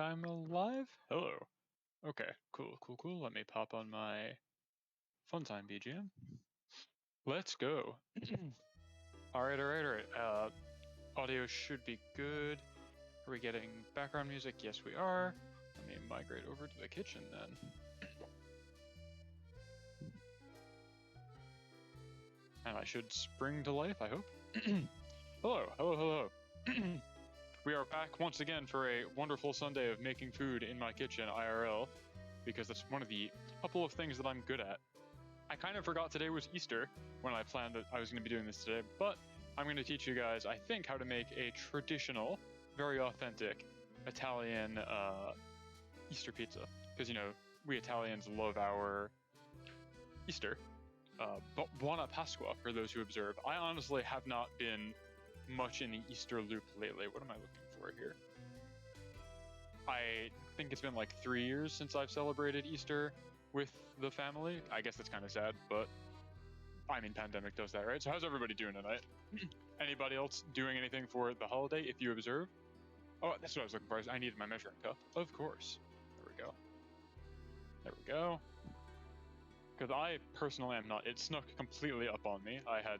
I'm alive? Hello. Okay, cool. Let me pop on my fun time BGM. Let's go. Alright. Audio should be good. Are we getting background music? Yes, we are. Let me migrate over to the kitchen then. And I should spring to life, I hope. Hello. We are back once again for a wonderful Sunday of making food in my kitchen IRL, because that's one of the couple of things that I'm good at. I kind of forgot today was Easter when I planned that I was going to be doing this today, but I'm going to teach you guys, I think, how to make a traditional, very authentic Italian Easter pizza. Because, you know, we Italians love our Easter. But Buona Pasqua, for those who observe. I honestly have not been much in the Easter loop lately. What am I looking for here? I think it's been like 3 years since I've celebrated Easter with the family. I guess that's kind of sad, but I mean, pandemic does that, right? So how's everybody doing tonight? Anybody else doing anything for the holiday, if you observe? Oh, that's what I was looking for. I needed my measuring cup. Of course. There we go. Because I personally am not. It snuck completely up on me. I had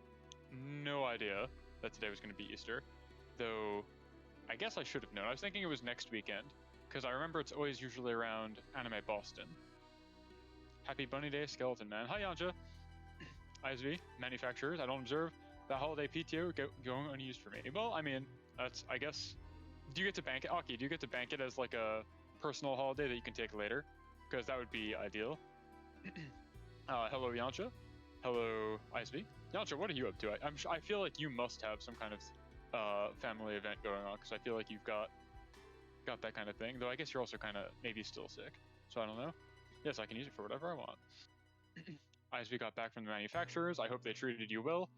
no idea that today was going to be Easter. Though, I guess I should have known. I was thinking it was next weekend. Because I remember it's always usually around Anime Boston. Happy Bunny Day, Skeleton Man. Hi, Yanja. ISV, manufacturers, I don't observe. That holiday PTO going unused for me. Well, I mean, that's, I guess... Do you get to bank it? Aki, do you get to bank it as like a personal holiday that you can take later? Because that would be ideal. Hello, Yancha. Hello, ISV. Yancha, what are you up to? I feel like you must have some kind of family event going on, because I feel like you've got that kind of thing. Though I guess you're also kind of maybe still sick, so I don't know. Yes, I can use it for whatever I want. ISV got back from the manufacturers. I hope they treated you well.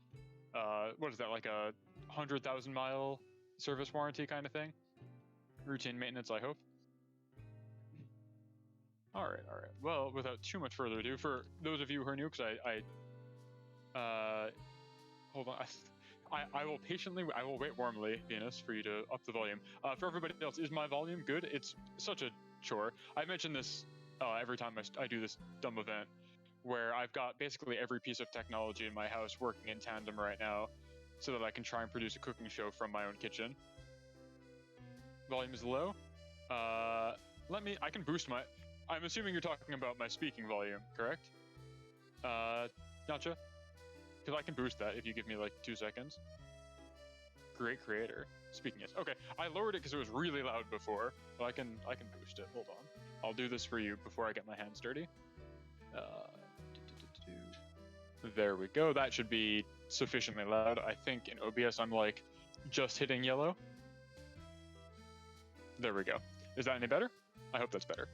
What is that, like a 100,000 mile service warranty kind of thing? Routine maintenance, I hope. All right. Well, without too much further ado, for those of you who are new, because hold on. I will wait warmly, Venus, for you to up the volume. For everybody else, is my volume good? It's such a chore. I mention this every time I do this dumb event, where I've got basically every piece of technology in my house working in tandem right now, so that I can try and produce a cooking show from my own kitchen. Volume is low. I can boost my... I'm assuming you're talking about my speaking volume, correct? Gotcha. Because I can boost that if you give me like 2 seconds. Great creator. Speaking is okay. I lowered it because it was really loud before, but I can boost it. Hold on. I'll do this for you before I get my hands dirty. There we go. That should be sufficiently loud. I think in OBS I'm like just hitting yellow. There we go. Is that any better? I hope that's better.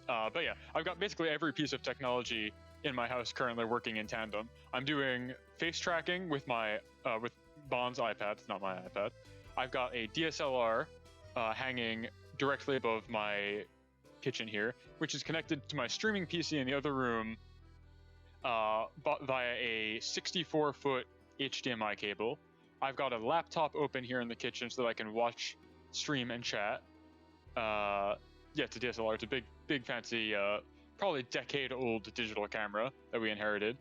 But yeah, I've got basically every piece of technology in my house currently working in tandem. I'm doing face tracking with my with Bond's iPad. It's not my iPad. I've got a DSLR hanging directly above my kitchen here, which is connected to my streaming PC in the other room via a 64-foot HDMI cable. I've got a laptop open here in the kitchen so that I can watch, stream, and chat. Yeah, it's a DSLR. It's a big fancy, probably decade-old digital camera that we inherited.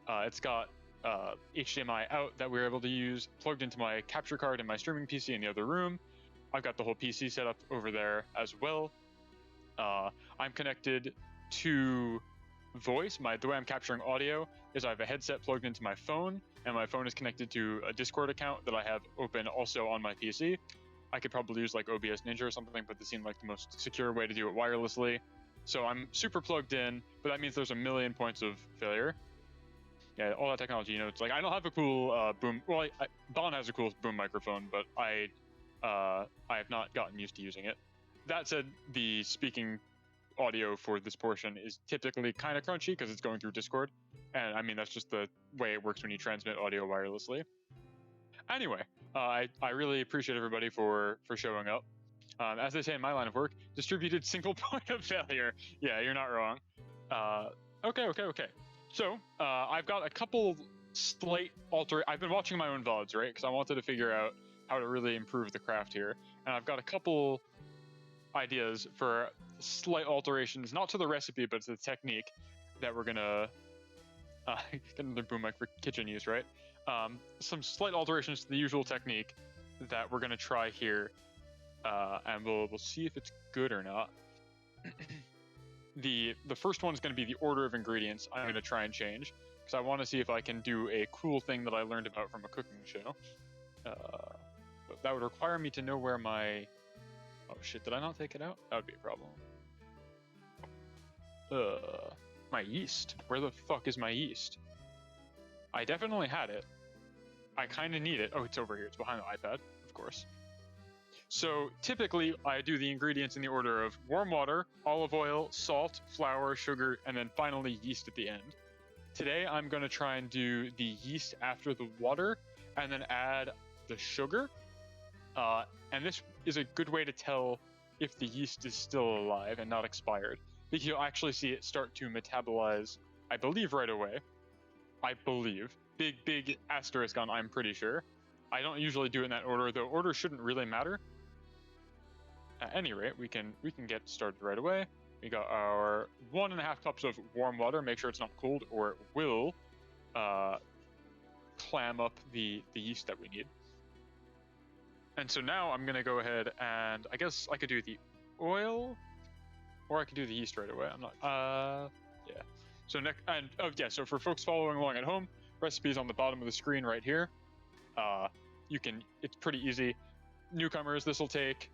It's got HDMI out that we were able to use, plugged into my capture card in my streaming PC in the other room. I've got the whole PC set up over there as well. I'm connected to voice. The way I'm capturing audio is I have a headset plugged into my phone, and my phone is connected to a Discord account that I have open also on my PC. I could probably use like OBS Ninja or something, but this seemed like the most secure way to do it wirelessly. So I'm super plugged in, but that means there's a million points of failure. Yeah, all that technology, you know, it's like I don't have a cool boom. Well, Don has a cool boom microphone, but I have not gotten used to using it. That said, the speaking audio for this portion is typically kind of crunchy because it's going through Discord, and I mean that's just the way it works when you transmit audio wirelessly. Anyway, I really appreciate everybody for showing up. As they say in my line of work, distributed single point of failure. Yeah, you're not wrong. Okay. So I've got a couple I've been watching my own VODs, right? Because I wanted to figure out how to really improve the craft here, and I've got a couple ideas for slight alterations, not to the recipe, but to the technique that we're gonna get another boom mic for kitchen use, right? Some slight alterations to the usual technique that we're gonna try here, and we'll see if it's good or not. The first one is going to be the order of ingredients. I'm going to try and change because I want to see if I can do a cool thing that I learned about from a cooking show. But that would require me to know where my... Oh shit, did I not take it out? That would be a problem. My yeast. Where the fuck is my yeast? I definitely had it. I kind of need it. Oh, it's over here. It's behind the iPad, of course. So typically I do the ingredients in the order of warm water, olive oil, salt, flour, sugar, and then finally yeast at the end. Today I'm going to try and do the yeast after the water and then add the sugar. And this is a good way to tell if the yeast is still alive and not expired, because you'll actually see it start to metabolize, I believe, right away. I believe. Big asterisk on I'm pretty sure. I don't usually do it in that order, though order shouldn't really matter. At any rate, we can get started right away. We got our 1.5 cups of warm water. Make sure it's not cold or it will clam up the yeast that we need. And so now I'm going to go ahead and I guess I could do the oil or I could do the yeast right away. I'm not, yeah. So next, and oh yeah, so for folks following along at home, recipes on the bottom of the screen right here. It's pretty easy. Newcomers, this will take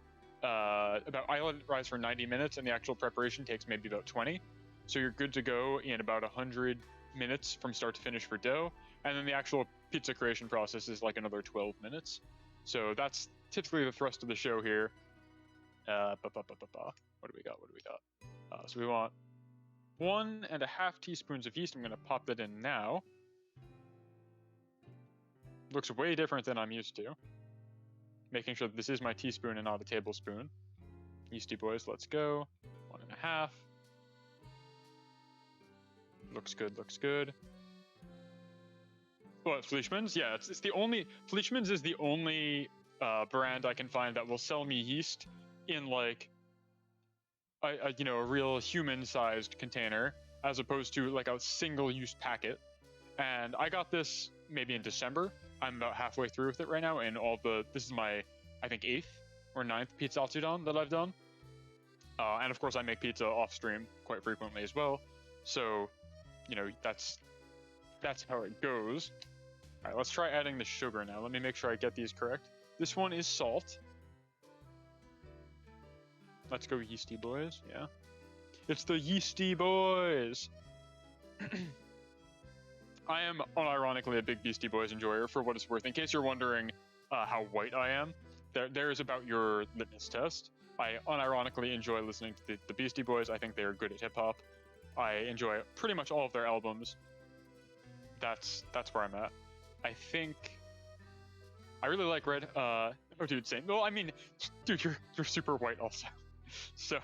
I let it rise for 90 minutes and the actual preparation takes maybe about 20. So you're good to go in about 100 minutes from start to finish for dough. And then the actual pizza creation process is like another 12 minutes. So that's typically the thrust of the show here. What do we got? So we want 1.5 teaspoons of yeast. I'm going to pop that in now. Looks way different than I'm used to. Making sure that this is my teaspoon and not a tablespoon. Yeasty boys, let's go. 1.5. Looks good. What, Fleischmann's? Yeah, it's the only... Fleischmann's is the only brand I can find that will sell me yeast in like a real human-sized container, as opposed to like a single-use packet. And I got this maybe in December. I'm about halfway through with it right now, and this is my, I think, 8th or 9th PIZZATSUDAN that I've done. And of course I make pizza off stream quite frequently as well. So, that's how it goes. All right, let's try adding the sugar now. Let me make sure I get these correct. This one is salt. Let's go yeasty boys, yeah. It's the yeasty boys! I am unironically a big Beastie Boys enjoyer, for what it's worth. In case you're wondering how white I am, there is about your litmus test. I unironically enjoy listening to the Beastie Boys. I think they're good at hip-hop. I enjoy pretty much all of their albums. That's where I'm at. I think... I really like Red... oh, dude, same. Well, I mean, dude, you're super white also. So,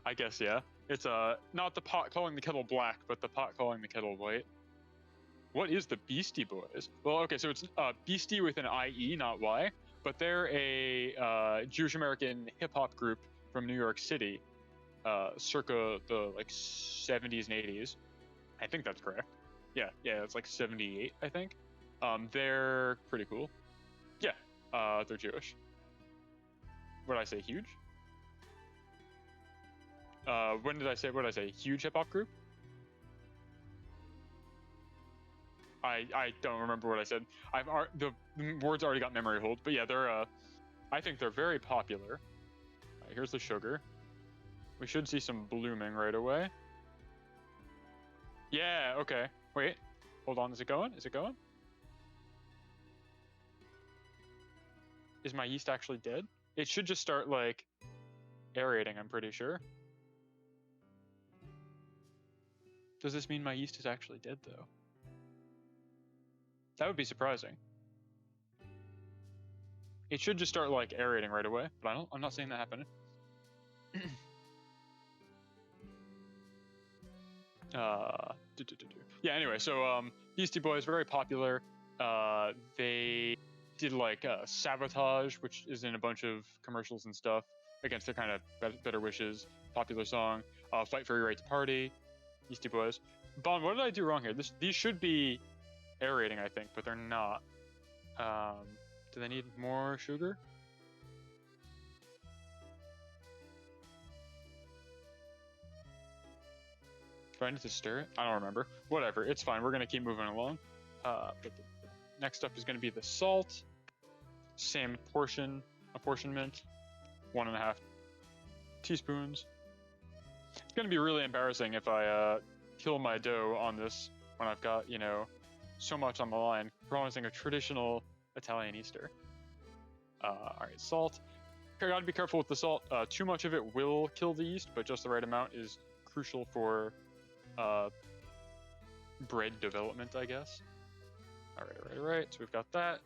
I guess, yeah. It's not the pot calling the kettle black, but the pot calling the kettle white. What is the Beastie Boys? Well, okay, so it's Beastie with an I-E, not Y, but they're a Jewish-American hip-hop group from New York City, circa the, 70s and 80s. I think that's correct. Yeah, it's like 78, I think. They're pretty cool. Yeah, they're Jewish. What did I say, huge? What did I say, huge hip-hop group? I don't remember what I said. The words already got memory hold, but yeah, I think they're very popular. Right, here's the sugar. We should see some blooming right away. Yeah, okay. Wait, hold on, is it going? Is my yeast actually dead? It should just start, aerating, I'm pretty sure. Does this mean my yeast is actually dead, though? That would be surprising. It should just start aerating right away, but I'm not seeing that happen. Yeah, anyway, so Beastie Boys, very popular. They did Sabotage, which is in a bunch of commercials and stuff. against their kind of better wishes. Popular song, Fight for Your Right to Party, Yeasty Boys. Bon, what did I do wrong here? These should be aerating, I think, but they're not. Do they need more sugar? Do I need to stir it? I don't remember. Whatever, it's fine. We're going to keep moving along. But the next up is going to be the salt. Same apportionment. 1.5 teaspoons. It's going to be really embarrassing if I kill my dough on this when I've got, you know, so much on the line, promising a traditional Italian Easter. All right, salt. I gotta be careful with the salt. Too much of it will kill the yeast, but just the right amount is crucial for bread development, I guess. All right. So we've got that.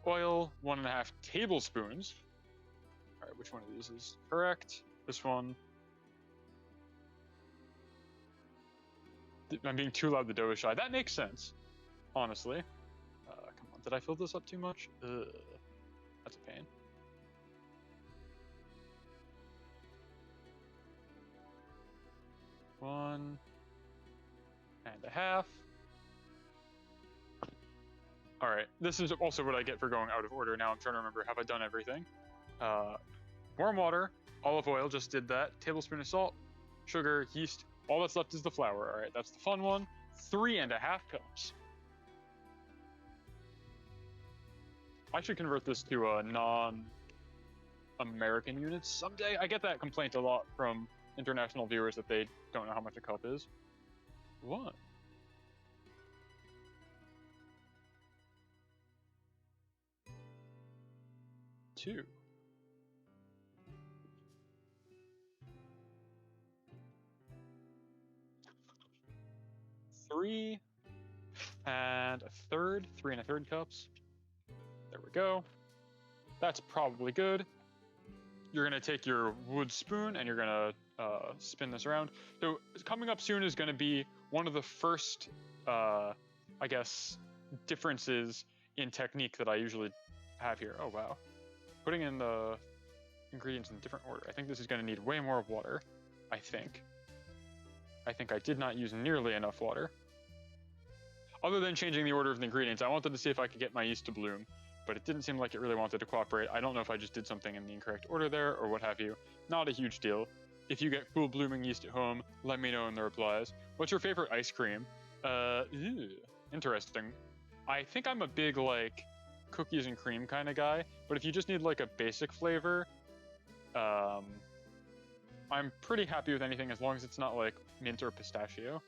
Oil, 1.5 tablespoons. All right, which one of these is correct? This one. I'm being too loud. The dough is shy. That makes sense, honestly. Come on, did I fill this up too much? That's a pain. One and a half. All right, this is also what I get for going out of order. Now I'm trying to remember, have I done everything? Warm water, olive oil, just did that. Tablespoon of salt, sugar, yeast. All that's left is the flour. All right, that's the fun one. 3.5 cups. I should convert this to non-American units someday. I get that complaint a lot from international viewers that they don't know how much a cup is. 1. 2. 3 and a third, 3 1/3 cups. There we go. That's probably good. You're gonna take your wood spoon and you're gonna spin this around. So coming up soon is gonna be one of the first, I guess, differences in technique that I usually have here. Oh wow. Putting in the ingredients in different order. I think this is gonna need way more water, I think. I did not use nearly enough water. Other than changing the order of the ingredients, I wanted to see if I could get my yeast to bloom, but it didn't seem like it really wanted to cooperate. I don't know if I just did something in the incorrect order there or what have you. Not a huge deal. If you get cool blooming yeast at home, let me know in the replies. What's your favorite ice cream? Interesting. I think I'm a big, like, cookies and cream kind of guy, but if you just need, like, a basic flavor, I'm pretty happy with anything as long as it's not, like, mint or pistachio.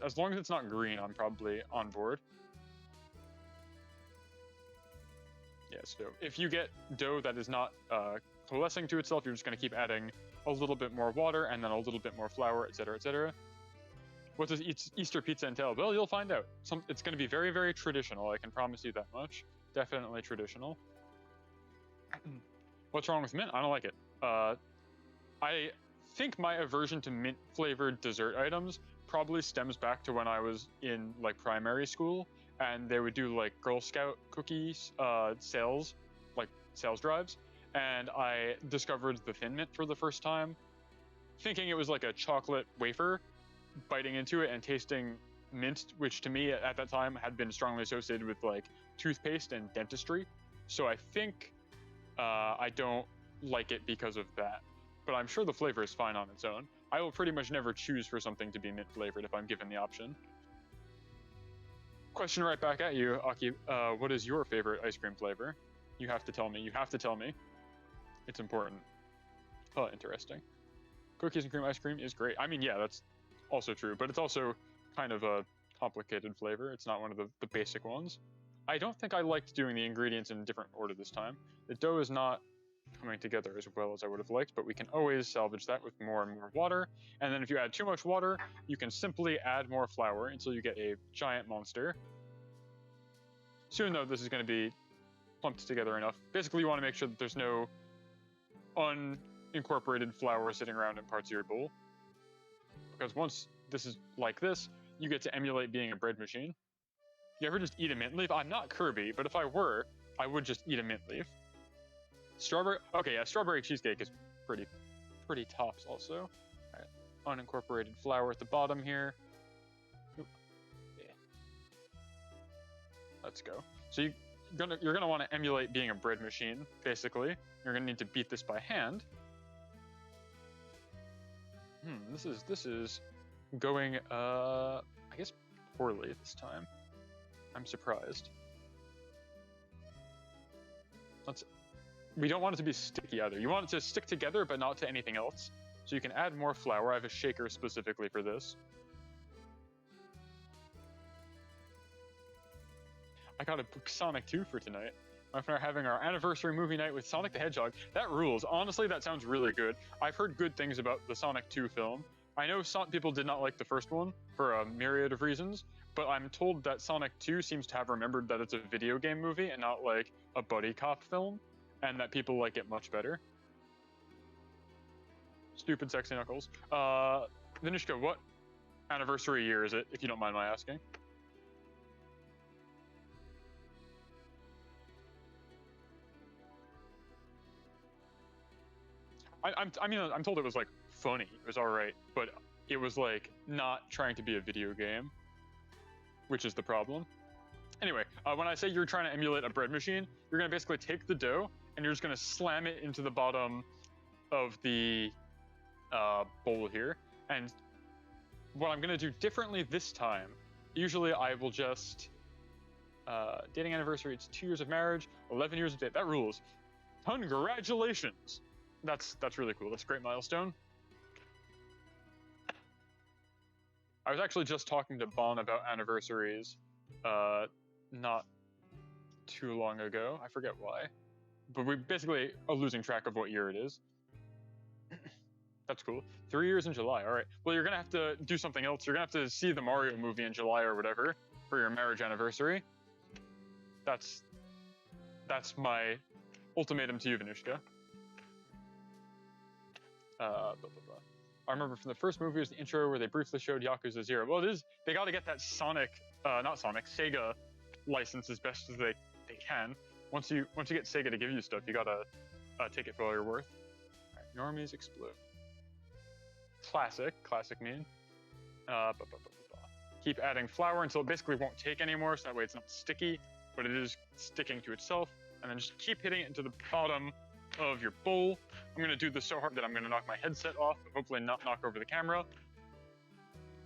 As long as it's not green, I'm probably on board. Yeah, so if you get dough that is not coalescing to itself, you're just going to keep adding a little bit more water and then a little bit more flour, etc., etc. What does Easter pizza entail? Well, you'll find out. It's going to be very, very traditional. I can promise you that much. Definitely traditional. What's wrong with mint? I don't like it. I think my aversion to mint-flavored dessert items probably stems back to when I was in, like, primary school, and they would do, like, Girl Scout cookies sales drives, and I discovered the Thin Mint for the first time, thinking it was like a chocolate wafer, biting into it and tasting mint, which to me at that time had been strongly associated with, like, toothpaste and dentistry. So I think I don't like it because of that, but I'm sure the flavor is fine on its own. I will pretty much never choose for something to be mint flavored if I'm given the option. Question right back at you, Aki. What is your favorite ice cream flavor? You have to tell me. You have to tell me. It's important. Oh, interesting. Cookies and cream ice cream is great. I mean, yeah, that's also true, but it's also kind of a complicated flavor. It's not one of the basic ones. I don't think I liked doing the ingredients in a different order this time. The dough is not coming together as well as I would have liked, but we can always salvage that with more and more water. And then if you add too much water, you can simply add more flour until you get a giant monster. Soon though, this is going to be clumped together enough. Basically, you want to make sure that there's no unincorporated flour sitting around in parts of your bowl, because once this is like this, you get to emulate being a bread machine. You ever just eat a mint leaf? I'm not Kirby, but if I were, I would just eat a mint leaf. Strawberry. Okay, yeah, strawberry cheesecake is pretty tops also. All right, unincorporated flour at the bottom here. Oop. Yeah. Let's go. So you're gonna want to emulate being a bread machine. Basically, you're gonna need to beat this by hand. This is going I guess poorly this time. I'm surprised. We don't want it to be sticky either. You want it to stick together, but not to anything else. So you can add more flour. I have a shaker specifically for this. I got a book Sonic 2 for tonight. My friend are having our anniversary movie night with Sonic the Hedgehog. That rules. Honestly, that sounds really good. I've heard good things about the Sonic 2 film. I know some people did not like the first one for a myriad of reasons, but I'm told that Sonic 2 seems to have remembered that it's a video game movie and not like a buddy cop film, and that people like it much better. Stupid sexy Knuckles. Vinishka, what anniversary year is it, if you don't mind my asking? I mean, I'm told it was like funny. It was all right, but it was like not trying to be a video game, which is the problem. Anyway, when I say you're trying to emulate a bread machine, you're gonna basically take the dough and you're just gonna slam it into the bottom of the bowl here. And what I'm gonna do differently this time, usually I will just dating anniversary. It's 2 years of marriage, 11 years of date. That rules. Congratulations. That's really cool. That's a great milestone. I was actually just talking to Bon about anniversaries not too long ago. I forget why. But we basically are losing track of what year it is. That's cool. 3 years in July. All right. Well, you're going to have to do something else. You're going to have to see the Mario movie in July or whatever for your marriage anniversary. That's my ultimatum to you, Vinishka. I remember from the first movie was the intro where they briefly showed Yakuza 0. Well, it is. They got to get that Sega license as best as they can. Once you get Sega to give you stuff, you gotta take it for all you're worth. All right, normies explode. Classic mean. Keep adding flour until it basically won't take anymore, so that way it's not sticky, but it is sticking to itself. And then just keep hitting it into the bottom of your bowl. I'm gonna do this so hard that I'm gonna knock my headset off, but hopefully not knock over the camera.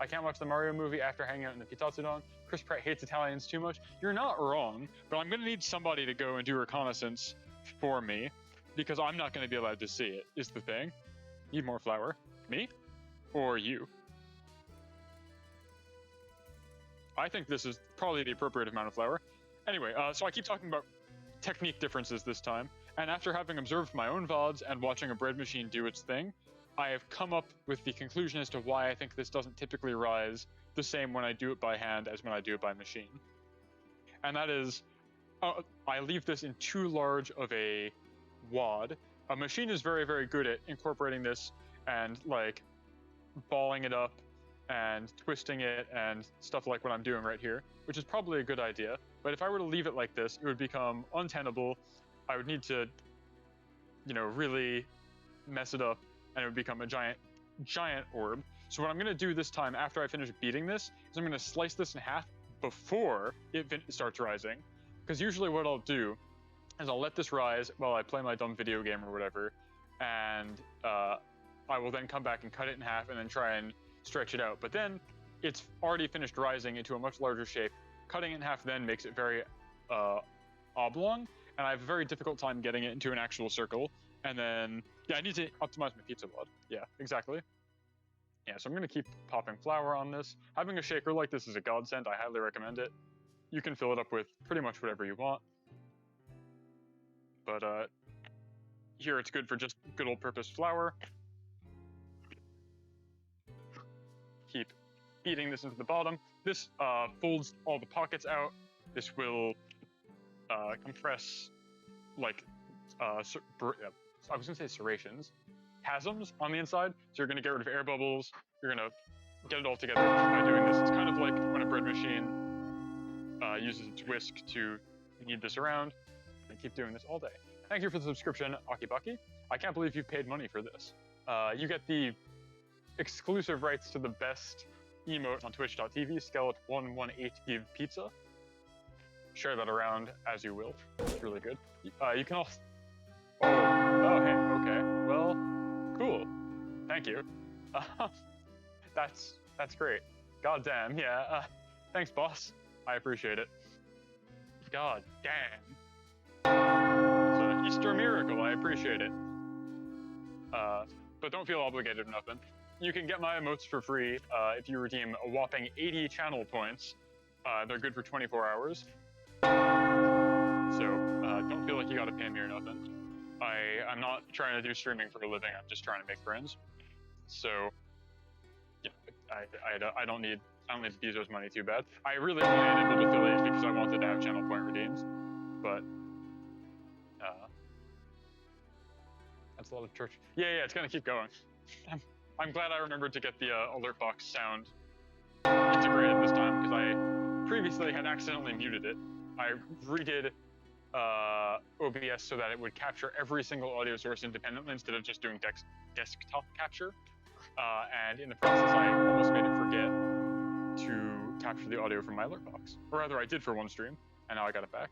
I can't watch the Mario movie after hanging out in the PIZZATSUDAN. Chris Pratt hates Italians too much. You're not wrong, but I'm gonna need somebody to go and do reconnaissance for me, because I'm not gonna be allowed to see it, is the thing. Need more flour. Me? Or you? I think this is probably the appropriate amount of flour. Anyway, so I keep talking about technique differences this time. And after having observed my own VODs and watching a bread machine do its thing, I have come up with the conclusion as to why I think this doesn't typically rise the same when I do it by hand as when I do it by machine. And that is, I leave this in too large of a wad. A machine is very, very good at incorporating this and like balling it up and twisting it and stuff like what I'm doing right here, which is probably a good idea. But if I were to leave it like this, it would become untenable. I would need to, really mess it up, and it would become a giant orb. So what I'm going to do this time, after I finish beating this, is I'm going to slice this in half before it starts rising. Because usually what I'll do is I'll let this rise while I play my dumb video game or whatever, and I will then come back and cut it in half and then try and stretch it out. But then it's already finished rising into a much larger shape. Cutting it in half then makes it very oblong, and I have a very difficult time getting it into an actual circle. And then, I need to optimize my pizza blood. Yeah, exactly. Yeah, so I'm going to keep popping flour on this. Having a shaker like this is a godsend. I highly recommend it. You can fill it up with pretty much whatever you want. But here it's good for just good old purpose flour. Keep feeding this into the bottom. This folds all the pockets out. This will compress like I was gonna say serrations, chasms on the inside. So you're gonna get rid of air bubbles. You're gonna get it all together by doing this. It's kind of like when a bread machine uses its whisk to knead this around. And keep doing this all day. Thank you for the subscription, Akibaki. I can't believe you've paid money for this. You get the exclusive rights to the best emote on twitch.tv, Skeletom118 give pizza. Share that around as you will. It's really good. You can also... Oh, hey, okay. Well, cool. Thank you. That's great. God damn, yeah. Thanks, boss. I appreciate it. God damn. It's an Easter miracle. I appreciate it. But don't feel obligated or nothing. You can get my emotes for free if you redeem a whopping 80 channel points. They're good for 24 hours. So don't feel like you gotta pay me or nothing. I'm not trying to do streaming for a living. I'm just trying to make friends. So yeah, I don't need Bezos money too bad. I really only enabled affiliate because I wanted to have channel point redeems, but that's a lot of church. Yeah, it's gonna keep going. I'm glad I remembered to get the alert box sound integrated this time because I previously had accidentally muted it. I redid OBS so that it would capture every single audio source independently instead of just doing desktop capture. And in the process, I almost made it forget to capture the audio from my alert box. Or rather, I did for one stream, and now I got it back.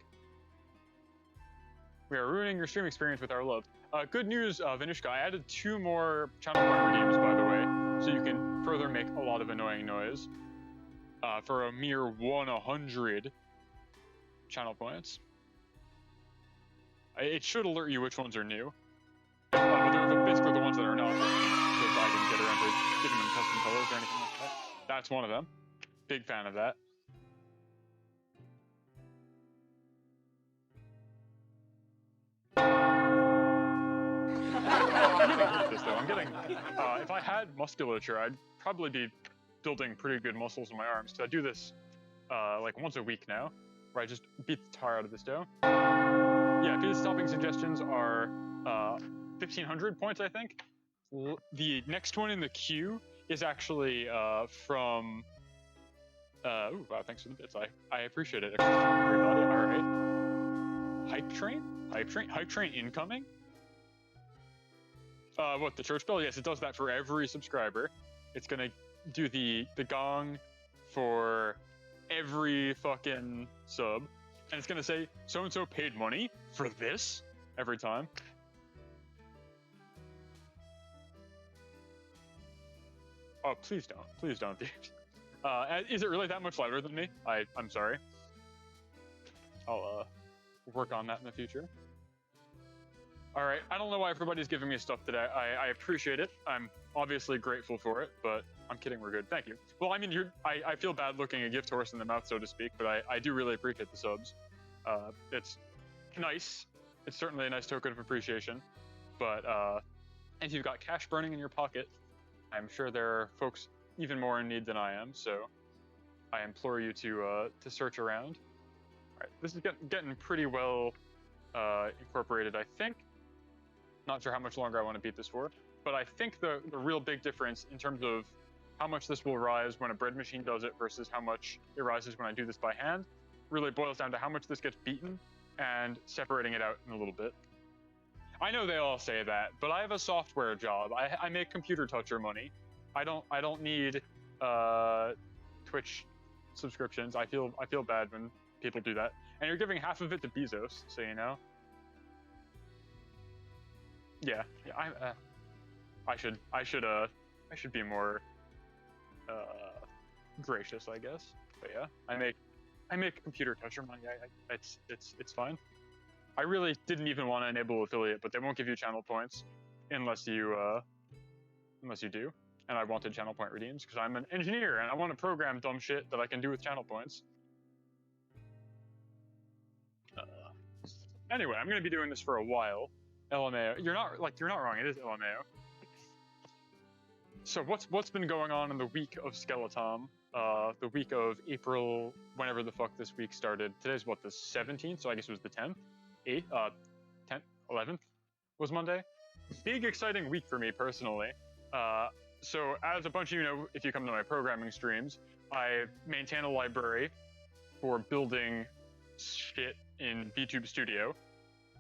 We are ruining your stream experience with our love. Good news, Vanishka, I added 2 more channel point redeems, by the way, so you can further make a lot of annoying noise for a mere 100 channel points. It should alert you which ones are new. But they're basically the ones that are not, because I didn't get around to giving them custom colors or anything like that. That's one of them. Big fan of that. I'm getting, if I had musculature, I'd probably be building pretty good muscles in my arms. So I do this like once a week now, where I just beat the tar out of this dough. Yeah, pizza topping suggestions are 1,500 points, I think. The next one in the queue is actually from... ooh, wow, thanks for the bits. I appreciate it. Everybody, all right. Hype train? Hype train incoming? What, the church bell? Yes, it does that for every subscriber. It's gonna do the gong for every fucking sub. And it's gonna say, so-and-so paid money for this every time. Oh, please don't. Please don't. Is it really that much louder than me? I'm sorry. I'll work on that in the future. All right, I don't know why everybody's giving me stuff today. I appreciate it. I'm obviously grateful for it, but I'm kidding, we're good. Thank you. Well, I mean, I feel bad looking a gift horse in the mouth, so to speak, but I do really appreciate the subs. It's nice. It's certainly a nice token of appreciation, but if you've got cash burning in your pocket, I'm sure there are folks even more in need than I am, so I implore you to search around. All right, this is getting pretty well incorporated, I think. Not sure how much longer I want to beat this for, but I think the real big difference in terms of how much this will rise when a bread machine does it versus how much it rises when I do this by hand really boils down to how much this gets beaten and separating it out in a little bit. I know they all say that, but I have a software job. I make computer toucher money. I don't need Twitch subscriptions. I feel bad when people do that. And you're giving half of it to Bezos, so you know. Yeah. I should be more gracious, I guess. But yeah, I make computer toucher money. It's fine. I really didn't even want to enable affiliate, but they won't give you channel points unless you do. And I wanted channel point redeems because I'm an engineer and I want to program dumb shit that I can do with channel points. Anyway, I'm gonna be doing this for a while. LMAO. You're not wrong. It is LMAO. So what's been going on in the week of Skeletom? The week of April, whenever the fuck this week started. Today's what, the 17th? So I guess it was the 10th, 8th, 10th, 11th was Monday. Big exciting week for me personally. So as a bunch of you know, if you come to my programming streams, I maintain a library for building shit in VTube Studio.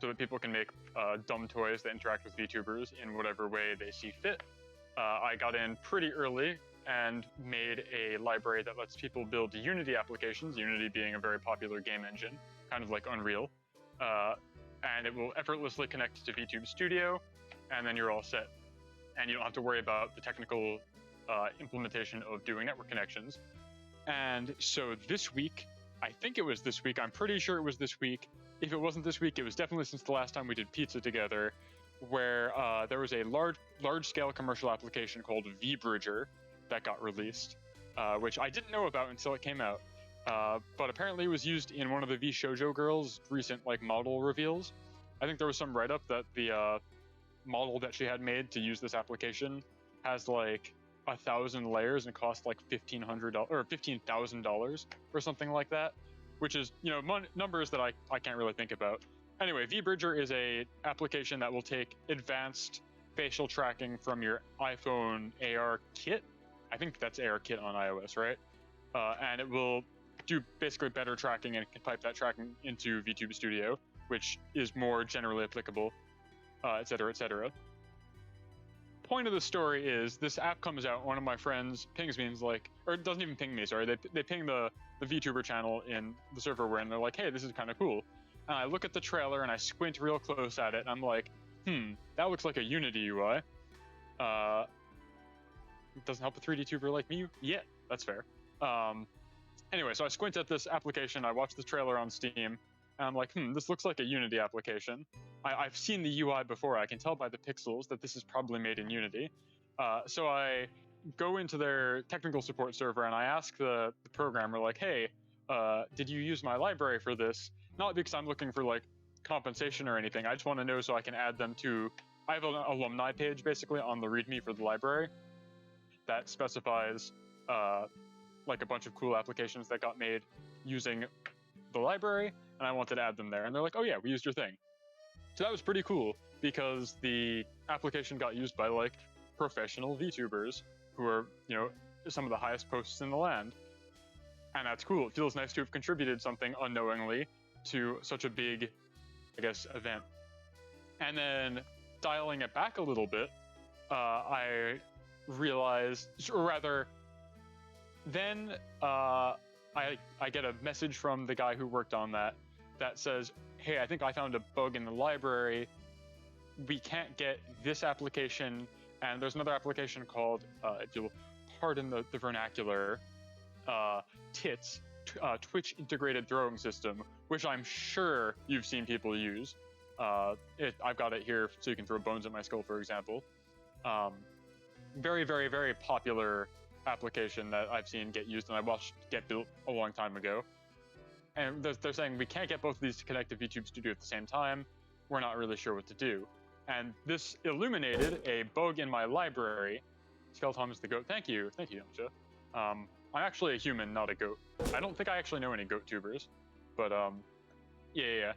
so that people can make dumb toys that interact with VTubers in whatever way they see fit. I got in pretty early and made a library that lets people build Unity applications, Unity being a very popular game engine, kind of like Unreal. And it will effortlessly connect to VTube Studio, and then you're all set. And you don't have to worry about the technical implementation of doing network connections. And so this week, I think it was this week, I'm pretty sure it was this week. If it wasn't this week, it was definitely since the last time we did pizza together, where there was a large-scale commercial application called vBridger that got released, which I didn't know about until it came out. But apparently it was used in one of the VShojo girls' recent model reveals. I think there was some write-up that the model that she had made to use this application has 1,000 layers and cost $1,500 or $15,000 or something like that, which is numbers that I can't really think about. Anyway, vBridger is a application that will take advanced facial tracking from your iPhone AR kit. I think that's AR kit on iOS, right? And it will do basically better tracking and can pipe that tracking into VTube Studio, which is more generally applicable, et cetera, et cetera. Point of the story is this app comes out, one of my friends pings me and is like, or it doesn't even ping me, sorry, they ping the VTuber channel in the server we're in, they're like, hey, this is kind of cool. And I look at the trailer and I squint real close at it and I'm like, that looks like a Unity UI. It doesn't help a 3D tuber like me yet, that's fair. Anyway, so I squint at this application, I watch the trailer on Steam, and I'm like, this looks like a Unity application. I've seen the UI before, I can tell by the pixels that this is probably made in Unity. So I go into their technical support server and I ask the programmer, hey, did you use my library for this? Not because I'm looking for compensation or anything, I just want to know so I can add them to, I have an alumni page basically on the README for the library that specifies a bunch of cool applications that got made using the library, and I wanted to add them there. And they're like, oh yeah, we used your thing. So that was pretty cool because the application got used by professional VTubers who are, some of the highest posts in the land. And that's cool. It feels nice to have contributed something unknowingly to such a big, event. And then dialing it back a little bit, I realized, or rather, then I get a message from the guy who worked on that says, hey, I think I found a bug in the library. We can't get this application, and there's another application called, if you'll pardon the vernacular, TITS, Twitch Integrated Throwing System, which I'm sure you've seen people use. I've got it here so you can throw bones at my skull, for example. Very, very, very popular application that I've seen get used and I watched get built a long time ago. And they're saying we can't get both of these to connect to VTube Studio at the same time. We're not really sure what to do. And this illuminated a bug in my library. Skeletom is the goat. Thank you, Yamcha. I'm actually a human, not a goat. I don't think I actually know any goat tubers, but yeah.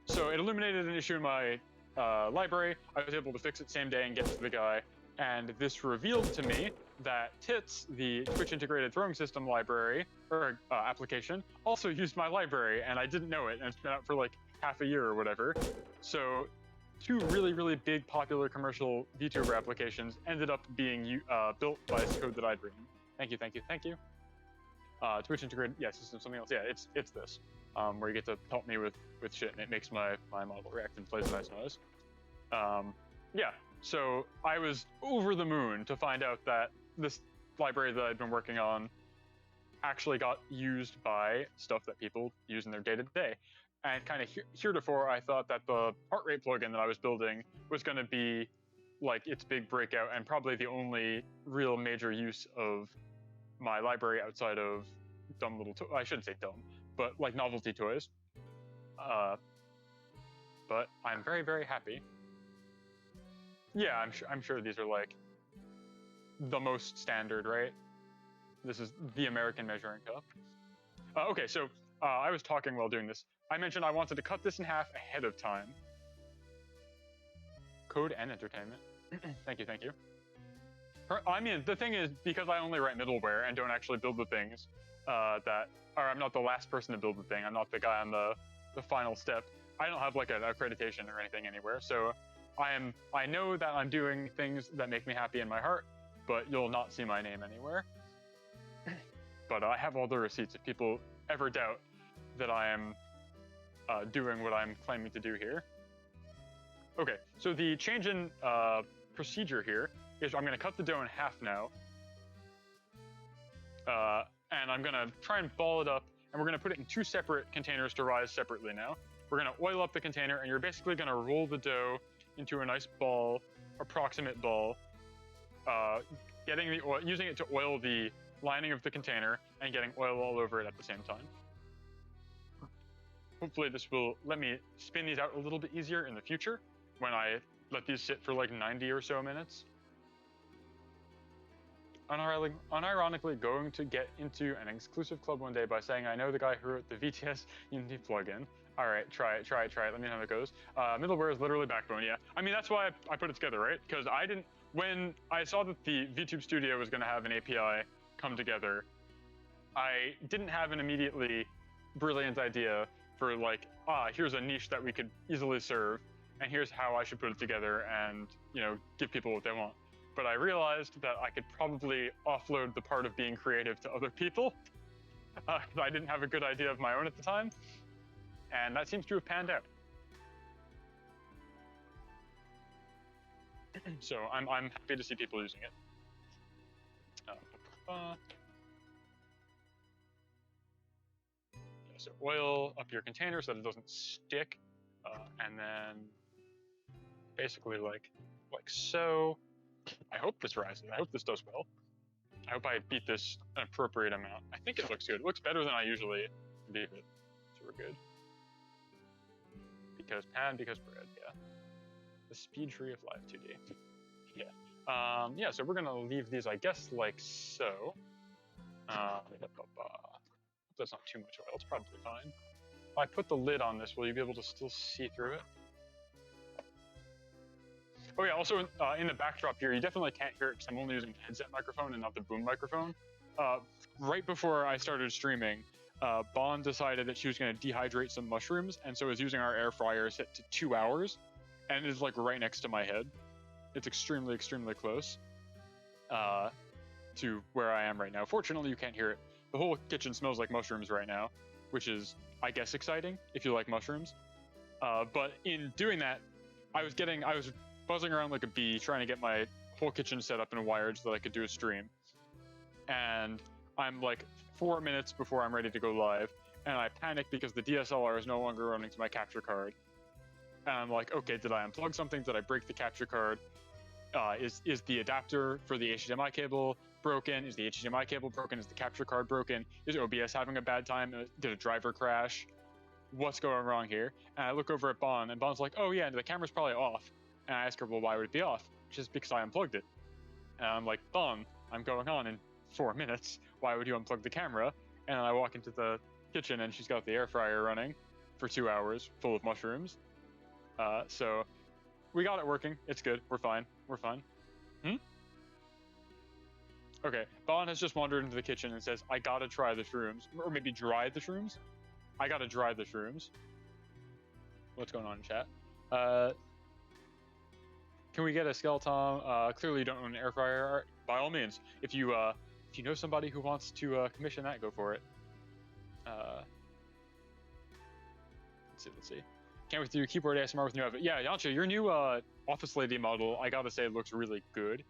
So it illuminated an issue in my library. I was able to fix it same day and get to the guy. And this revealed to me that TITS, the Twitch Integrated Throwing System library, or application, also used my library, and I didn't know it, and it's been out for half a year or whatever. So two really, really big popular commercial VTuber applications ended up being built by code that I'd written. Thank you. Twitch Integrated, yeah, system, something else. Yeah, it's this, where you get to help me with shit, and it makes my model react and plays a nice noise. Yeah. So I was over the moon to find out that this library that I'd been working on actually got used by stuff that people use in their day-to-day. And kind of heretofore, I thought that the heart rate plugin that I was building was going to be its big breakout and probably the only real major use of my library outside of dumb little I shouldn't say dumb, but novelty toys. But I'm very, very happy. Yeah, I'm sure these are the most standard, right? This is the American measuring cup. Okay, so I was talking while doing this. I mentioned I wanted to cut this in half ahead of time. Code and entertainment. Thank you. I mean, the thing is, because I only write middleware and don't actually build the things I'm not the last person to build the thing. I'm not the guy on the final step. I don't have like an accreditation or anything anywhere, so I know that I'm doing things that make me happy in my heart, but you'll not see my name anywhere. But I have all the receipts if people ever doubt that I am doing what I'm claiming to do here. Okay, so the change in procedure here is I'm going to cut the dough in half now, and I'm going to try and ball it up, and we're going to put it in 2 separate containers to rise separately now. We're going to oil up the container, and you're basically going to roll the dough into a nice ball, approximate ball, getting the oil, using it to oil the lining of the container, and getting oil all over it at the same time. Hopefully this will let me spin these out a little bit easier in the future when I let these sit for like 90 or so minutes. Unironically going to get into an exclusive club one day by saying I know the guy who wrote the VTS Unity plugin. All right, try it. Let me know how it goes. Middleware is literally backbone, yeah. I mean, that's why I put it together, right? Because when I saw that the VTube Studio was going to have an API come together, I didn't have an immediately brilliant idea for like, here's a niche that we could easily serve, and here's how I should put it together and, give people what they want. But I realized that I could probably offload the part of being creative to other people, because I didn't have a good idea of my own at the time, and that seems to have panned out. So I'm happy to see people using it. So oil up your container so that it doesn't stick, and then basically like so. I hope this rises. I hope this does well. I hope I beat this an appropriate amount. I think it looks good. It looks better than I usually beat it, so we're good. Because pan, because bread, yeah. The speed tree of life 2D. Yeah. Yeah, so we're gonna leave these, I guess, like so. That's not too much oil, it's probably fine. If I put the lid on this, will you be able to still see through it? Oh yeah, also in the backdrop here, you definitely can't hear it because I'm only using the headset microphone and not the boom microphone. Right before I started streaming, Bon decided that she was going to dehydrate some mushrooms, and so is using our air fryer set to 2 hours, and it is like right next to my head. It's extremely, extremely close to where I am right now. Fortunately, you can't hear it. The whole kitchen smells like mushrooms right now, which is, I guess, exciting if you like mushrooms. But in doing that, I was buzzing around like a bee trying to get my whole kitchen set up and wired so that I could do a stream. And I'm like 4 minutes before I'm ready to go live, and I panic because the DSLR is no longer running to my capture card. And I'm like, okay, did I unplug something? Did I break the capture card? Is the adapter for the HDMI cable broken? Is the HDMI cable broken? Is the capture card broken? Is OBS having a bad time? Did a driver crash? What's going wrong here? And I look over at Bon, and Bon's like, oh yeah, the camera's probably off. And I ask her, well, why would it be off? Just because I unplugged it. And I'm like, Bon, I'm going on in 4 minutes. Why would you unplug the camera? And I walk into the kitchen, and she's got the air fryer running for 2 hours, full of mushrooms. So we got it working. It's good. We're fine. Okay, Bon has just wandered into the kitchen and says, I gotta try the shrooms. Or maybe dry the shrooms? I gotta dry the shrooms. What's going on in chat? Can we get a Skeletom? Clearly you don't own an air fryer. By all means, if you know somebody who wants to commission that, go for it. Let's see. Can't wait to do keyboard ASMR with new outfit. Yeah, Yancha, your new office lady model, I gotta say, looks really good.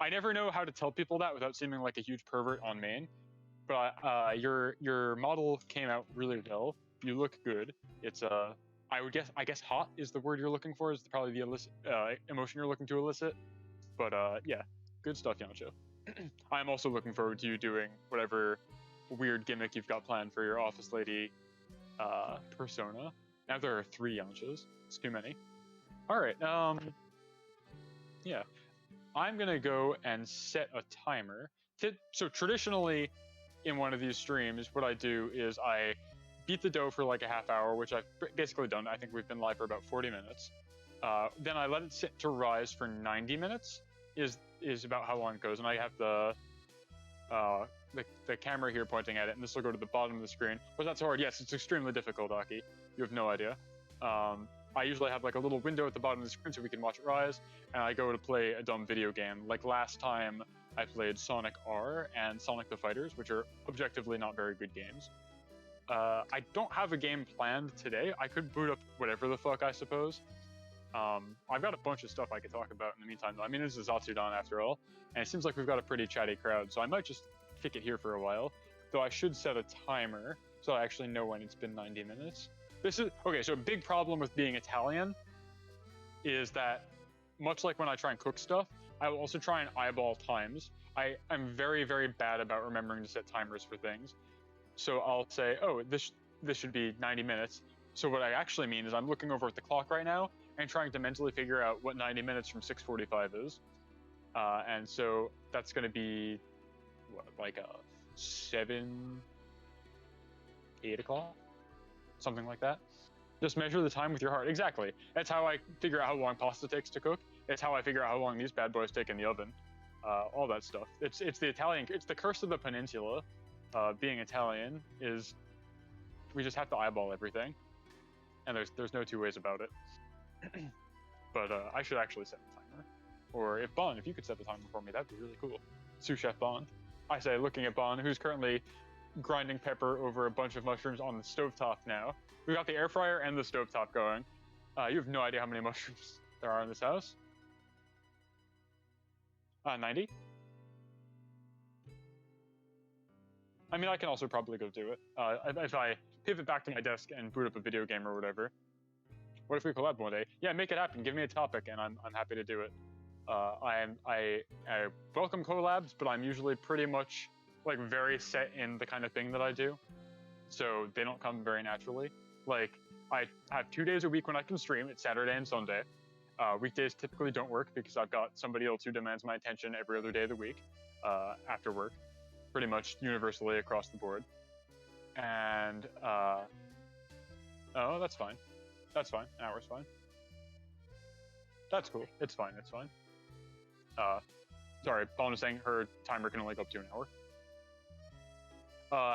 I never know how to tell people that without seeming like a huge pervert on main, but your model came out really well. You look good. It's I guess hot is the word you're looking for, is probably the emotion you're looking to elicit. But yeah, good stuff, Yancho. I'm also looking forward to you doing whatever weird gimmick you've got planned for your office lady persona. Now there are 3 Yanchos. It's too many. All right. Yeah. I'm going to go and set a timer. So traditionally, in one of these streams, what I do is I beat the dough for like a half hour, which I've basically done. I think we've been live for about 40 minutes. Then I let it sit to rise for 90 minutes, is about how long it goes. And I have the the camera here pointing at it, and this will go to the bottom of the screen. Was that so hard? Yes, it's extremely difficult, Aki. You have no idea. I usually have like a little window at the bottom of the screen so we can watch it rise, and I go to play a dumb video game. Like last time, I played Sonic R and Sonic the Fighters, which are objectively not very good games. I don't have a game planned today. I could boot up whatever the fuck, I suppose. I've got a bunch of stuff I could talk about in the meantime, though. I mean, this is Zatsudan after all, and it seems like we've got a pretty chatty crowd, so I might just kick it here for a while, though I should set a timer so I actually know when it's been 90 minutes. This is, okay, so a big problem with being Italian is that, much like when I try and cook stuff, I will also try and eyeball times. I'm very, very bad about remembering to set timers for things. So I'll say, oh, this should be 90 minutes. So what I actually mean is I'm looking over at the clock right now and trying to mentally figure out what 90 minutes from 6:45 is. And so that's going to be, what, like a 8 o'clock? Something like that. Just measure the time with your heart. Exactly. That's how I figure out how long pasta takes to cook. It's how I figure out how long these bad boys take in the oven. All that stuff. It's the Italian, it's the curse of the peninsula. Being Italian is we just have to eyeball everything, and there's no two ways about it. But I should actually set the timer, or if you could set the timer for me, that'd be really cool. Sous Chef Bon, I say, looking at Bon, who's currently grinding pepper over a bunch of mushrooms on the stovetop now. We've got the air fryer and the stovetop going. You have no idea how many mushrooms there are in this house. 90. I mean, I can also probably go do it. If I pivot back to my desk and boot up a video game or whatever. What if we collab one day? Yeah, make it happen. Give me a topic, and I'm happy to do it. I welcome collabs, but I'm usually pretty much like very set in the kind of thing that I do, so they don't come very naturally. Like I have 2 days a week when I can stream. It's Saturday and Sunday. Weekdays typically don't work because I've got somebody else who demands my attention every other day of the week after work. Pretty much universally across the board. And oh, that's fine. That's fine. An hour's fine. That's cool. It's fine. It's fine. Sorry, Paula was saying her timer can only go up to an hour.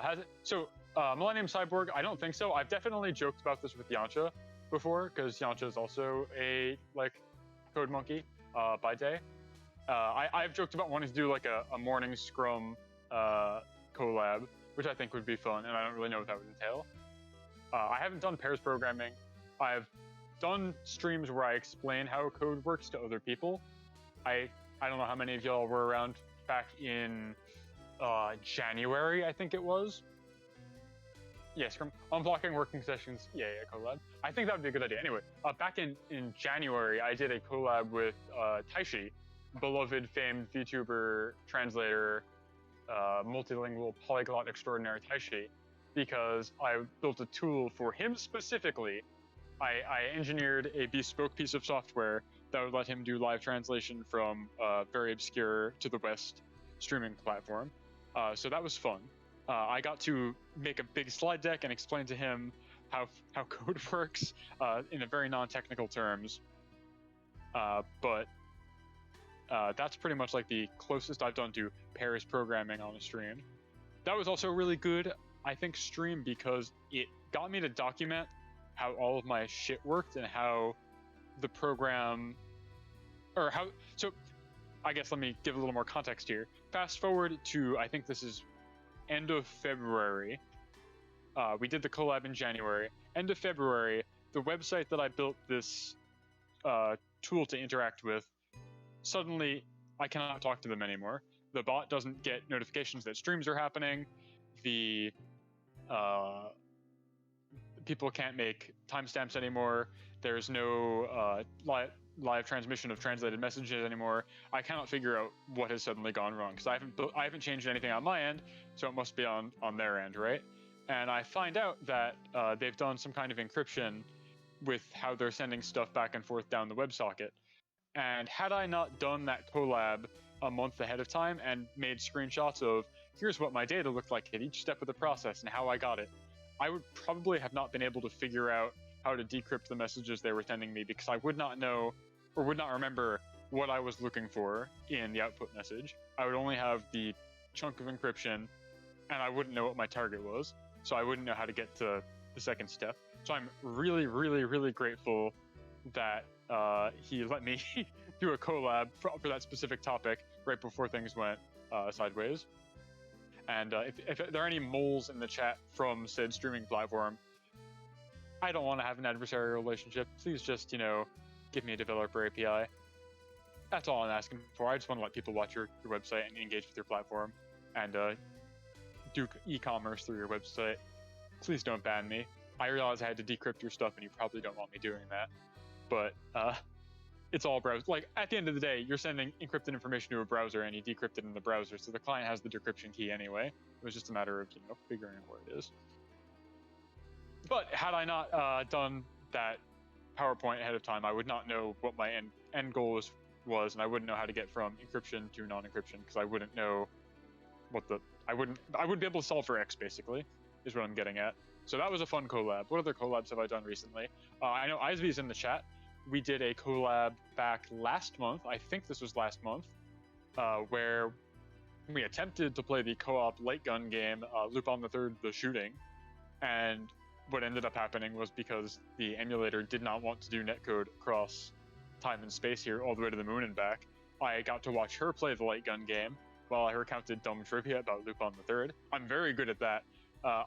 Has it? So, Millennium Cyborg, I don't think so. I've definitely joked about this with Yancha before, because Yancha is also a, like, code monkey by day. I've joked about wanting to do, like, a morning scrum collab, which I think would be fun, and I don't really know what that would entail. I haven't done pairs programming. I've done streams where I explain how code works to other people. I don't know how many of y'all were around back in January, I think it was. Yeah, Scrum. Unblocking working sessions. Yeah, collab. I think that would be a good idea. Anyway, back in January, I did a collab with Taishi, beloved, famed VTuber, translator, multilingual, polyglot extraordinary Taishi, because I built a tool for him specifically. I engineered a bespoke piece of software that would let him do live translation from very obscure to the West streaming platform. So that was fun. I got to make a big slide deck and explain to him how code works in a very non-technical terms. But that's pretty much like the closest I've done to pairs programming on a stream. That was also really good, I think, stream, because it got me to document how all of my shit worked and how the program, or how, so I guess let me give a little more context here. Fast forward to, I think this is end of February. We did the collab in January. End of February, the website that I built this tool to interact with, suddenly I cannot talk to them anymore. The bot doesn't get notifications that streams are happening. The people can't make timestamps anymore. There's no live transmission of translated messages anymore. I cannot figure out what has suddenly gone wrong, because I haven't changed anything on my end, so it must be on their end, right? And I find out that they've done some kind of encryption with how they're sending stuff back and forth down the WebSocket. And had I not done that collab a month ahead of time and made screenshots of here's what my data looked like at each step of the process and how I got it, I would probably have not been able to figure out how to decrypt the messages they were sending me, because I would not know or would not remember what I was looking for in the output message. I would only have the chunk of encryption and I wouldn't know what my target was, so I wouldn't know how to get to the second step. So I'm really, really, really grateful that he let me do a collab for that specific topic right before things went sideways. And if there are any moles in the chat from said streaming platform, I don't want to have an adversarial relationship. Please just, give me a developer API. That's all I'm asking for. I just want to let people watch your website and engage with your platform and do e-commerce through your website. Please don't ban me. I realize I had to decrypt your stuff and you probably don't want me doing that. But it's all browser. Like, at the end of the day, you're sending encrypted information to a browser and you decrypt it in the browser, so the client has the decryption key anyway. It was just a matter of, figuring out where it is. But had I not done that PowerPoint ahead of time, I would not know what my end goal was, and I wouldn't know how to get from encryption to non-encryption, because I wouldn't know I wouldn't be able to solve for X, basically, is what I'm getting at. So that was a fun collab. What other collabs have I done recently? I know Izvy's in the chat. We did a collab back last month. I think this was last month, where we attempted to play the co-op light gun game, Loop on the Third, The Shooting. And what ended up happening was, because the emulator did not want to do netcode across time and space here all the way to the moon and back, I got to watch her play the light gun game while I recounted dumb trivia about Loop on the Third. I'm very good at that.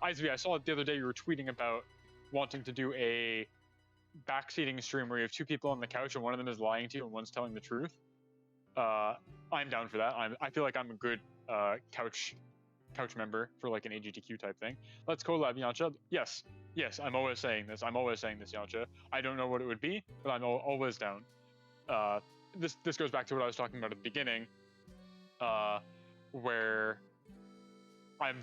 Izzy, I saw the other day you were tweeting about wanting to do a backseating stream where you have two people on the couch and one of them is lying to you and one's telling the truth. I'm down for that. I feel like I'm a good couch member for like an AGTQ type thing. Let's collab, Yancha. Yes, I'm always saying this. Yancha. I don't know what it would be, but I'm always down. This goes back to what I was talking about at the beginning, where I'm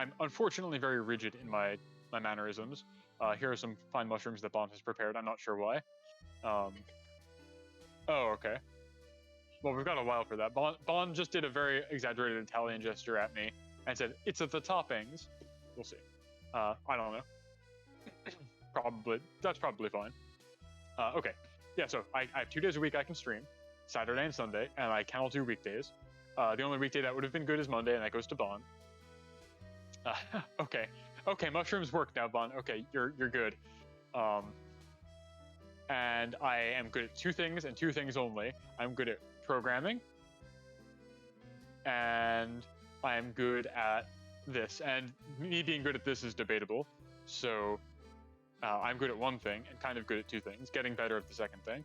I'm unfortunately very rigid in my mannerisms. Here are some fine mushrooms that Bond has prepared. I'm not sure why. Oh, okay. Well, we've got a while for that. Bond just did a very exaggerated Italian gesture at me and said, "It's at the toppings." We'll see. I don't know. That's probably fine. Okay. Yeah, so I have 2 days a week I can stream, Saturday and Sunday, and I cannot do weekdays. The only weekday that would have been good is Monday, and that goes to Bond. Okay, mushrooms work now, Bond. Okay, you're good. And I am good at 2 things and 2 things only. I'm good at programming, and I am good at this. And me being good at this is debatable. So I'm good at 1 thing and kind of good at 2 things, getting better at the second thing.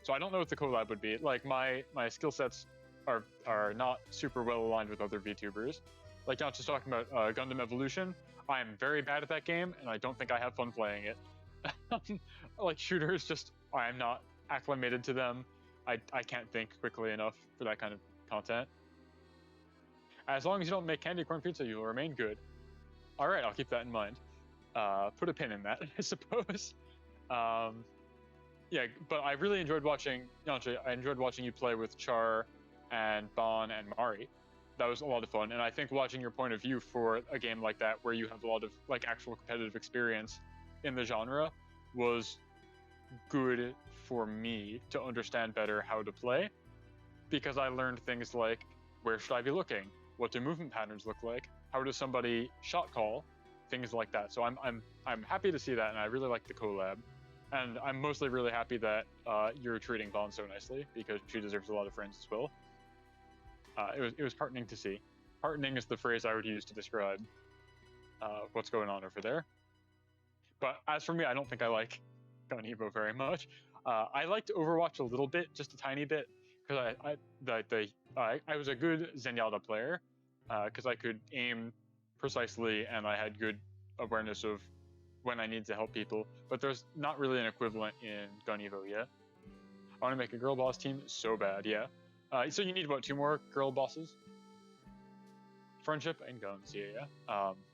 So I don't know what the collab would be. Like, my skill sets are not super well aligned with other VTubers. Like, not just talking about Gundam Evolution. I am very bad at that game, and I don't think I have fun playing it. Like, shooters, I am not acclimated to them. I can't think quickly enough for that kind of content. As long as you don't make candy corn pizza, you will remain good. All right, I'll keep that in mind. Put a pin in that, I suppose. Yeah, but I really enjoyed watching, I enjoyed watching you play with Char and Bon and Mari. That was a lot of fun, and I think watching your point of view for a game like that, where you have a lot of like actual competitive experience in the genre, was good for me to understand better how to play, because I learned things like, where should I be looking? What do movement patterns look like? How does somebody shot call? Things like that. So I'm happy to see that, and I really like the collab. And I'm mostly really happy that you're treating Bond so nicely, because she deserves a lot of friends as well. It was heartening to see. Heartening is the phrase I would use to describe what's going on over there. But as for me, I don't think I like Gun Evo very much. I liked Overwatch a little bit, just a tiny bit, because I was a good Zenyatta player, because I could aim precisely and I had good awareness of when I need to help people. But there's not really an equivalent in Gun Evo yet. I want to make a girl boss team so bad, yeah. So you need about 2 more girl bosses. Friendship and guns, yeah.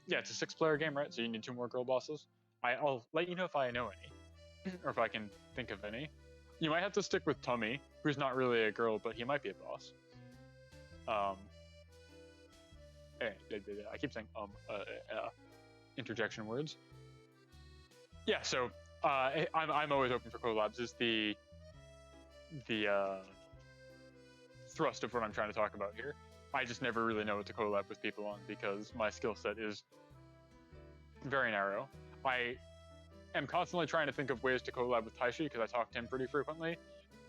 Yeah, it's a 6-player game, right? So you need 2 more girl bosses. I'll let you know if I know any, or if I can think of any. You might have to stick with Tummy, who's not really a girl, but he might be a boss. I keep saying interjection words. Yeah, so I'm always open for collabs. Is the thrust of what I'm trying to talk about here. I just never really know what to collab with people on because my skill set is very narrow. I am constantly trying to think of ways to collab with Taishi because I talk to him pretty frequently,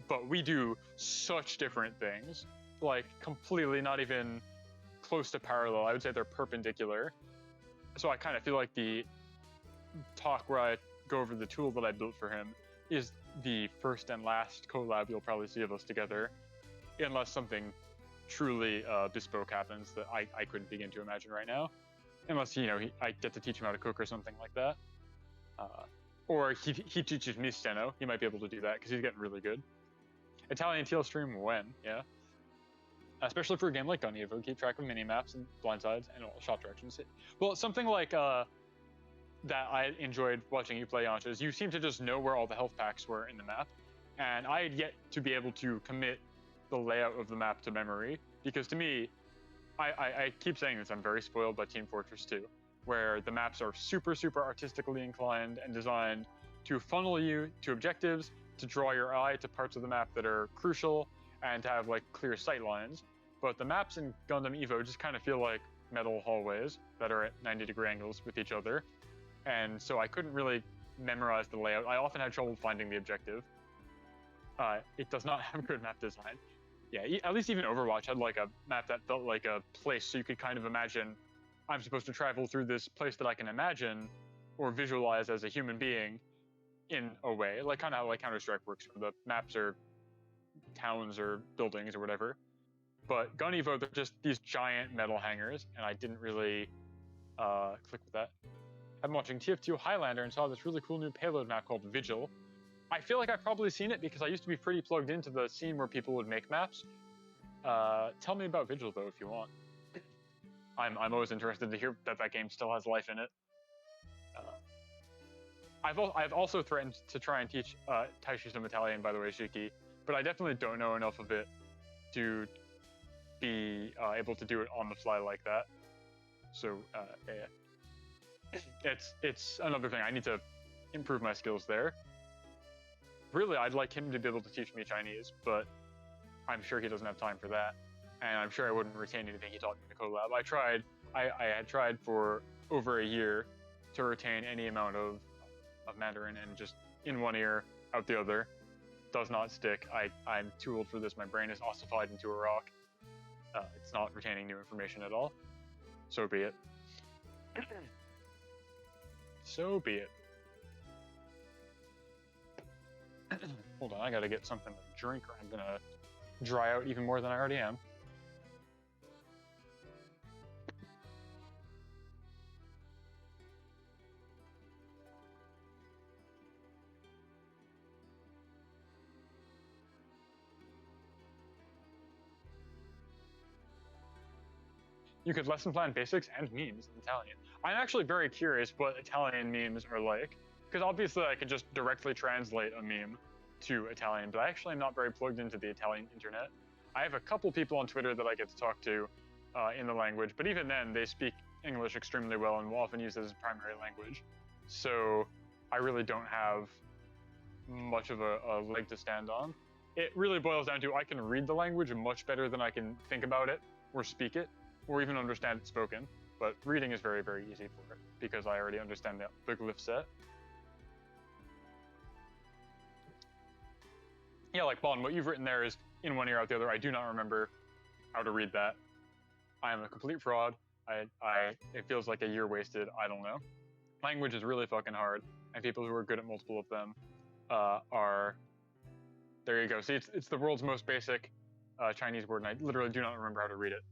but we do such different things, like completely not even close to parallel. I would say they're perpendicular. So I kind of feel like the talk where I go over the tool that I built for him is the first and last collab you'll probably see of us together, unless something truly bespoke happens that I couldn't begin to imagine right now. Unless, you know, I get to teach him how to cook or something like that. Or he teaches me steno. He might be able to do that because he's getting really good. Italian teal stream when, yeah. Especially for a game like Gun Evo, keep track of mini-maps and blindsides and all shot directions. Well, something like that I enjoyed watching you play, Yonch, is you seem to just know where all the health packs were in the map. And I had yet to be able to commit the layout of the map to memory, because to me, I keep saying this, I'm very spoiled by Team Fortress 2, where the maps are super, super artistically inclined and designed to funnel you to objectives, to draw your eye to parts of the map that are crucial, and to have like clear sight lines. But the maps in Gundam Evo just kind of feel like metal hallways that are at 90-degree angles with each other. And so I couldn't really memorize the layout. I often had trouble finding the objective. It does not have good map design. Yeah, at least even Overwatch had like a map that felt like a place, so you could kind of imagine I'm supposed to travel through this place that I can imagine or visualize as a human being in a way, like kind of how like Counter-Strike works, where the maps are towns or buildings or whatever. But Gun Evo, they're just these giant metal hangers, and I didn't really click with that. I'm watching TF2 Highlander and saw this really cool new payload map called Vigil. I feel like I've probably seen it because I used to be pretty plugged into the scene where people would make maps. Tell me about Vigil, though, if you want. I'm always interested to hear that game still has life in it. I've also threatened to try and teach Taishi some Italian, by the way, Shiki, but I definitely don't know enough of it to be able to do it on the fly like that. So yeah. It's another thing. I need to improve my skills there. Really, I'd like him to be able to teach me Chinese, but I'm sure he doesn't have time for that. And I'm sure I wouldn't retain anything he taught me in the collab. I had tried for over a year to retain any amount of Mandarin, and just in one ear, out the other. Does not stick. I'm too old for this. My brain is ossified into a rock. It's not retaining new information at all. So be it. So be it. Hold on, I gotta get something to drink or I'm gonna dry out even more than I already am. You could lesson plan basics and memes in Italian. I'm actually very curious what Italian memes are like, because obviously I could just directly translate a meme to Italian, but I actually am not very plugged into the Italian internet. I have a couple people on Twitter that I get to talk to in the language, but even then they speak English extremely well and will often use it as a primary language. So I really don't have much of a leg to stand on. It really boils down to I can read the language much better than I can think about it or speak it, or even understand it spoken, but reading is very, very easy for it because I already understand the glyph set. Yeah, like Bon, what you've written there is in one ear, out the other. I do not remember how to read that. I am a complete fraud. It feels like a year wasted. I don't know. Language is really fucking hard, and people who are good at multiple of them are. There you go. See, it's the world's most basic Chinese word, and I literally do not remember how to read it.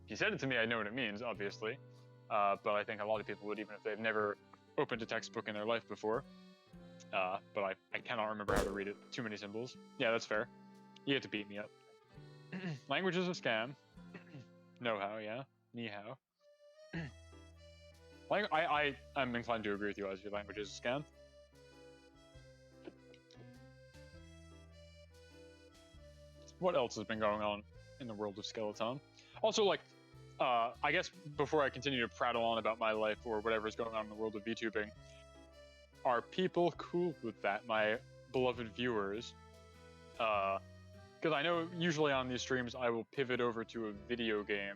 If you said it to me, I know what it means, obviously. But I think a lot of people would, even if they've never opened a textbook in their life before. But I cannot remember how to read it. Too many symbols. Yeah, that's fair. You get to beat me up. Language is a scam. Know-how, yeah. Ni-how. I'm inclined to agree with you as your language is a scam. What else has been going on in the world of Skeletom? Also, like, I guess before I continue to prattle on about my life or whatever's going on in the world of VTubing, are people cool with that, my beloved viewers? Because I know usually on these streams I will pivot over to a video game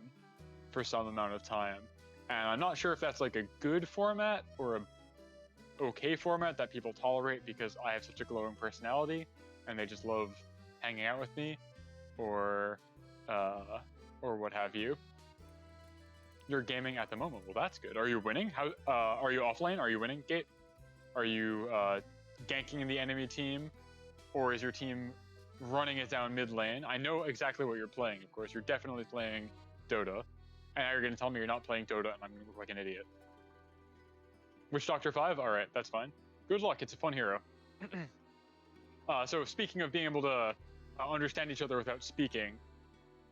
for some amount of time. And I'm not sure if that's like a good format or a okay format that people tolerate because I have such a glowing personality and they just love hanging out with me, or what have you. You're gaming at the moment. Well, that's good. Are you winning? How are you offlane? Are you winning, Gate? Are you ganking the enemy team, or is your team running it down mid lane? I know exactly what you're playing, of course. You're definitely playing Dota. And now you're going to tell me you're not playing Dota, and I'm going to look like an idiot. Witch Doctor 5? Alright, that's fine. Good luck, it's a fun hero. So speaking of being able to understand each other without speaking,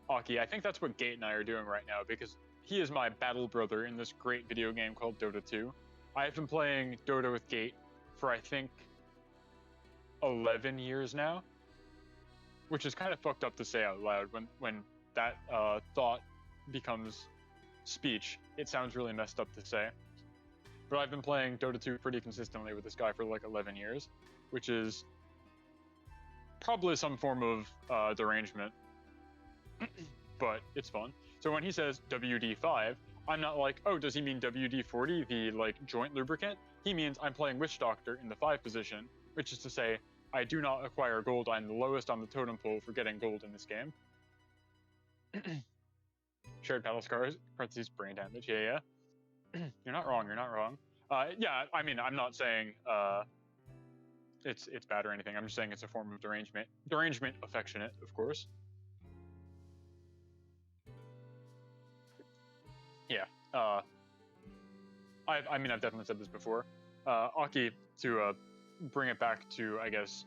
Aki, I think that's what Gate and I are doing right now, because he is my battle brother in this great video game called Dota 2. I have been playing Dota with Gate for, I think, 11 years now, which is kind of fucked up to say out loud. When that thought becomes speech, it sounds really messed up to say. But I've been playing Dota 2 pretty consistently with this guy for like 11 years, which is probably some form of derangement, but it's fun. So when he says WD5, I'm not like, oh, does he mean WD-40, the like joint lubricant? He means I'm playing Witch Doctor in the 5 position, which is to say I do not acquire gold. I'm the lowest on the totem pole for getting gold in this game. Shared battle scars, parentheses, brain damage. Yeah. You're not wrong. You're not wrong. Yeah, I mean, I'm not saying it's bad or anything. I'm just saying it's a form of derangement. Derangement, affectionate, of course. Yeah. I mean, I've definitely said this before. Aki, to bring it back to, I guess,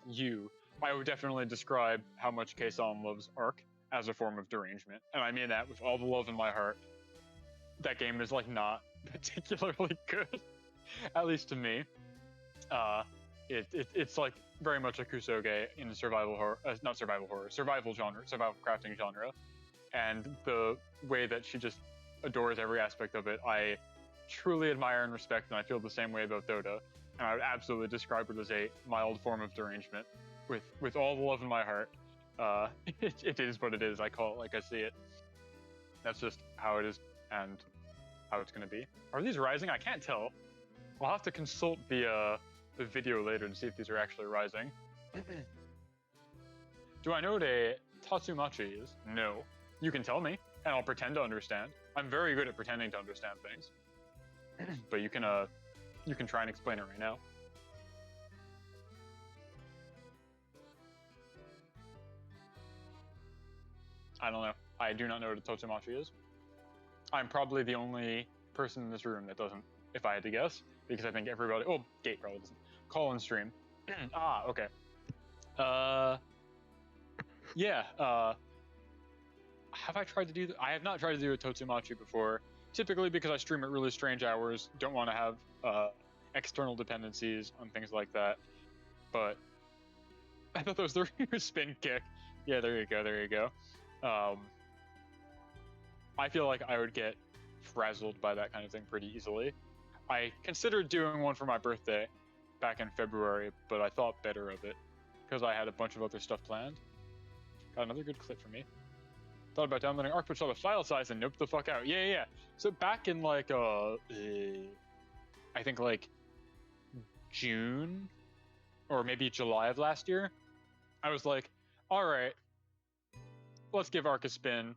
you, I would definitely describe how much Kason loves Ark as a form of derangement, and I mean that with all the love in my heart. That game is like not particularly good, at least to me. It's like very much a Kusoge in the survival horror, not survival horror, survival genre, survival crafting genre, and the way that she just adores every aspect of it, I truly admire and respect, and I feel the same way about Dota. And I would absolutely describe it as a mild form of derangement, with all the love in my heart. It is what it is. I call it like I see it. That's just how it is and how it's going to be. Are these rising? I can't tell. I'll have to consult the video later to see if these are actually rising. Do I know what a Tatsumachi is? No. You can tell me, and I'll pretend to understand. I'm very good at pretending to understand things. But you can try and explain it right now. I don't know. I do not know what a Tatsumachi is. I'm probably the only person in this room that doesn't, if I had to guess, because I think everybody, oh, Gate probably doesn't. Call and stream. Okay. Yeah, have I tried to do that? I have not tried to do a Tatsumachi before, typically because I stream at really strange hours, don't want to have external dependencies on things like that. But I thought that was the spin kick. Yeah, there you go. I feel like I would get frazzled by that kind of thing pretty easily. I considered doing one for my birthday back in February, but I thought better of it because I had a bunch of other stuff planned. Got another good clip for me. Thought about downloading Arc, but saw the file size and noped the fuck out. Yeah. So back in like I think like June or maybe July of last year, I was like, all right, let's give Arc a spin.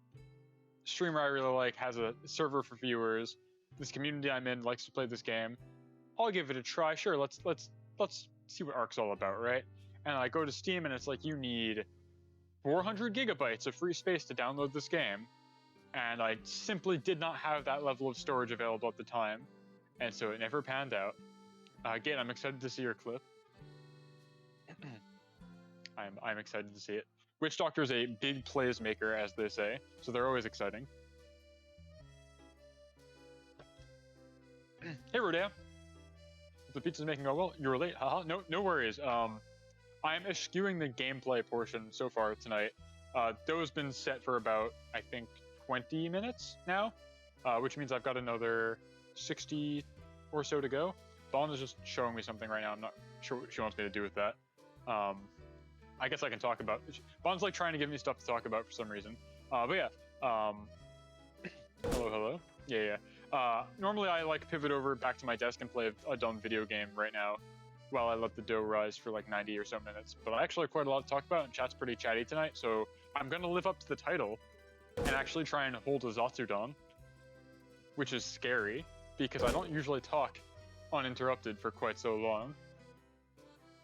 Streamer I really like has a server for viewers. This community I'm in likes to play this game. I'll give it a try. Sure, let's see what Arc's all about, right? And I go to Steam and it's like, you need 400 gigabytes of free space to download this game. And I simply did not have that level of storage available at the time. And so it never panned out. Again, I'm excited to see your clip. I'm excited to see it. Witch Doctor is a big plays maker, as they say, so they're always exciting. Hey, Rodeo. The pizza's making go well. You were late, haha. No worries. I'm eschewing the gameplay portion so far tonight. Those been set for about, I think, 20 minutes now, which means I've got another 60 or so to go. Dawn is just showing me something right now. I'm not sure what she wants me to do with that. I guess I can talk about. Bond's like trying to give me stuff to talk about for some reason. But yeah. Hello. Yeah. Normally I like pivot over back to my desk and play a dumb video game right now, while I let the dough rise for like 90 or so minutes. But I actually have quite a lot to talk about, and chat's pretty chatty tonight, so I'm gonna live up to the title and actually try and hold a Zatsudan, which is scary because I don't usually talk uninterrupted for quite so long.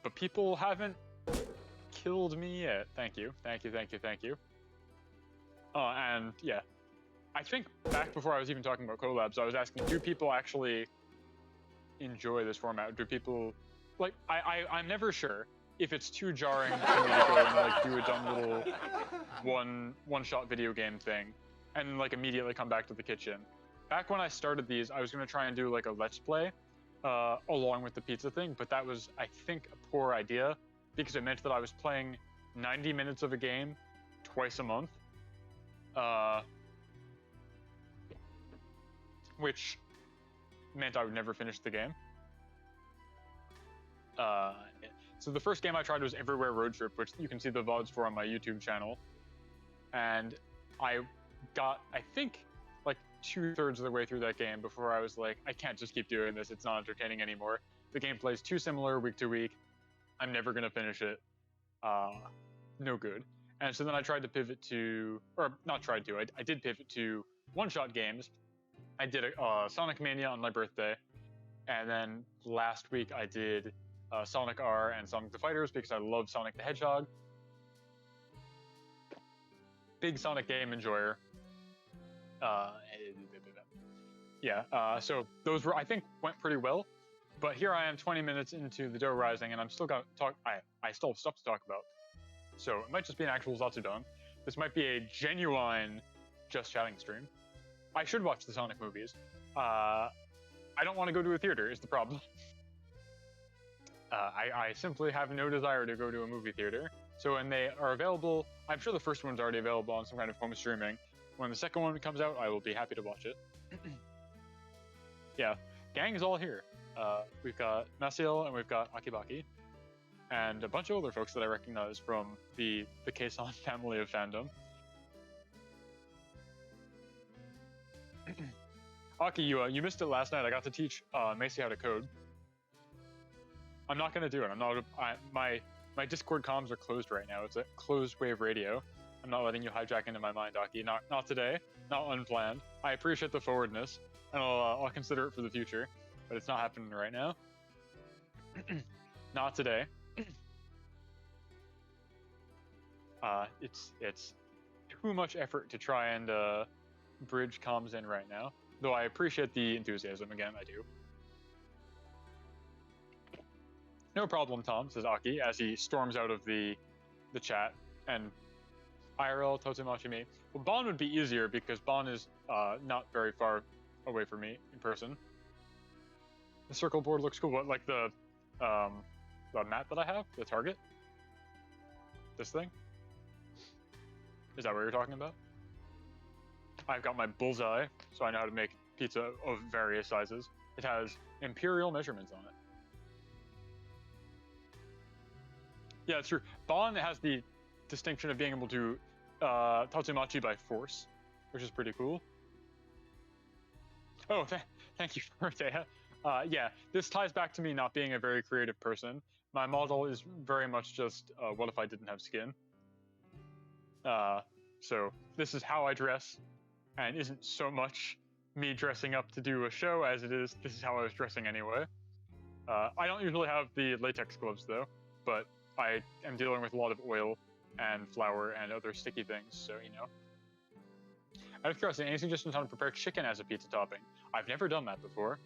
But people haven't killed me yet. Thank you. And yeah, I think back before I was even talking about collabs, I was asking, do people actually enjoy this format? Do people, like, I'm never sure if it's too jarring for me to go and like do a dumb little one-shot video game thing and like immediately come back to the kitchen. Back when I started these, I was gonna try and do like a let's play along with the pizza thing, but that was, I think, a poor idea because it meant that I was playing 90 minutes of a game twice a month. Which meant I would never finish the game. So the first game I tried was Everywhere Road Trip, which you can see the VODs for on my YouTube channel. And I got, I think, like 2/3 of the way through that game before I was like, I can't just keep doing this, it's not entertaining anymore. The gameplay is too similar week to week. I'm never gonna finish it. No good. And so then I tried to pivot to, or not tried to, I did pivot to one-shot games. I did a Sonic Mania on my birthday, and then last week I did Sonic R and Sonic the Fighters because I love Sonic the Hedgehog. Big Sonic game enjoyer. So those were, I think, went pretty well. But here I am 20 minutes into the dough rising, and I'm still got to talk. I still have stuff to talk about. So it might just be an actual Zatsudan. This might be a genuine just chatting stream. I should watch the Sonic movies. I don't want to go to a theater is the problem. I simply have no desire to go to a movie theater. So when they are available, I'm sure the first one's already available on some kind of home streaming. When the second one comes out, I will be happy to watch it. Yeah, gang is all here. We've got Maciel and we've got Akibaki. And a bunch of other folks that I recognize from the Keisan family of fandom. Aki, you missed it last night. I got to teach Macy how to code. I'm not gonna do it. I'm not. My Discord comms are closed right now. It's a closed wave radio. I'm not letting you hijack into my mind, Aki. Not today. Not unplanned. I appreciate the forwardness, and I'll consider it for the future, but it's not happening right now. Not today. It's too much effort to try and bridge comms in right now. Though I appreciate the enthusiasm again, I do. No problem, Tom, says Aki as he storms out of the chat. And IRL Totemachi me. Well, Bon would be easier because Bon is not very far away from me in person. The circle board looks cool. What, like the map that I have? The target? This thing? Is that what you're talking about? I've got my bullseye, so I know how to make pizza of various sizes. It has imperial measurements on it. Yeah, it's true. Bon has the distinction of being able to Tatsumaki by force, which is pretty cool. Oh, thank you, Dea. Yeah, this ties back to me not being a very creative person. My model is very much just, what if I didn't have skin? So this is how I dress, and isn't so much me dressing up to do a show as it is, this is how I was dressing anyway. I don't usually have the latex gloves though, but I am dealing with a lot of oil and flour and other sticky things, so you know. Out of curiosity, any suggestions on how to prepare chicken as a pizza topping? I've never done that before.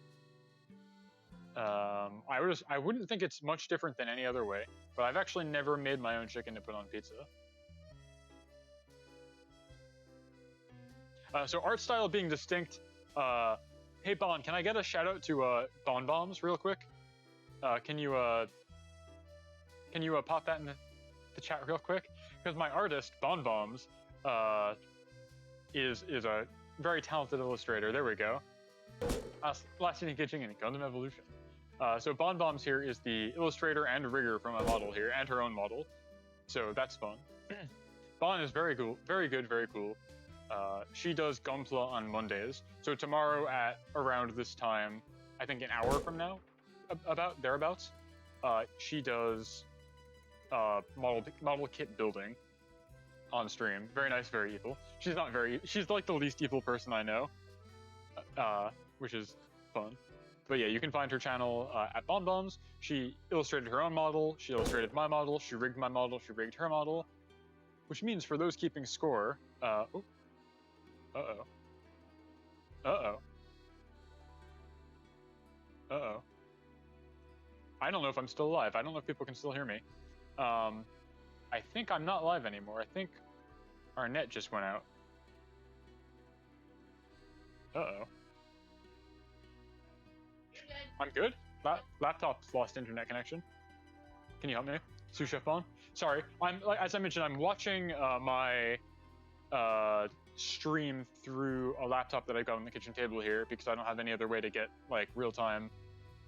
I wouldn't think it's much different than any other way, but I've actually never made my own chicken to put on pizza. So art style being distinct. Hey Bon, can I get a shout out to Bon Bombs real quick? Can you pop that in the chat real quick? Because my artist Bon Bombs is a very talented illustrator. There we go. Last Unique Kitchen in Gundam Evolution. So Bon Bombs here is the illustrator and rigger for my model here, and her own model. So that's fun. Bon is very cool, very good, very cool. She does Gunpla on Mondays. So tomorrow at around this time, I think an hour from now, about thereabouts, she does model kit building on stream. Very nice, very evil. She's not very. She's like the least evil person I know, which is fun. But yeah, you can find her channel at Bonbons. She illustrated her own model. She illustrated my model. She rigged my model. She rigged her model. Which means for those keeping score, uh-oh. I don't know if I'm still alive. I don't know if people can still hear me. I think I'm not live anymore. I think our net just went out. I'm good. Laptop's lost internet connection. Can you help me, sous chef Bon? Sorry, as I mentioned, I'm watching my stream through a laptop that I got on the kitchen table here because I don't have any other way to get like real time.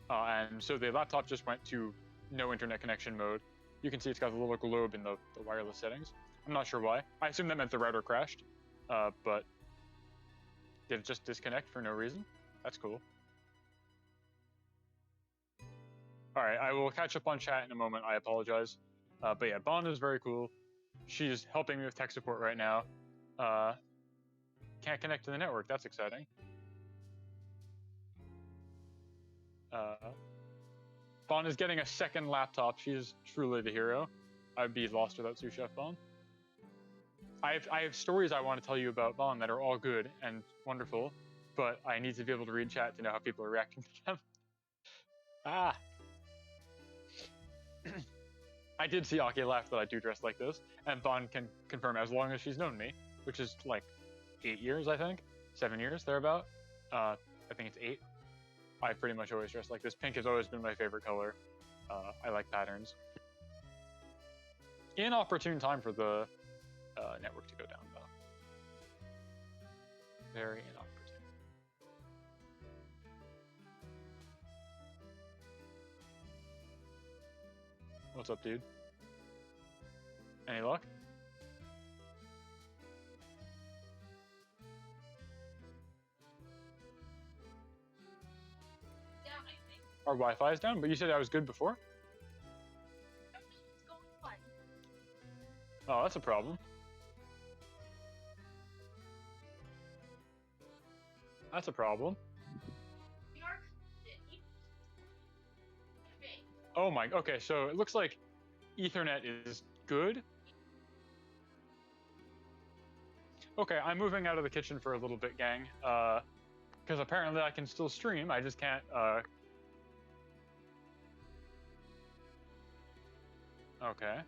And so the laptop just went to no internet connection mode. You can see it's got a little globe in the wireless settings. I'm not sure why. I assume that meant the router crashed, but did it just disconnect for no reason? That's cool. All right, I will catch up on chat in a moment. I apologize. But yeah, Bon is very cool. She's helping me with tech support right now. Can't connect to the network. That's exciting. Bon is getting a second laptop. She's truly the hero. I'd be lost without sous chef Bon. I have stories I want to tell you about Bon that are all good and wonderful, but I need to be able to read chat to know how people are reacting to them. I did see Aki laugh that I do dress like this, and Bon can confirm as long as she's known me, which is like 8 years, I think, 7 years, thereabout. I think it's 8. I pretty much always dress like this. Pink has always been my favorite color. I like patterns. Inopportune time for the network to go down, though. Very inopportune. What's up, dude? Any luck? Yeah, I think. Our Wi-Fi is down, but you said I was good before? Everything's going fine. Oh, that's a problem. That's a problem. We are connected. Okay. Oh my, okay, so it looks like Ethernet is good. Okay, I'm moving out of the kitchen for a little bit, gang. Because apparently I can still stream, I just can't, Okay.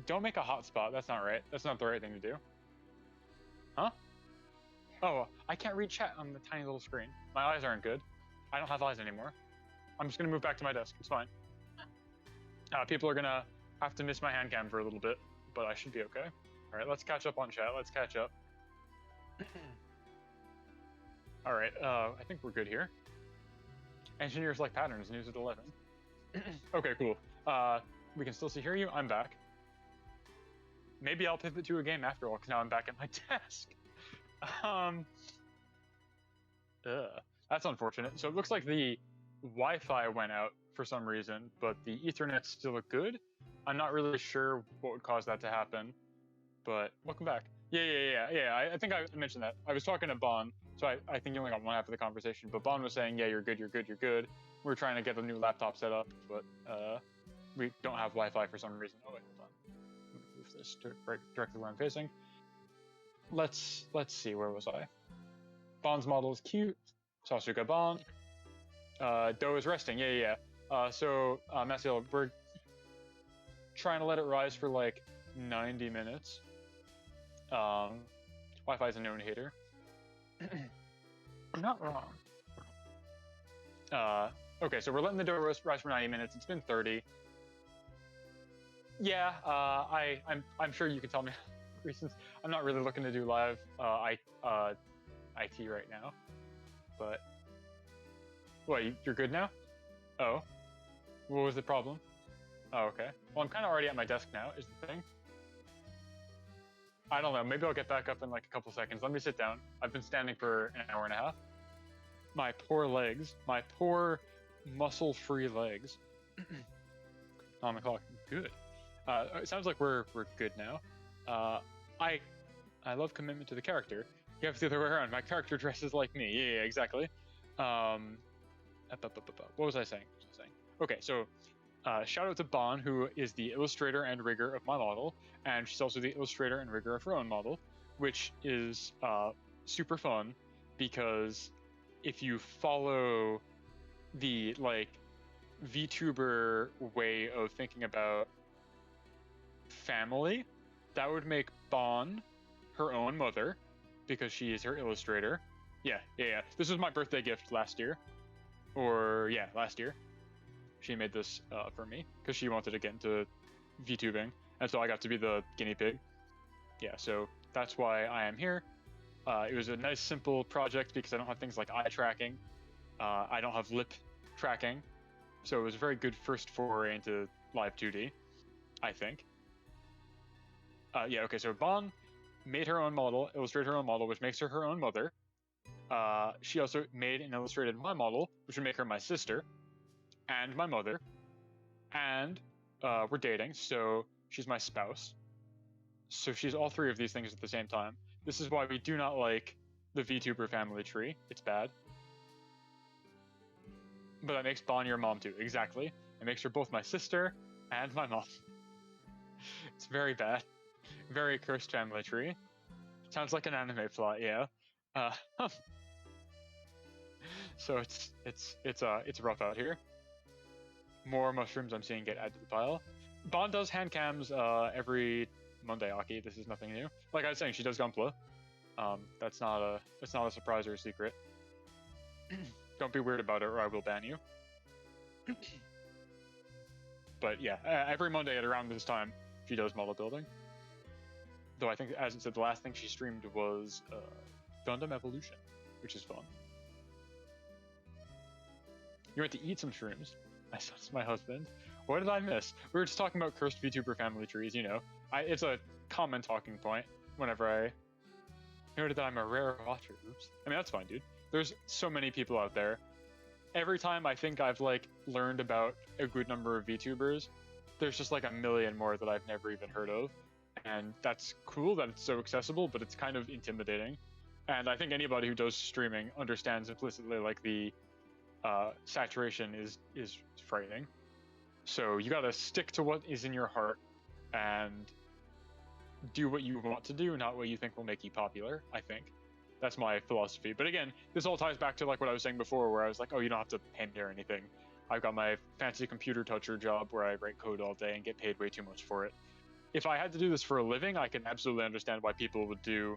Don't make a hotspot, that's not right. That's not the right thing to do. Huh? Oh, I can't read chat on the tiny little screen. My eyes aren't good. I don't have eyes anymore. I'm just gonna move back to my desk, it's fine. People are gonna have to miss my hand cam for a little bit, but I should be okay. All right, let's catch up on chat. Let's catch up. All right, I think we're good here. Engineers like patterns, news at 11. Okay, cool. We can still hear you. I'm back. Maybe I'll pivot to a game after all, because now I'm back at my desk. That's unfortunate. So it looks like the Wi-Fi went out for some reason, but the Ethernet's still good. I'm not really sure what would cause that to happen, but welcome back. Yeah. I think I mentioned that. I was talking to Bon, so I think you only got one half of the conversation, but Bon was saying, yeah, you're good. We're trying to get a new laptop set up, but we don't have Wi-Fi for some reason. Oh, wait, hold on. I'm gonna move this directly where I'm facing. Let's see, where was I? Bon's model is cute. Sasuga Bon. Doe is resting. Yeah. So Maciel, we're trying to let it rise for like 90 minutes. Wi-Fi is a known hater. You're not wrong. Okay, so we're letting the dough rise for 90 minutes. It's been 30. Yeah, I'm sure you can tell me reasons. I'm not really looking to do live IT right now, but what, you're good now? Oh, what was the problem? Oh, okay. Well, I'm kind of already at my desk now, is the thing. I don't know. Maybe I'll get back up in like a couple seconds. Let me sit down. I've been standing for an hour and a half. My poor legs. My poor muscle-free legs. On the clock. Good. It sounds like we're good now. I love commitment to the character. You have the other way around. My character dresses like me. Yeah, exactly. What was I saying? Okay, so shout out to Bon, who is the illustrator and rigger of my model, and she's also the illustrator and rigger of her own model, which is super fun because if you follow the like VTuber way of thinking about family, that would make Bon her own mother because she is her illustrator. Yeah. This was my birthday gift last year. Last year. She made this for me because she wanted to get into VTubing, and so I got to be the guinea pig. Yeah, so that's why I am here. It was a nice, simple project because I don't have things like eye tracking. I don't have lip tracking, so it was a very good first foray into live 2D, I think. Okay, so Bon made her own model, illustrated her own model, which makes her her own mother. She also made and illustrated my model, which would make her my sister and my mother. And we're dating, so she's my spouse. So she's all three of these things at the same time. This is why we do not like the VTuber family tree. It's bad. But that makes Bon your mom too. Exactly. It makes her both my sister and my mom. It's very bad. Very cursed family tree. Sounds like an anime plot, yeah. So it's rough out here. More mushrooms I'm seeing get added to the pile. Bon does hand cams every Monday, Aki. This is nothing new. Like I was saying, she does Gunpla. That's not a surprise or a secret. Don't be weird about it, or I will ban you. But yeah, every Monday at around this time, she does model building. Though I think, as it said, the last thing she streamed was Gundam Evolution, which is fun. You went to eat some shrooms. I saw it's my husband. What did I miss? We were just talking about cursed VTuber family trees, you know. It's a common talking point whenever I noted that I'm a rare watcher. Oops. I mean, that's fine, dude. There's so many people out there. Every time I think I've, like, learned about a good number of VTubers, there's just, like, a million more that I've never even heard of. And that's cool that it's so accessible, but it's kind of intimidating. And I think anybody who does streaming understands implicitly, like, the saturation is frightening. So you gotta stick to what is in your heart and do what you want to do, not what you think will make you popular, I think. That's my philosophy. But again, this all ties back to like what I was saying before, where I was like, oh, you don't have to pay me or anything. I've got my fancy computer toucher job where I write code all day and get paid way too much for it. If I had to do this for a living, I can absolutely understand why people would do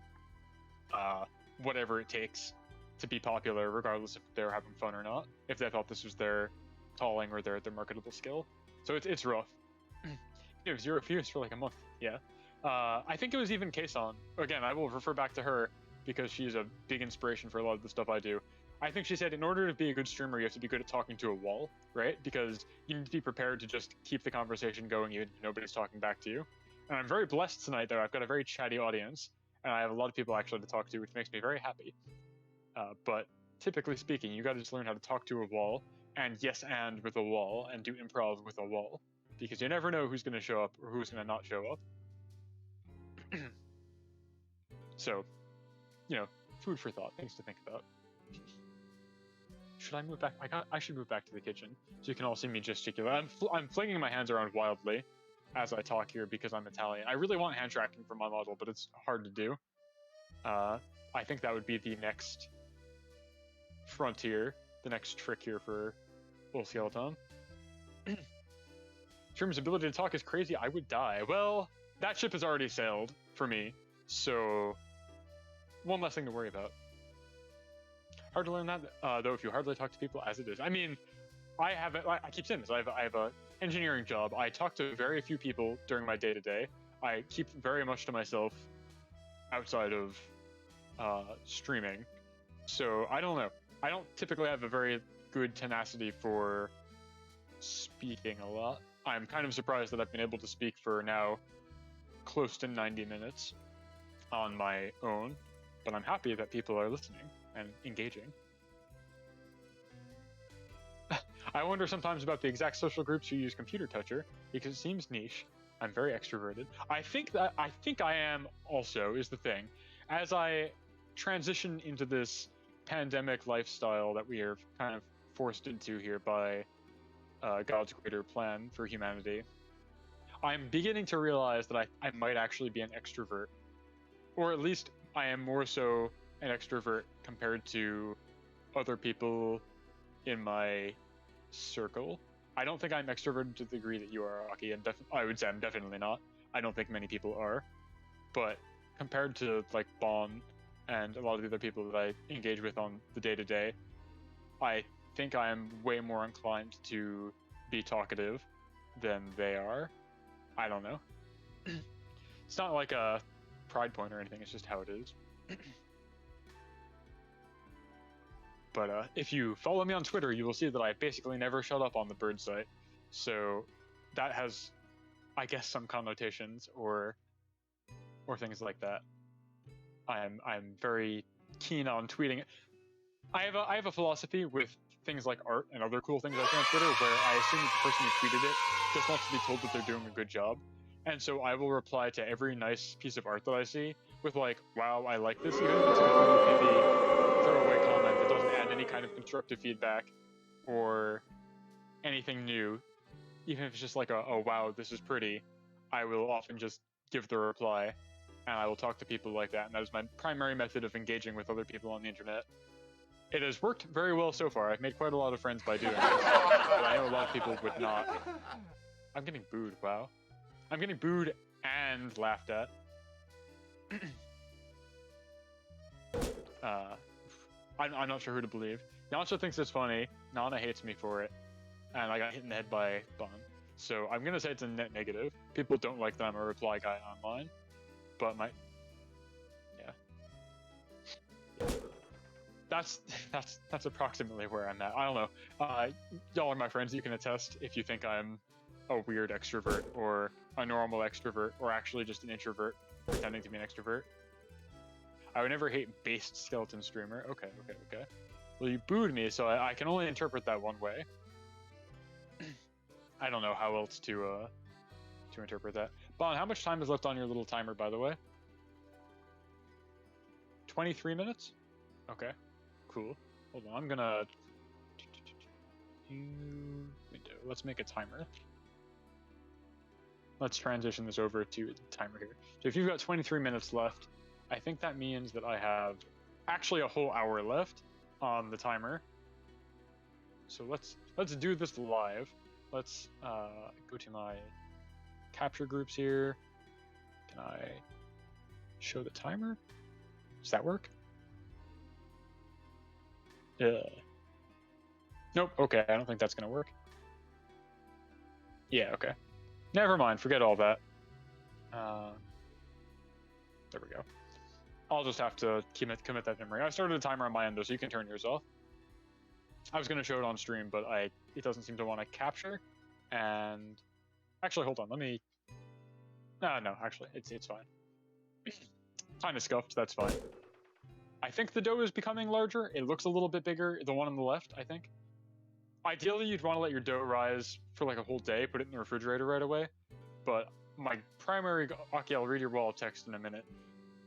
whatever it takes to be popular, regardless if they're having fun or not, if they thought this was their calling or their marketable skill. So it's rough. It was 0 views for like a month. Yeah. I think it was even Kason. Again, I will refer back to her because she's a big inspiration for a lot of the stuff I do. I think she said in order to be a good streamer, you have to be good at talking to a wall, right? Because you need to be prepared to just keep the conversation going even if nobody's talking back to you. And I'm very blessed tonight that I've got a very chatty audience, and I have a lot of people actually to talk to, which makes me very happy. But typically speaking, you got to just learn how to talk to a wall, and yes and with a wall, and do improv with a wall, because you never know who's going to show up or who's going to not show up. So, you know, food for thought, things to think about. Should I move back? I should move back to the kitchen so you can all see me gesticulate. I'm flinging my hands around wildly as I talk here because I'm Italian. I really want hand tracking for my model, but it's hard to do. I think that would be the next frontier, the next trick here for little Skeletom. Shroom's ability to talk is crazy. I would die. Well, that ship has already sailed for me, so one less thing to worry about. Hard to learn that, though, if you hardly talk to people as it is. I mean, I keep saying this. I have a engineering job. I talk to very few people during my day-to-day. I keep very much to myself outside of streaming. So I don't know. I don't typically have a very good tenacity for speaking a lot. I'm kind of surprised that I've been able to speak for now close to 90 minutes on my own, but I'm happy that people are listening and engaging. I wonder sometimes about the exact social groups who use computer toucher, because it seems niche. I'm very extroverted. I think I am also, is the thing. As I transition into this pandemic lifestyle that we are kind of forced into here by God's greater plan for humanity, I'm beginning to realize that I might actually be an extrovert. Or at least I am more so an extrovert compared to other people in my circle. I don't think I'm extroverted to the degree that you are, Aki, and I would say I'm definitely not. I don't think many people are. But compared to like Bon and a lot of the other people that I engage with on the day-to-day, I think I am way more inclined to be talkative than they are. I don't know. It's not like a pride point or anything, it's just how it is. But if you follow me on Twitter, you will see that I basically never shut up on the bird site. So that has, I guess, some connotations or things like that. I'm very keen on tweeting. I have a philosophy with things like art and other cool things I see on Twitter where I assume that the person who tweeted it just wants to be told that they're doing a good job. And so I will reply to every nice piece of art that I see with like, wow, I like this, even if it's a completely pithy throwaway comment that doesn't add any kind of constructive feedback or anything new. Even if it's just like oh wow, this is pretty, I will often just give the reply, and I will talk to people like that, and that is my primary method of engaging with other people on the internet. It has worked very well so far. I've made quite a lot of friends by doing this, but I know a lot of people would not. I'm getting booed, wow. I'm getting booed and laughed at. I'm not sure who to believe. Yamcha thinks it's funny, Nana hates me for it, and I got hit in the head by Bon. So I'm gonna say it's a net negative. People don't like that I'm a reply guy online, but yeah. That's approximately where I'm at. I don't know. Y'all are my friends. You can attest if you think I'm a weird extrovert or a normal extrovert or actually just an introvert pretending to be an extrovert. I would never hate based skeleton streamer. Okay. Well, you booed me, so I can only interpret that one way. I don't know how else to interpret that. Bon, how much time is left on your little timer, by the way? 23 minutes? Okay. Cool. Hold on, I'm gonna window. Let's make a timer. Let's transition this over to the timer here. So if you've got 23 minutes left, I think that means that I have actually a whole hour left on the timer. So let's do this live. Let's go to my capture groups here. Can I show the timer? Does that work? Nope, okay, I don't think that's gonna work. Yeah, okay. Never mind, forget all that. There we go. I'll just have to commit that memory. I started a timer on my end though, so you can turn yours off. I was gonna show it on stream, but it doesn't seem to want to capture. And actually, hold on, let me. No, actually, it's fine. Kind of scuffed. That's fine. I think the dough is becoming larger. It looks a little bit bigger. The one on the left, I think. Ideally, you'd want to let your dough rise for like a whole day, put it in the refrigerator right away. But my primary, Aki, I'll read your wall of text in a minute.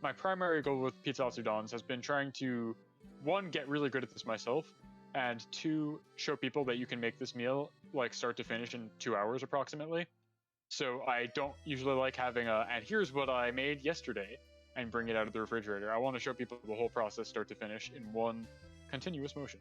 My primary goal with PIZZATSUDAN has been trying to, one, get really good at this myself, and two, show people that you can make this meal like start to finish in 2 hours approximately. So I don't usually like having and here's what I made yesterday, and bring it out of the refrigerator. I want to show people the whole process start to finish in one continuous motion.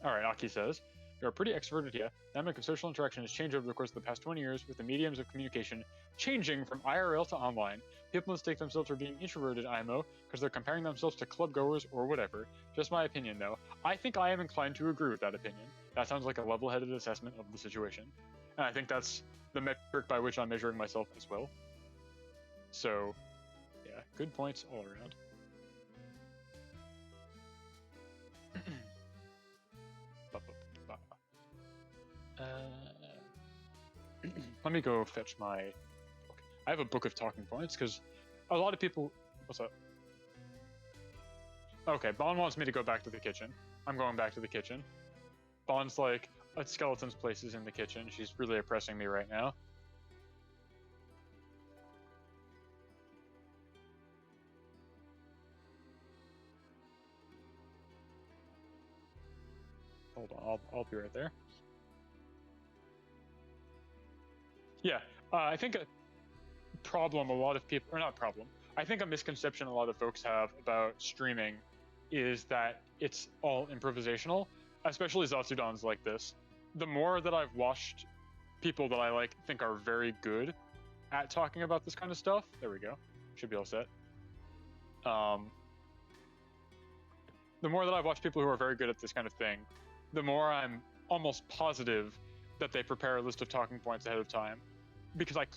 All right, Aki says, you're pretty extroverted here. The dynamic of social interaction has changed over the course of the past 20 years with the mediums of communication changing from IRL to online. People mistake themselves for being introverted IMO because they're comparing themselves to club goers or whatever. Just my opinion though. I think I am inclined to agree with that opinion. That sounds like a level-headed assessment of the situation. And I think that's the metric by which I'm measuring myself as well. So, yeah, good points all around. Let me go fetch my. Okay. I have a book of talking points because a lot of people. What's up? Okay, Bond wants me to go back to the kitchen. I'm going back to the kitchen. Bond's like, a skeleton's place is in the kitchen. She's really oppressing me right now. Hold on, I'll be right there. Yeah, I think a problem a lot of people, or not problem, I think a misconception a lot of folks have about streaming is that it's all improvisational, especially Zatsudan's like this. The more that I've watched people that I like think are very good at talking about this kind of stuff, there we go, should be all set. The more that I've watched people who are very good at this kind of thing, the more I'm almost positive that they prepare a list of talking points ahead of time, because I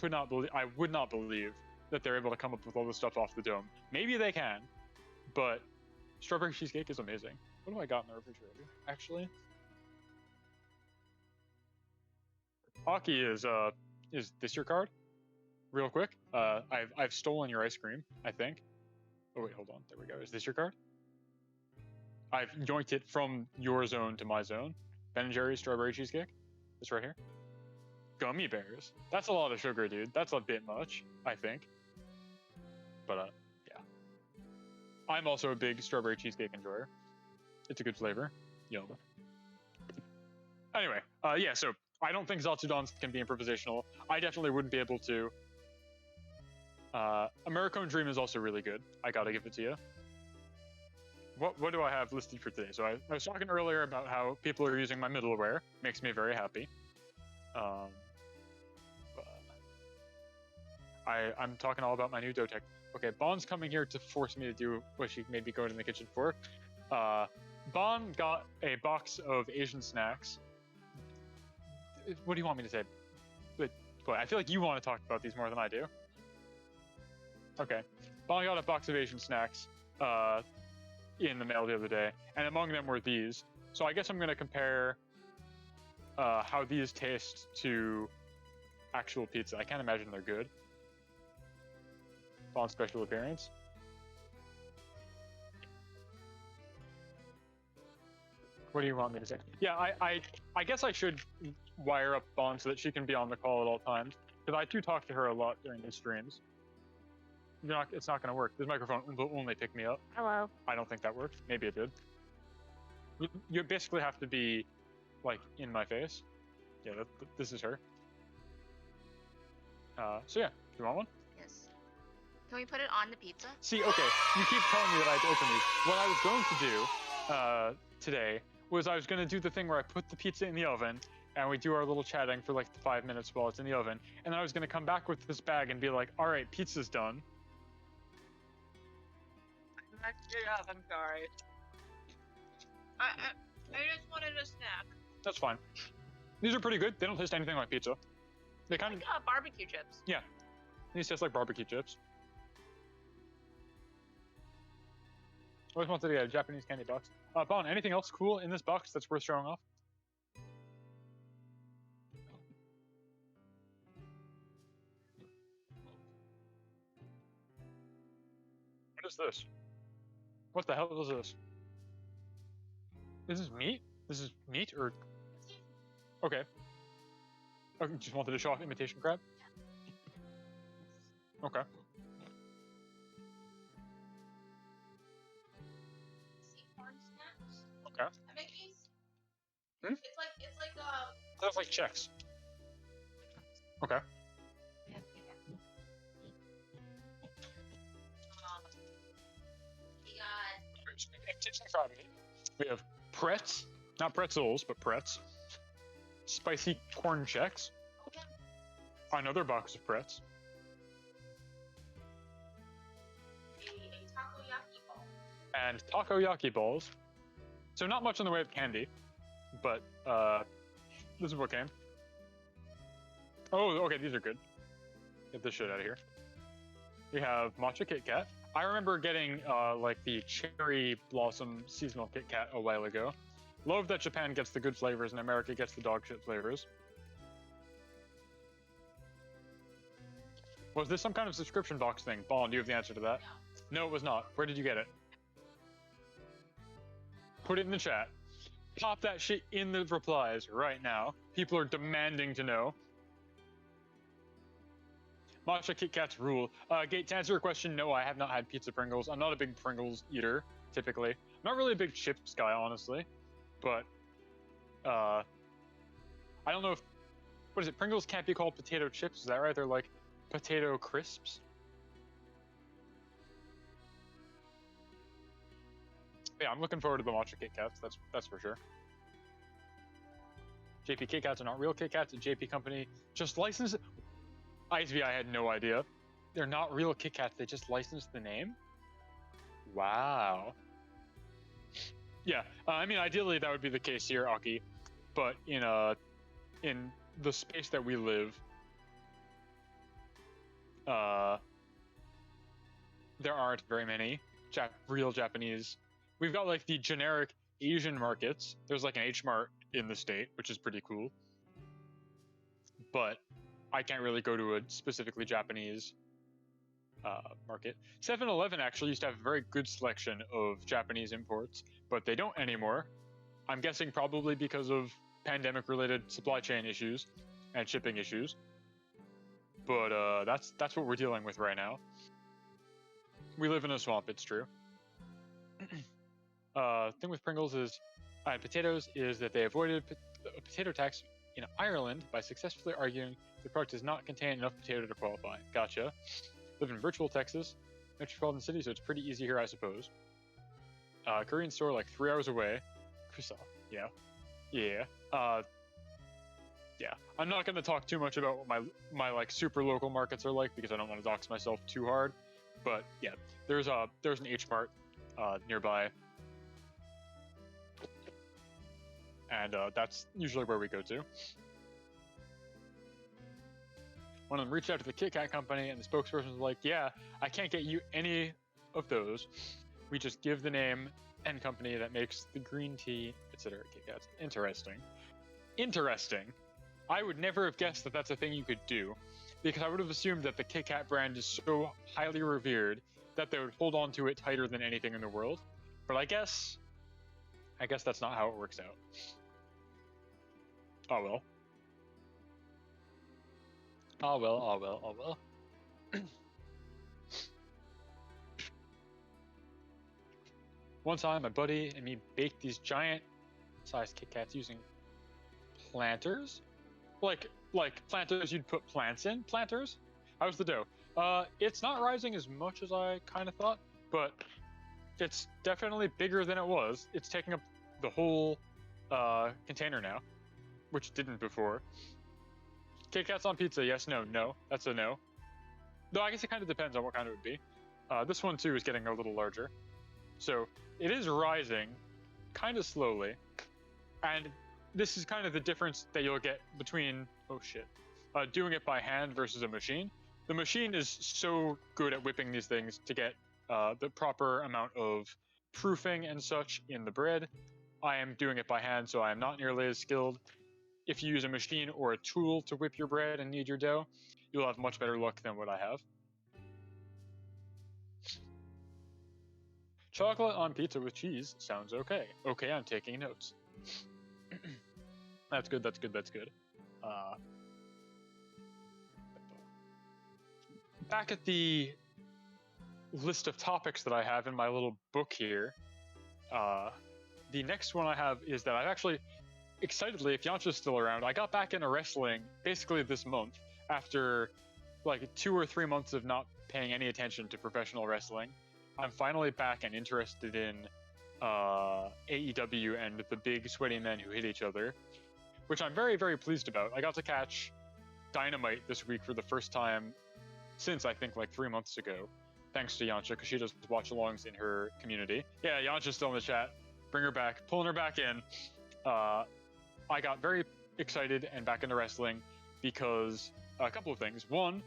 would not believe that they're able to come up with all this stuff off the dome. Maybe they can, but strawberry cheesecake is amazing. What do I got in the refrigerator? Actually, Hockey is this your card? Real quick, I've stolen your ice cream, I think. Oh wait, hold on. There we go. Is this your card? I've yoinked it from your zone to my zone. Ben & Jerry's strawberry cheesecake. It's right here. Gummy bears. That's a lot of sugar, dude. That's a bit much, I think. But yeah. I'm also a big strawberry cheesecake enjoyer. It's a good flavor. Yum. Anyway, yeah, so I don't think Zatsudans can be improvisational. I definitely wouldn't be able to. Americone Dream is also really good. I gotta give it to you. What do I have listed for today? So I was talking earlier about how people are using my middleware. Makes me very happy. I'm talking all about my new dough tech. Okay, Bond's coming here to force me to do what she made me go into the kitchen for. Bond got a box of Asian snacks. What do you want me to say? But I feel like you want to talk about these more than I do. Okay, Bond got a box of Asian snacks in the mail the other day, and among them were these. So I guess I'm going to compare how these taste to actual pizza. I can't imagine they're good. On special appearance. What do you want me to say? Yeah, I guess I should wire up Bond so that she can be on the call at all times, because I do talk to her a lot during these streams. It's not going to work. This microphone will only pick me up. Hello. I don't think that worked. Maybe it did. You basically have to be, like, in my face. Yeah, this is her. So yeah, do you want one? Yes. Can we put it on the pizza? See, okay, you keep telling me that I have to open these. What I was going to do today was I was going to do the thing where I put the pizza in the oven and we do our little chatting for like 5 minutes while it's in the oven, and then I was going to come back with this bag and be like, all right, pizza's done. I'm sorry. I just wanted a snack. That's fine. These are pretty good. They don't taste anything like pizza. They kind of like barbecue chips. Yeah. These taste like barbecue chips. Always wanted to get a Japanese candy box. Bon, anything else cool in this box that's worth showing off? What is this? What the hell is this? Is this meat? This is meat or... Okay. Oh, you just wanted to show off imitation crab? Okay. Corn snacks. Okay. I make these. Hmm? It's like That's like checks. Okay. We have pretz, not pretzels, but pretz. Spicy corn checks. Another box of pretz. a takoyaki ball. And takoyaki balls. So not much in the way of candy, but this is what came. Oh, okay, these are good. Get this shit out of here. We have matcha Kit Kat. I remember getting like the cherry blossom seasonal Kit Kat a while ago. Love that Japan gets the good flavors and America gets the dog shit flavors. Was this some kind of subscription box thing? Bond, do you have the answer to that? No, it was not. Where did you get it? Put it in the chat. Pop that shit in the replies right now. People are demanding to know. Matcha Kit Kats rule. Gate, to answer your question, no, I have not had pizza Pringles. I'm not a big Pringles eater, typically. I'm not really a big chips guy, honestly. But, I don't know if... What is it? Pringles can't be called potato chips, is that right? They're like potato crisps? Yeah, I'm looking forward to the matcha Kit Kats, that's for sure. JP Kit Kats are not real Kit Kats, a JP company just licensed... ISV, I had no idea. They're not real Kit Kats, they just licensed the name? Wow. Yeah, I mean, ideally that would be the case here, Aki, but in the space that we live, there aren't very many real Japanese. We've got like the generic Asian markets. There's like an H Mart in the state, which is pretty cool. But I can't really go to a specifically Japanese market. 7-Eleven actually used to have a very good selection of Japanese imports, but they don't anymore. I'm guessing probably because of pandemic-related supply chain issues and shipping issues. But that's what we're dealing with right now. We live in a swamp, it's true. Thing with Pringles is, and potatoes is that they avoided a potato tax in Ireland by successfully arguing the product does not contain enough potato to qualify. Gotcha. Live in virtual Texas, metropolitan city, so it's pretty easy here, I suppose. Korean store like 3 hours away. Yeah. Yeah. Yeah. I'm not going to talk too much about what my like super local markets are like because I don't want to dox myself too hard. But yeah, there's an H Mart nearby. And that's usually where we go to. One of them reached out to the Kit Kat company, and the spokesperson was like, yeah, I can't get you any of those. We just give the name and company that makes the green tea, etc. Kit Kats. Interesting. Interesting. I would never have guessed that that's a thing you could do, because I would have assumed that the Kit Kat brand is so highly revered that they would hold on to it tighter than anything in the world. But I guess that's not how it works out. Oh well. Oh well, oh well, oh well. One time, my buddy and me baked these giant-sized Kit Kats using planters, like planters you'd put plants in. Planters. How's the dough? It's not rising as much as I kind of thought, but it's definitely bigger than it was. It's taking up the whole container now, which didn't before. Kit Kats on pizza, yes, no, no. That's a no. Though I guess it kind of depends on what kind it would be. This one too is getting a little larger. So it is rising kind of slowly. And this is kind of the difference that you'll get between, doing it by hand versus a machine. The machine is so good at whipping these things to get the proper amount of proofing and such in the bread. I am doing it by hand, so I am not nearly as skilled. If you use a machine or a tool to whip your bread and knead your dough, you'll have much better luck than what I have. Chocolate on pizza with cheese sounds okay. Okay, I'm taking notes. That's good, that's good, that's good. Back at the list of topics that I have in my little book here, the next one I have is that I've actually, excitedly, if Yancha's still around, I got back into wrestling basically this month after like 2 or 3 months of not paying any attention to professional wrestling. I'm finally back and interested in AEW and the big sweaty men who hit each other, which I'm very, very pleased about. I got to catch Dynamite this week for the first time since I think like 3 months ago, thanks to Yancha, because she does watch-alongs in her community. Yeah, Yancha's still in the chat. Bring her back, pulling her back in. I got very excited and back into wrestling because a couple of things. One,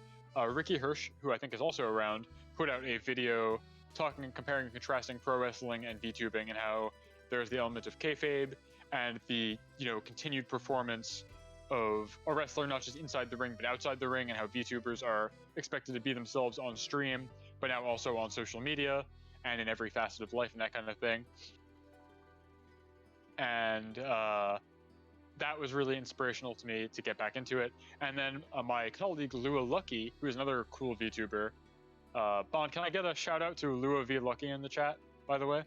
Ricky Hirsch, who I think is also around, put out a video talking and comparing and contrasting pro wrestling and VTubing and how there's the element of kayfabe and the continued performance of a wrestler not just inside the ring but outside the ring, and how VTubers are expected to be themselves on stream, but now also on social media and in every facet of life and that kind of thing. And that was really inspirational to me to get back into it. And then my colleague Lua Lucky, who is another cool VTuber. Bond, can I get a shout out to Lua V Lucky in the chat, by the way?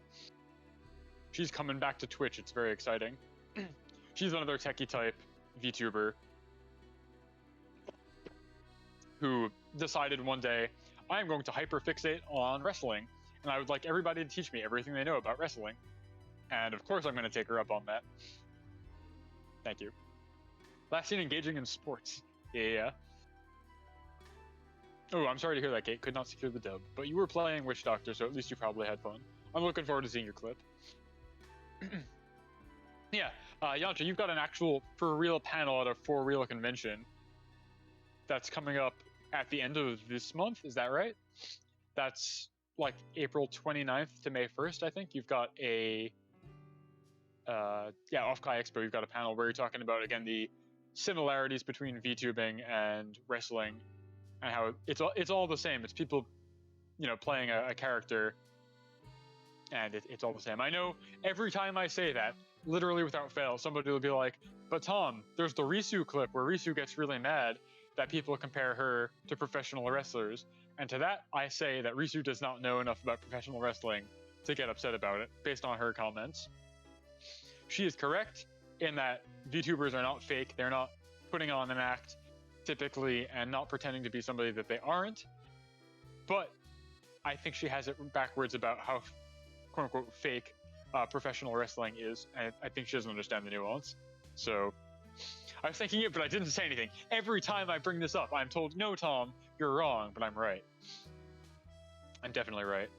She's coming back to Twitch. It's very exciting. She's another techie type VTuber who decided one day, I'm going to hyperfixate on wrestling, and I would like everybody to teach me everything they know about wrestling. And of course I'm going to take her up on that. Thank you. Last seen engaging in sports. Yeah. Oh, I'm sorry to hear that, Kate. Could not secure the dub. But you were playing Witch Doctor, so at least you probably had fun. I'm looking forward to seeing your clip. Yeah, Yancha, you've got an actual for real panel at a for real convention that's coming up at the end of this month. Is that right? That's like April 29th to May 1st, I think. You've got a off Kai Expo. You've got a panel where you're talking about again the similarities between VTubing and wrestling, and how it's all the same. It's people, playing a character, and it's all the same. I know every time I say that, literally without fail, somebody will be like, but Tom, there's the Risu clip where Risu gets really mad that people compare her to professional wrestlers. And to that, I say that Risu does not know enough about professional wrestling to get upset about it, based on her comments. She is correct in that VTubers are not fake. They're not putting on an act, typically, and not pretending to be somebody that they aren't. But I think she has it backwards about how, quote-unquote, fake professional wrestling is, and I think she doesn't understand the nuance. So I was thinking it, but I didn't say anything. Every time I bring this up, I'm told, no, Tom, you're wrong, but I'm right. I'm definitely right.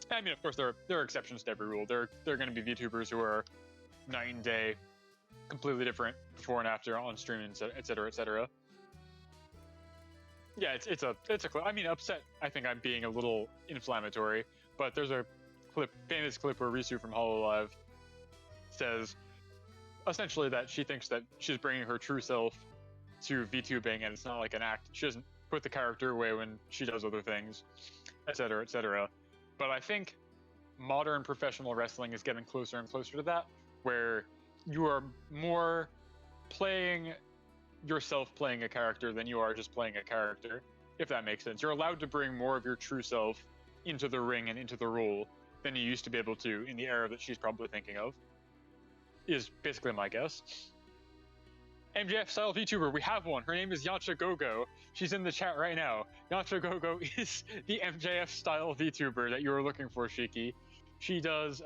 I mean, of course, there are exceptions to every rule. There are going to be VTubers who are night and day, completely different before and after on stream, et cetera, et cetera. Yeah, it's a clip. I mean, upset. I think I'm being a little inflammatory, but there's a famous clip where Risu from Hololive says essentially that she thinks that she's bringing her true self to VTubing, and it's not like an act. She doesn't put the character away when she does other things, et cetera, et cetera. But I think modern professional wrestling is getting closer and closer to that, where you are more playing yourself playing a character than you are just playing a character, if that makes sense. You're allowed to bring more of your true self into the ring and into the role than you used to be able to in the era that she's probably thinking of, is basically my guess. MJF style VTuber, we have one. Her name is Yancha Gogo. She's in the chat right now. Yancha Gogo is the MJF style VTuber that you were looking for, Shiki. She does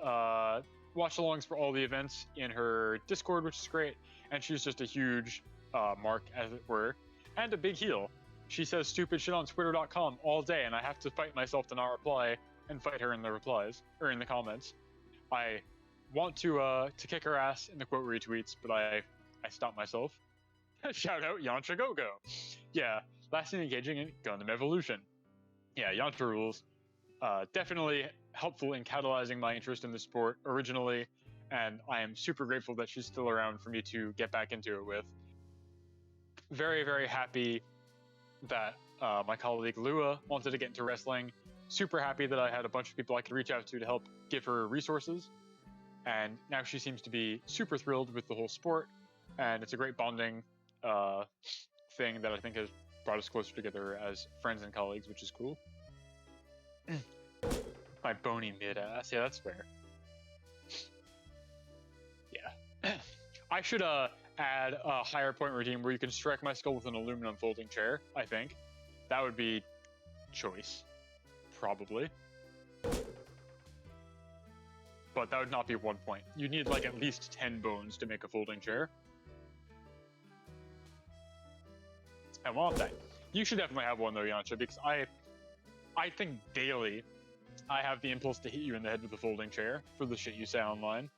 watch-alongs for all the events in her Discord, which is great, and she's just a huge mark, as it were, and a big heel. She says stupid shit on Twitter.com all day, and I have to fight myself to not reply and fight her in the replies, or in the comments. I want to kick her ass in the quote retweets, but I stopped myself. Shout out Yancha Gogo. Yeah, last seen engaging in Gundam Evolution. Yeah, Yancha rules. Definitely helpful in catalyzing my interest in the sport originally, and I am super grateful that she's still around for me to get back into it with. Very, very happy that my colleague Lua wanted to get into wrestling. Super happy that I had a bunch of people I could reach out to help give her resources. And now she seems to be super thrilled with the whole sport. And it's a great bonding thing that I think has brought us closer together as friends and colleagues, which is cool. My bony mid-ass. Yeah, that's fair. Yeah. I should add a higher point routine where you can strike my skull with an aluminum folding chair, I think. That would be choice. Probably. But that would not be 1 point. You need like at least 10 bones to make a folding chair. I want that. You should definitely have one though, Yancha, because I think daily I have the impulse to hit you in the head with a folding chair for the shit you say online.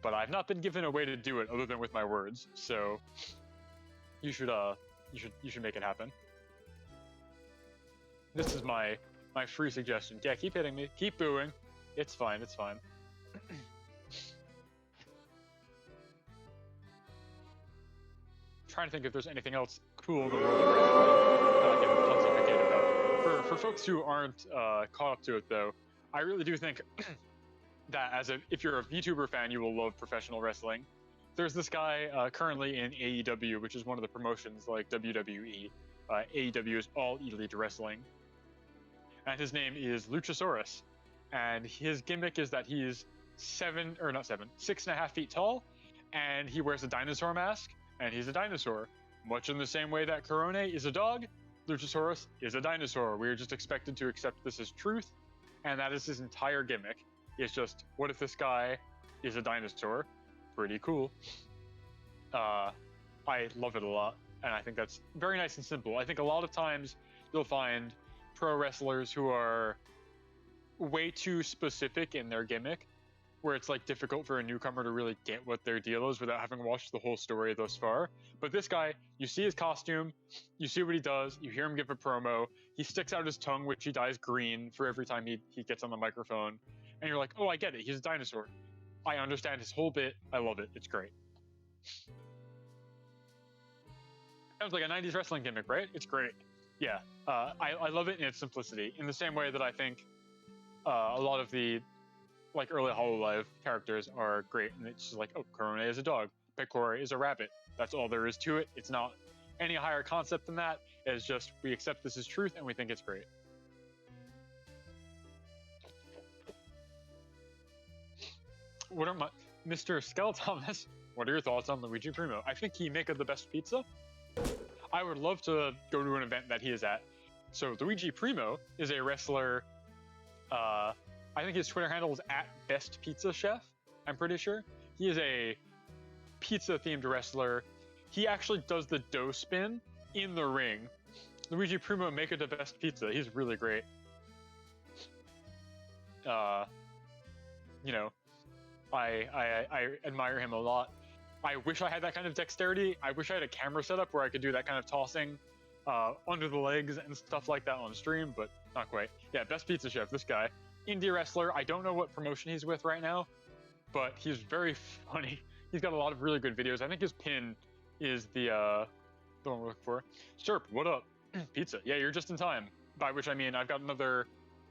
But I've not been given a way to do it other than with my words, so you should make it happen. This is my free suggestion. Yeah, keep hitting me. Keep booing. It's fine, it's fine. trying to think if there's anything else cool in the world of wrestling that I can pontificate about. For folks who aren't caught up to it, though, I really do think that if you're a VTuber fan, you will love professional wrestling. There's this guy currently in AEW, which is one of the promotions like WWE. AEW is All Elite Wrestling, and his name is Luchasaurus, and his gimmick is that he's 6.5 feet tall, and he wears a dinosaur mask, and he's a dinosaur. Much in the same way that Corone is a dog, Luchasaurus is a dinosaur. We are just expected to accept this as truth, and that is his entire gimmick. It's just, what if this guy is a dinosaur? Pretty cool. I love it a lot, and I think that's very nice and simple. I think a lot of times you'll find pro wrestlers who are way too specific in their gimmick, where it's like difficult for a newcomer to really get what their deal is without having watched the whole story thus far. But this guy, you see his costume, you see what he does, you hear him give a promo, he sticks out his tongue, which he dyes green for every time he gets on the microphone, and you're like, oh, I get it, he's a dinosaur. I understand his whole bit, I love it, it's great. Sounds like a 90s wrestling gimmick, right? It's great. Yeah, I love it in its simplicity, in the same way that I think a lot of the like early Hololive characters are great, and it's just like, oh, Corone is a dog, Pecora is a rabbit. That's all there is to it. It's not any higher concept than that. It's just, we accept this as truth, and we think it's great. What are Mr. Skeletom? What are your thoughts on Luigi Primo? I think he makes the best pizza. I would love to go to an event that he is at. So Luigi Primo is a wrestler. I think his Twitter handle is @BestPizzaChef. I'm pretty sure. He is a pizza-themed wrestler. He actually does the dough spin in the ring. Luigi Primo make the best pizza. He's really great. You know, I admire him a lot. I wish I had that kind of dexterity. I wish I had a camera setup where I could do that kind of tossing under the legs and stuff like that on stream, but not quite. Yeah, Best Pizza Chef, this guy. Indie wrestler. I don't know what promotion he's with right now, but he's very funny. He's got a lot of really good videos. I think his pin is the one we're looking for. Serp, what up? Pizza. Yeah, you're just in time. By which I mean I've got another,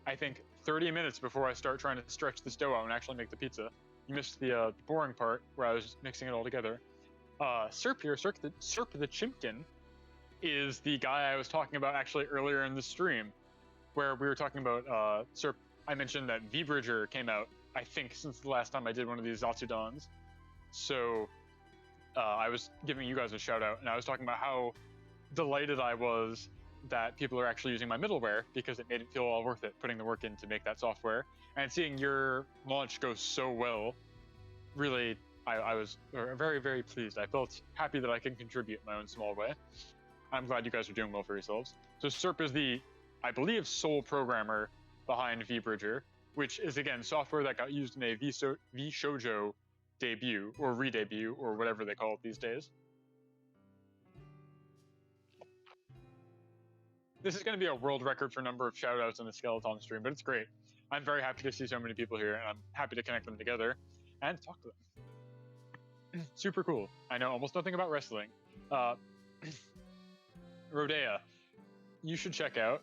I think, 30 minutes before I start trying to stretch this dough out and actually make the pizza. You missed the boring part where I was mixing it all together. Serp here, Serp the Chimpkin, is the guy I was talking about actually earlier in the stream, where we were talking about Serp. I mentioned that vBridger came out, I think, since the last time I did one of these Zatsudans. So I was giving you guys a shout out, and I was talking about how delighted I was that people are actually using my middleware, because it made it feel all worth it putting the work in to make that software. And seeing your launch go so well, really, I was very, very pleased. I felt happy that I can contribute in my own small way. I'm glad you guys are doing well for yourselves. So Serp is the, I believe, sole programmer behind vBridger, which is, again, software that got used in a vShoujo debut, or re-debut, or whatever they call it these days. This is going to be a world record for number of shoutouts in the Skeleton stream, but it's great. I'm very happy to see so many people here, and I'm happy to connect them together and talk to them. Super cool. I know almost nothing about wrestling. Rodea, you should check out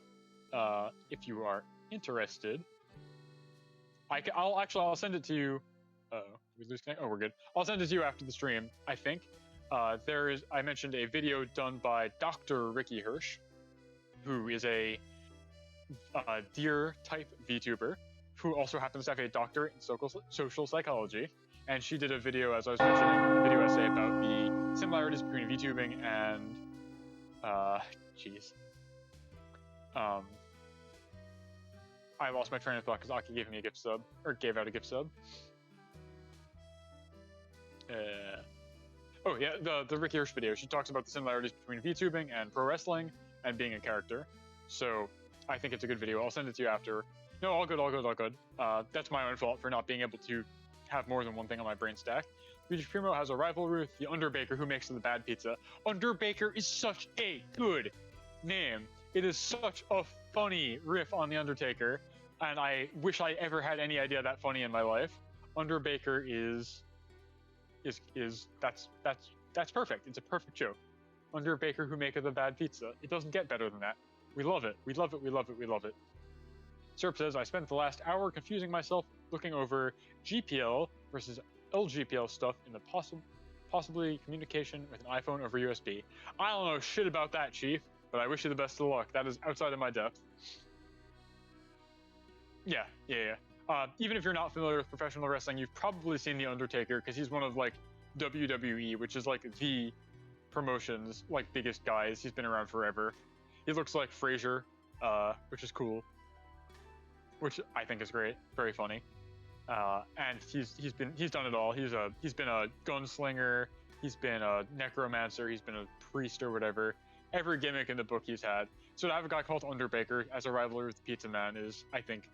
if you are interested. I'll send it to you. Did we lose connect? Oh, we're good. I'll send it to you after the stream, I think. I mentioned a video done by Dr. Ricky Hirsch, who is a deer-type VTuber, who also happens to have a doctorate in social psychology. And she did a video, as I was mentioning, a video essay about the similarities between VTubing and, I lost my train of thought because Aki gave me a gift sub, or gave out a gift sub. Oh yeah, the Ricky Hirsch video. She talks about the similarities between VTubing and pro wrestling and being a character. So I think it's a good video. I'll send it to you after. No, all good. That's my own fault for not being able to have more than one thing on my brain stack. Luigi Primo has a rival with the Underbaker, who makes the bad pizza. Underbaker is such a good name. It is such a funny riff on the Undertaker, and I wish I ever had any idea that funny in my life. Underbaker is that's perfect. It's a perfect joke. under baker who maketh a bad pizza. It doesn't get better than that. We love it. We love it. We love it. We love it. Serp says, I spent the last hour confusing myself looking over GPL versus LGPL stuff in the possibly communication with an iPhone over USB. I don't know shit about that, Chief, but I wish you the best of luck. That is outside of my depth. Yeah. Even if you're not familiar with professional wrestling, you've probably seen The Undertaker, because he's one of, like, WWE, which is, like, the promotion's, like, biggest guys. He's been around forever. He looks like Frazier, which is cool, which I think is great, very funny. And he's done it all. He's been a gunslinger, he's been a necromancer, he's been a priest or whatever. Every gimmick in the book he's had. So to have a guy called Underbaker as a rivalry with the Pizza Man is, I think,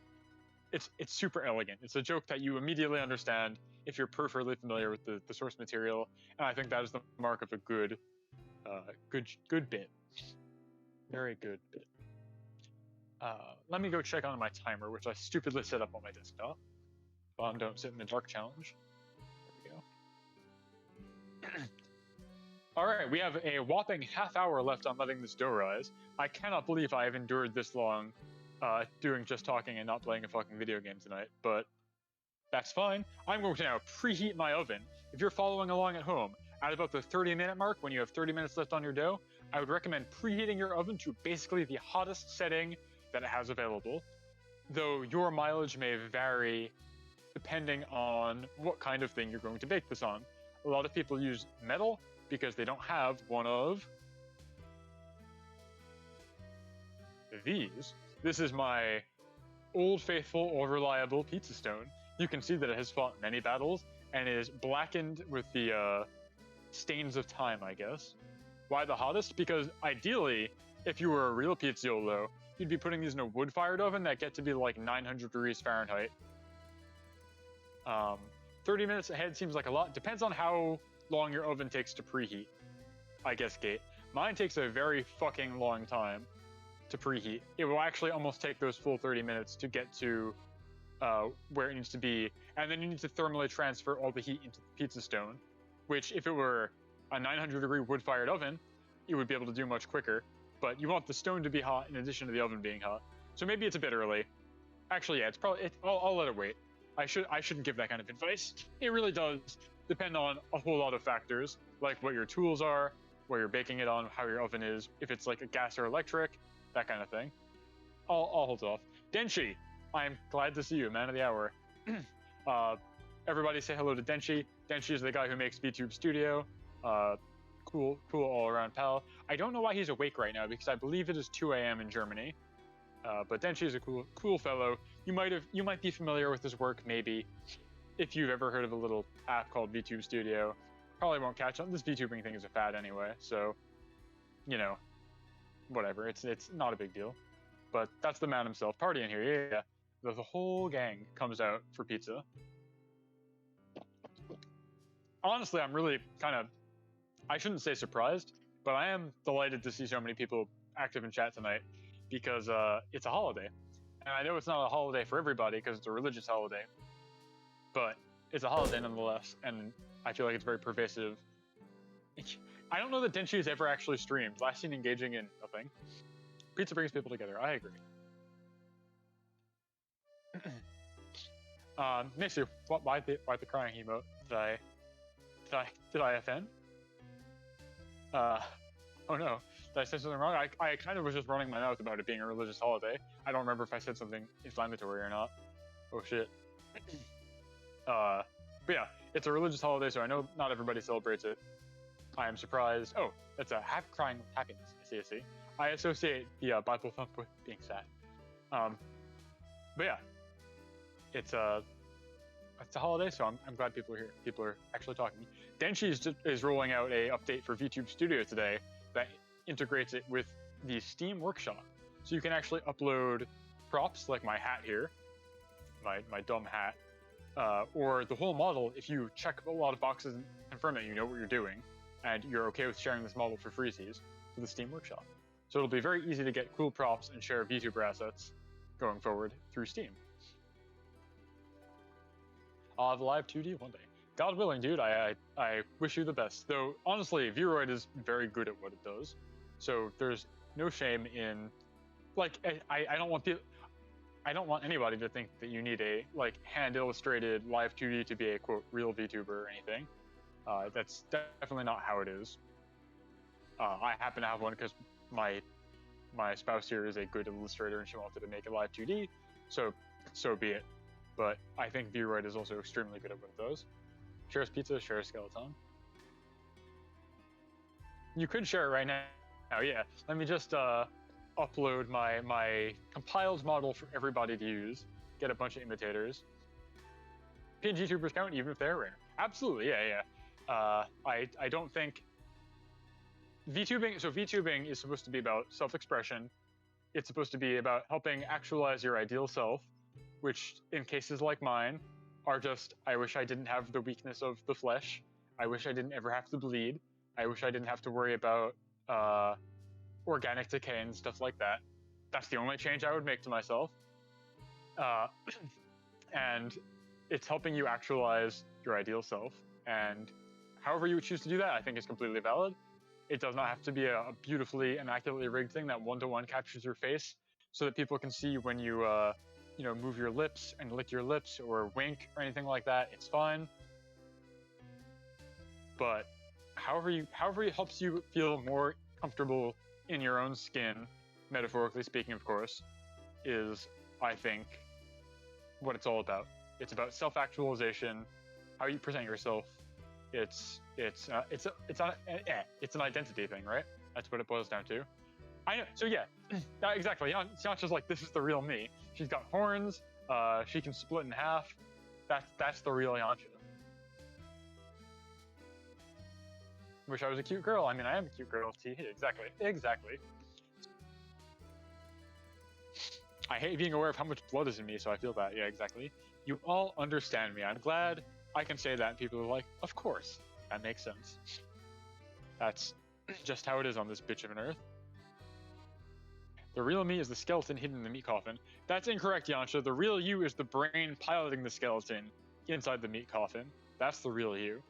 it's super elegant. It's a joke that you immediately understand if you're peripherally familiar with the source material, and I think that is the mark of a good bit. Very good bit. Let me go check on my timer, which I stupidly set up on my desktop. Don't sit in the dark challenge. There we go. All right, we have a whopping half hour left on letting this dough rise. I cannot believe I have endured this long doing just talking and not playing a fucking video game tonight, but that's fine. I'm going to now preheat my oven. If you're following along at home, at about the 30-minute mark, when you have 30 minutes left on your dough, I would recommend preheating your oven to basically the hottest setting that it has available, though your mileage may vary depending on what kind of thing you're going to bake this on. A lot of people use metal because they don't have one of these. This is my old faithful or reliable pizza stone. You can see that it has fought many battles and is blackened with the stains of time, I guess. Why the hottest? Because ideally, if you were a real pizziolo, you'd be putting these in a wood-fired oven that get to be like 900 degrees Fahrenheit. 30 minutes ahead seems like a lot. Depends on how long your oven takes to preheat, I guess, Gate. Mine takes a very fucking long time to preheat. It will actually almost take those full 30 minutes to get to where it needs to be, and then you need to thermally transfer all the heat into the pizza stone, which if it were a 900 degree wood-fired oven, it would be able to do much quicker, but you want the stone to be hot in addition to the oven being hot. So maybe it's a bit early. Actually, yeah, it's probably, I'll let it wait. I shouldn't give that kind of advice. It really does depend on a whole lot of factors, like what your tools are, where you're baking it on, how your oven is, if it's like a gas or electric, that kind of thing. I'll hold off. Denshi, I'm glad to see you, man of the hour. Everybody say hello to Denshi. Denshi is the guy who makes VTube Studio. Cool all-around pal. I don't know why he's awake right now because I believe it is 2 a.m. in Germany. But Denshi is a cool fellow. You might be familiar with his work, maybe, if you've ever heard of a little app called VTube Studio. Probably won't catch on. This VTubing thing is a fad anyway, so you know, whatever. It's not a big deal. But that's the man himself. Party in here, yeah. The whole gang comes out for pizza. Honestly, I'm really kind of, I shouldn't say surprised, but I am delighted to see so many people active in chat tonight because it's a holiday. And I know it's not a holiday for everybody because it's a religious holiday, but it's a holiday nonetheless, and I feel like it's very pervasive. I don't know that Denshi has ever actually streamed. Last seen engaging in nothing. Pizza brings people together. I agree. Nixie, why the crying emote? Did I offend? Oh no, did I say something wrong? I kind of was just running my mouth about it being a religious holiday. I don't remember if I said something inflammatory or not. Oh shit. But yeah, it's a religious holiday, so I know not everybody celebrates it. I am surprised. Oh, that's a half crying with happiness. I see. I associate the Bible thump with being sad. But yeah, it's a holiday, so I'm glad people are here. People are actually talking. Denshi is rolling out a update for VTube Studio today that integrates it with the Steam Workshop, so you can actually upload props like my hat here, my dumb hat, or the whole model if you check a lot of boxes and confirm that you know what you're doing and you're okay with sharing this model for freezies to the Steam Workshop. So it'll be very easy to get cool props and share VTuber assets going forward through Steam. I'll have live 2D one day. God willing, dude, I wish you the best. Though honestly, Vroid is very good at what it does, so there's no shame in, like, I don't want anybody to think that you need a like hand illustrated live 2D to be a quote real VTuber or anything. That's definitely not how it is. I happen to have one because my spouse here is a good illustrator and she wanted to make a live 2D, so be it. But I think Vroid is also extremely good at what it does. Shares pizza, shares skeleton. You could share it right now. Oh yeah, let me just upload my compiled model for everybody to use. Get a bunch of imitators. PNG tubers count even if they're rare. Absolutely, yeah. I don't think VTubing. So VTubing is supposed to be about self-expression. It's supposed to be about helping actualize your ideal self, which in cases like mine are just, I wish I didn't have the weakness of the flesh. I wish I didn't ever have to bleed. I wish I didn't have to worry about organic decay and stuff like that. That's the only change I would make to myself. And it's helping you actualize your ideal self. And however you choose to do that, I think is completely valid. It does not have to be a beautifully, immaculately rigged thing that one-to-one captures your face so that people can see when you, move your lips and lick your lips or wink or anything like that. It's fine. But however it helps you feel more comfortable in your own skin, metaphorically speaking, of course, is, I think, what it's all about. It's about self-actualization, how you present yourself. It's an identity thing, right? That's what it boils down to. I know. So yeah, exactly. It's not just like this is the real me. She's got horns. She can split in half. That's the real Yansha. Wish I was a cute girl. I mean, I am a cute girl. Exactly. I hate being aware of how much blood is in me, so I feel that. Yeah, exactly. You all understand me. I'm glad I can say that, and people are like, of course. That makes sense. That's just how it is on this bitch of an earth. The real me is the skeleton hidden in the meat coffin. That's incorrect, Yansha. The real you is the brain piloting the skeleton inside the meat coffin. That's the real you.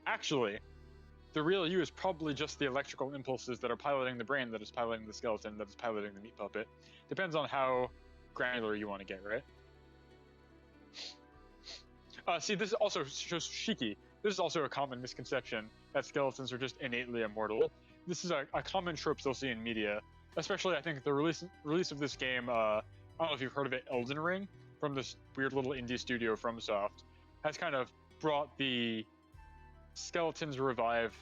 Actually, the real you is probably just the electrical impulses that are piloting the brain that is piloting the skeleton that is piloting the meat puppet. Depends on how granular you want to get, right? See, this also shows Shiki. This is also a common misconception that skeletons are just innately immortal. This is a common trope you'll see in media, especially I think the release of this game. I don't know if you've heard of it, Elden Ring, from this weird little indie studio FromSoft, has kind of brought the skeletons revive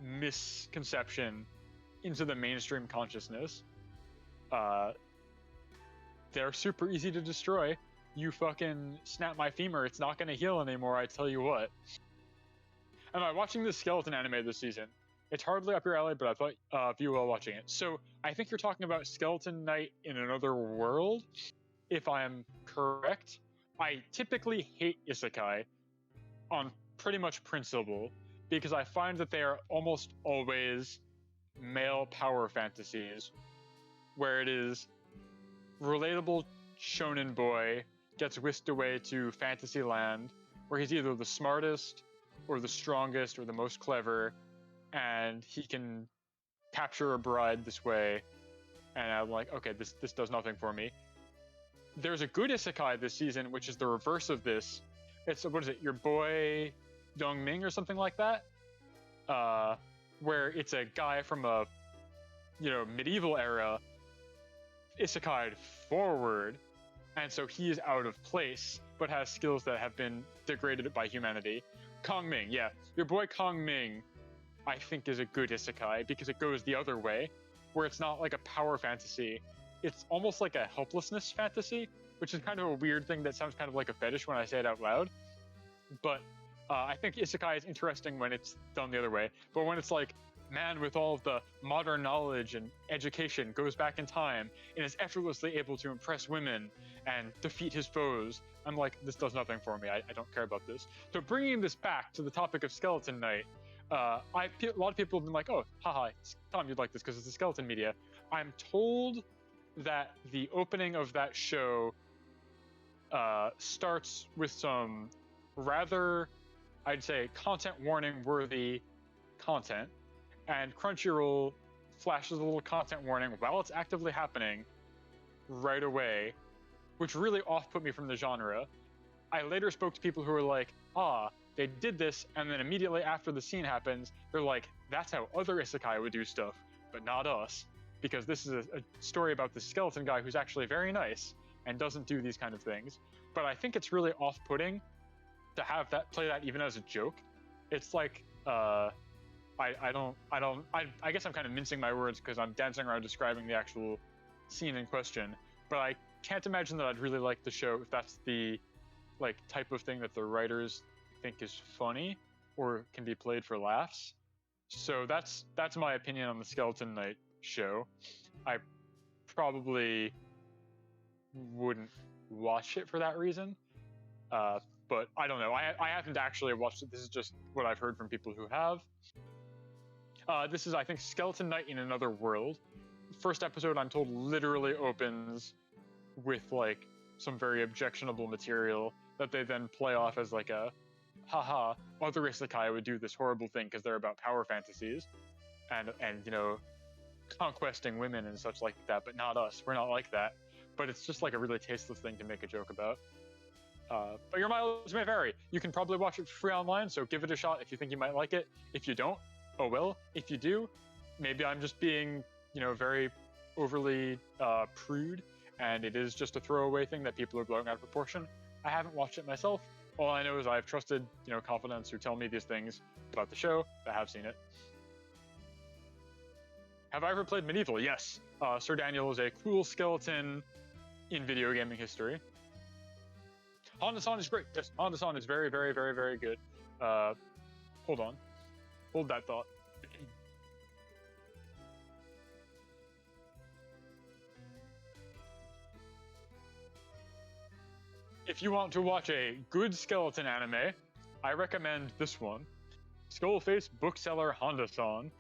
misconception into the mainstream consciousness. They're super easy to destroy. You fucking snap my femur, it's not gonna heal anymore, I tell you what. Am I watching this skeleton anime this season? It's hardly up your alley, but I thought you were watching it. So I think you're talking about Skeleton Knight in Another World, if I'm correct. I typically hate isekai on pretty much principle, because I find that they are almost always male power fantasies, where it is relatable shonen boy gets whisked away to fantasy land, where he's either the smartest or the strongest or the most clever, and he can capture a bride this way. And I'm like, okay, this does nothing for me. There's a good isekai this season, which is the reverse of this. It's, what is it, Your Boy Dong Ming or something like that? Where it's a guy from a, medieval era isekai'd forward, and so he is out of place, but has skills that have been degraded by humanity. Kong Ming, yeah. Your Boy Kong Ming, I think, is a good isekai, because it goes the other way, where it's not like a power fantasy. It's almost like a helplessness fantasy, which is kind of a weird thing that sounds kind of like a fetish when I say it out loud. But I think isekai is interesting when it's done the other way. But when it's like, man with all of the modern knowledge and education goes back in time and is effortlessly able to impress women and defeat his foes, I'm like, this does nothing for me. I don't care about this. So bringing this back to the topic of Skeleton Knight, a lot of people have been like, oh, haha, Tom, you'd like this because it's a skeleton media. I'm told that the opening of that show starts with some rather, I'd say, content warning worthy content, and Crunchyroll flashes a little content warning while it's actively happening right away, which really off-put me from the genre. I later spoke to people who were like, they did this, and then immediately after the scene happens, they're like, that's how other isekai would do stuff, but not us, because this is a story about this skeleton guy who's actually very nice and doesn't do these kind of things. But I think it's really off-putting to have that play that even as a joke. It's like, I guess I'm kind of mincing my words because I'm dancing around describing the actual scene in question, but I can't imagine that I'd really like the show if that's the like type of thing that the writers think is funny or can be played for laughs. So that's my opinion on the Skeleton Knight show. I probably wouldn't watch it for that reason, but I don't know. I haven't actually watched it. This is just what I've heard from people who have. This is, I think, Skeleton Knight in Another World. First episode, I'm told, literally opens with like some very objectionable material that they then play off as like a haha, other isekai would do this horrible thing because they're about power fantasies and you know, conquesting women and such like that, but not us. We're not like that. But it's just like a really tasteless thing to make a joke about. But your mileage may vary. You can probably watch it for free online, so give it a shot if you think you might like it. If you don't, oh well. If you do, maybe I'm just being, you know, very overly prude, and it is just a throwaway thing that people are blowing out of proportion. I haven't watched it myself. All I know is I have trusted, you know, confidants who tell me these things about the show that have seen it. Have I ever played Medieval? Yes. Sir Daniel is a cool skeleton in video gaming history. Honda-san is great. Yes, Honda-san is very, very, very, very good. Hold on. Hold that thought. If you want to watch a good skeleton anime, I recommend this one. Skullface Bookseller Honda-san.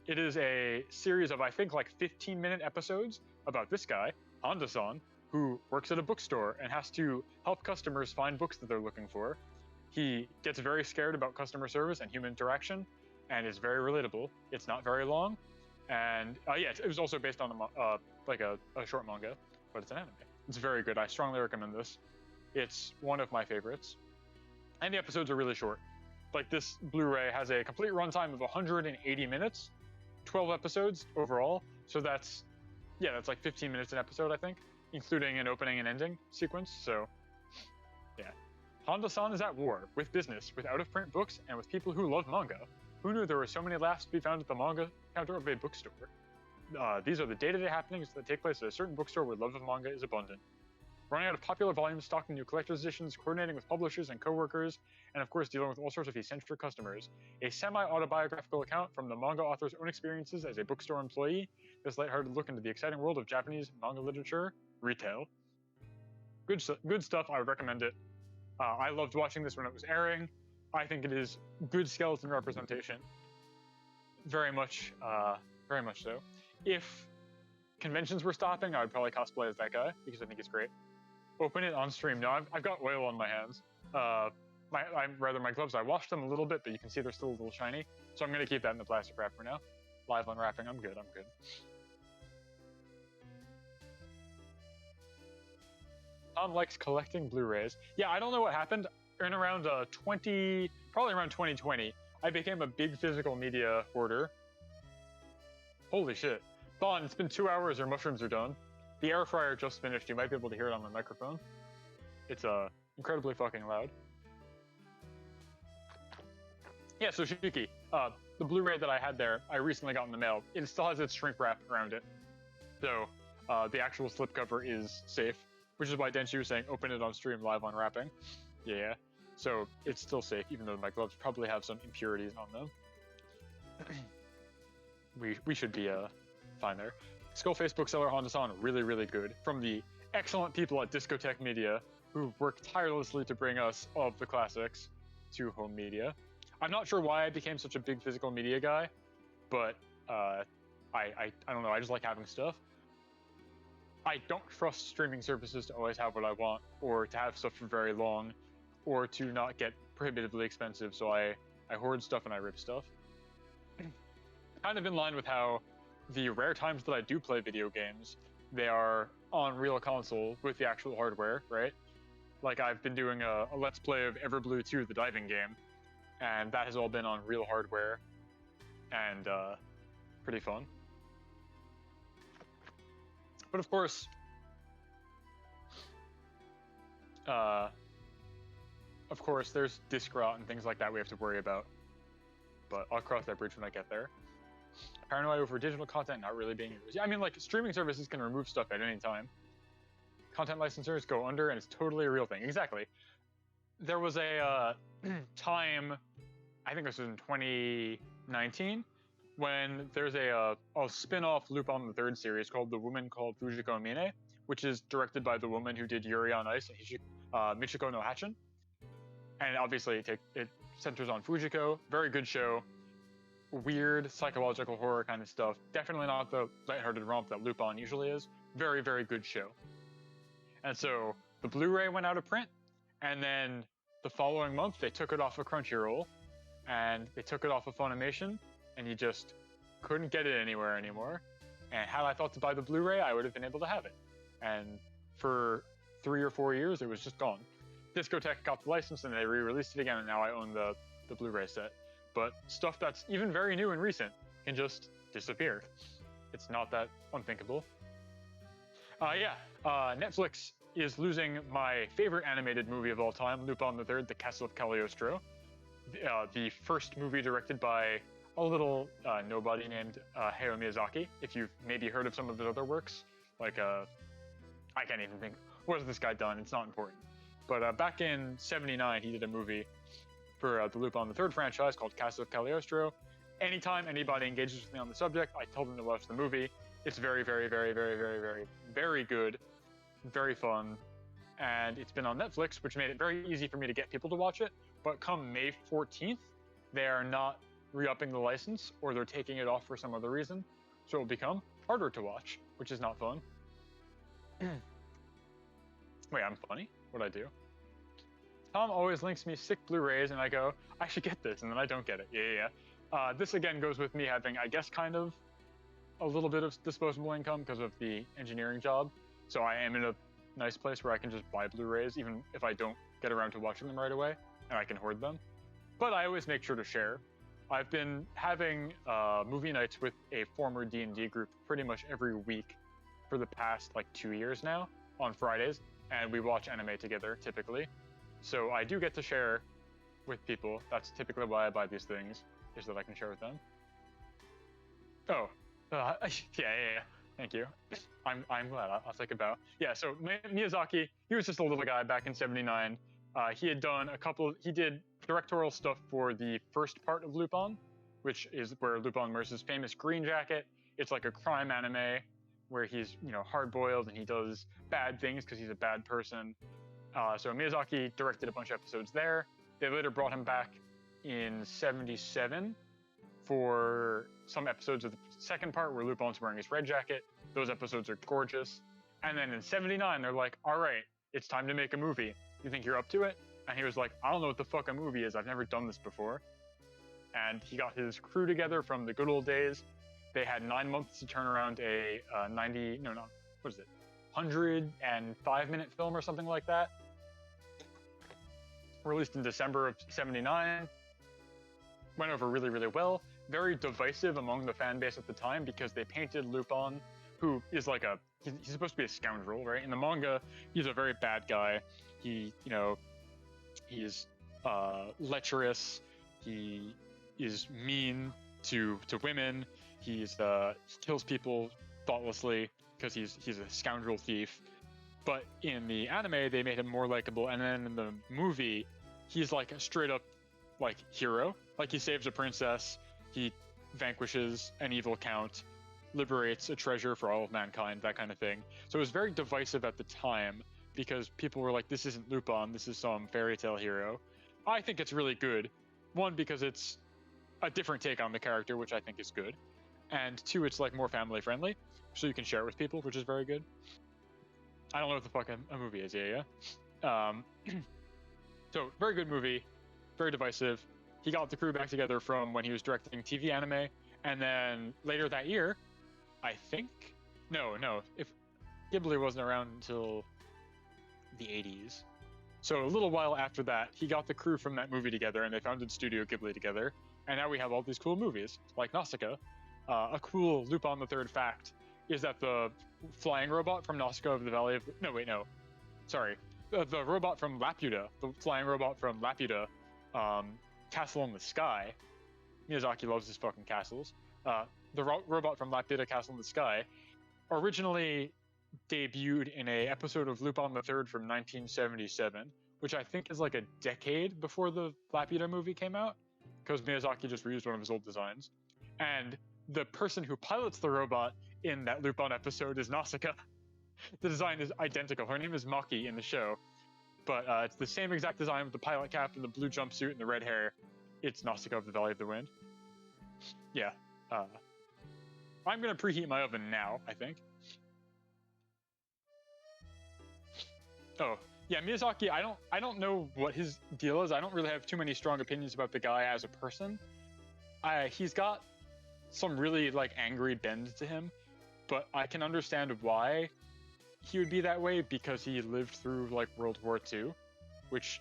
It is a series of, I think, like 15-minute episodes about this guy, Honda-san, who works at a bookstore and has to help customers find books that they're looking for. He gets very scared about customer service and human interaction, and is very relatable. It's not very long, and yeah, it was also based on a short manga, but it's an anime. It's very good. I strongly recommend this. It's one of my favorites, and the episodes are really short. Like, this Blu-ray has a complete runtime of 180 minutes, 12 episodes overall. So that's like 15 minutes an episode, I think, including an opening and ending sequence. So yeah, Honda-san is at war with business, with out-of-print books, and with people who love manga. Who knew there were so many laughs to be found at the manga counter of a bookstore? These are the day-to-day happenings that take place at a certain bookstore where love of manga is abundant. Running out of popular volumes, stocking new collector's editions, coordinating with publishers and co-workers, and of course dealing with all sorts of eccentric customers. A semi-autobiographical account from the manga author's own experiences as a bookstore employee, this lighthearted look into the exciting world of Japanese manga literature, retail. Good stuff, I would recommend it. I loved watching this when it was airing. I think it is good skeleton representation. Very much so. If conventions were stopping, I would probably cosplay as that guy, because I think it's great. Open it on stream. Now, I've got oil on my hands. My gloves, I washed them a little bit, but you can see they're still a little shiny. So I'm going to keep that in the plastic wrap for now. Live unwrapping, I'm good. Tom likes collecting Blu-rays. Yeah, I don't know what happened. In around probably around 2020, I became a big physical media hoarder. Holy shit. Thon, it's been 2 hours, your mushrooms are done. The air fryer just finished. You might be able to hear it on my microphone. It's incredibly fucking loud. Yeah, so Shiki, the Blu-ray that I had there, I recently got in the mail. It still has its shrink wrap around it. So the actual slipcover is safe, which is why Denshu was saying open it on stream live unwrapping. Yeah, so it's still safe, even though my gloves probably have some impurities on them. we should be fine there. Skullface Bookseller Honda-san, really, really good. From the excellent people at Discotheque Media, who work tirelessly to bring us all of the classics to home media. I'm not sure why I became such a big physical media guy, but I don't know, I just like having stuff. I don't trust streaming services to always have what I want, or to have stuff for very long, or to not get prohibitively expensive, so I hoard stuff and I rip stuff. Kind of in line with how the rare times that I do play video games, they are on real console with the actual hardware, right? Like I've been doing a Let's Play of Everblue 2, the diving game, and that has all been on real hardware, and pretty fun. But of course, there's disc rot and things like that we have to worry about, but I'll cross that bridge when I get there. Paranoia over digital content not really being used. Yeah, I mean, like, streaming services can remove stuff at any time. Content licensors go under, and it's totally a real thing. Exactly. There was a time, I think this was in 2019, when there's a spin-off Lupin the Third series called The Woman Called Fujiko Mine, which is directed by the woman who did Yuri on Ice, Michiko no Hatchin. And obviously it centers on Fujiko. Very good show. Weird psychological horror kind of stuff. Definitely not the lighthearted romp that Lupin usually is. Very, very good show. And so the Blu-ray went out of print, and then the following month they took it off of Crunchyroll, and they took it off of Funimation, and you just couldn't get it anywhere anymore. And had I thought to buy the Blu-ray, I would have been able to have it. And for 3 or 4 years, it was just gone. Discotek got the license, and they re-released it again, and now I own the Blu-ray set. But stuff that's even very new and recent can just disappear. It's not that unthinkable. Netflix is losing my favorite animated movie of all time, Lupin the Third: The Castle of Cagliostro. The first movie directed by a little nobody named Hayao Miyazaki. If you've maybe heard of some of his other works, like I can't even think, what has this guy done? It's not important. But back in '79, he did a movie for the Lupin the Third franchise called Castle of Cagliostro. Anytime anybody engages with me on the subject, I tell them to watch the movie. It's very, very, very, very, very, very, very good, very fun, and it's been on Netflix, which made it very easy for me to get people to watch it. But come May 14th, they are not re-upping the license, or they're taking it off for some other reason, so it will become harder to watch, which is not fun. Wait, I'm funny? What'd I do? Tom always links me sick Blu-rays, and I go, I should get this, and then I don't get it. Yeah. This again goes with me having, I guess, kind of a little bit of disposable income because of the engineering job. So I am in a nice place where I can just buy Blu-rays, even if I don't get around to watching them right away, and I can hoard them. But I always make sure to share. I've been having movie nights with a former D&D group pretty much every week for the past, 2 years now, on Fridays, and we watch anime together, typically. So I do get to share with people. That's typically why I buy these things, is that I can share with them. Oh, yeah. Thank you. I'm glad. I'll take a bow. Yeah, so Miyazaki, he was just a little guy back in '79. He had done he did directorial stuff for the first part of Lupin, which is where Lupin wears his famous green jacket. It's like a crime anime where he's, hard-boiled and he does bad things because he's a bad person. So Miyazaki directed a bunch of episodes there. They later brought him back in '77 for some episodes of the second part where Lupin's wearing his red jacket. Those episodes are gorgeous. And then in '79, they're like, all right, it's time to make a movie. You think you're up to it? And he was like, I don't know what the fuck a movie is. I've never done this before. And he got his crew together from the good old days. They had 9 months to turn around a 105-minute film or something like that. Released in December of '79. Went over really, really well. Very divisive among the fan base at the time because they painted Lupin, who is he's supposed to be a scoundrel, right? In the manga, he's a very bad guy. He's lecherous. He is mean to women. He kills people thoughtlessly because he's a scoundrel thief. But in the anime, they made him more likable, and then in the movie, he's like a straight up hero. Like, he saves a princess, he vanquishes an evil count, liberates a treasure for all of mankind, that kind of thing. So it was very divisive at the time because people were like, this isn't Lupin, this is some fairy tale hero. I think it's really good. One, because it's a different take on the character, which I think is good. And two, it's more family friendly, so you can share it with people, which is very good. I don't know what the fuck a movie is, yeah. So, very good movie. very divisive. He got the crew back together from when he was directing TV anime, and then later that year, I think, no, if Ghibli wasn't around until the 80s. So a little while after that, he got the crew from that movie together, and they founded Studio Ghibli together, and now we have all these cool movies, like Nausicaa. A cool Lupin the Third fact is that the flying robot from Nausicaa of the Valley of... The robot from Laputa, the flying robot from Laputa, Castle in the Sky. Miyazaki loves his fucking castles. The robot from Laputa, Castle in the Sky, originally debuted in a episode of Lupin the Third from 1977, which I think is like a decade before the Laputa movie came out, because Miyazaki just reused one of his old designs. And the person who pilots the robot in that Lupin episode is Nausicaa. The design is identical. Her name is Maki in the show, but it's the same exact design with the pilot cap and the blue jumpsuit and the red hair. It's Nausicaa of the Valley of the Wind. Yeah. I'm gonna preheat my oven now, I think. Oh, yeah, Miyazaki, I don't know what his deal is. I don't really have too many strong opinions about the guy as a person. He's got some really like angry bend to him, but I can understand why he would be that way, because he lived through like World War II, which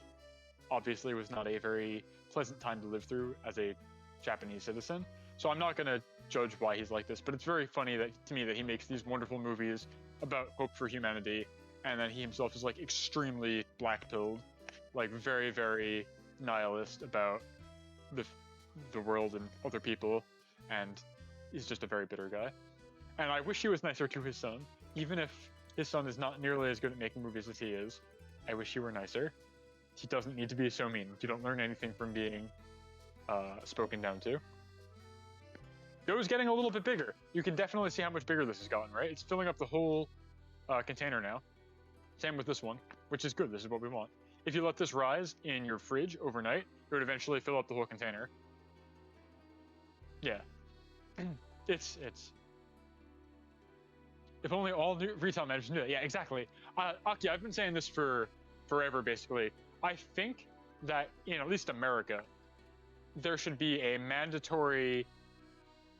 obviously was not a very pleasant time to live through as a Japanese citizen. So I'm not gonna judge why he's like this, but it's very funny to me that he makes these wonderful movies about hope for humanity, and then he himself is like extremely black-pilled, like very, very nihilist about the world and other people, and he's just a very bitter guy. And I wish he was nicer to his son, even if his son is not nearly as good at making movies as he is. I wish he were nicer. He doesn't need to be so mean. You don't learn anything from being spoken down to. Dough's getting a little bit bigger. You can definitely see how much bigger this has gotten, right? It's filling up the whole container now. Same with this one, which is good. This is what we want. If you let this rise in your fridge overnight, it would eventually fill up the whole container. Yeah. It's... If only all new retail managers knew that. Yeah, exactly. Aki, I've been saying this for forever, basically. I think that in at least America, there should be a mandatory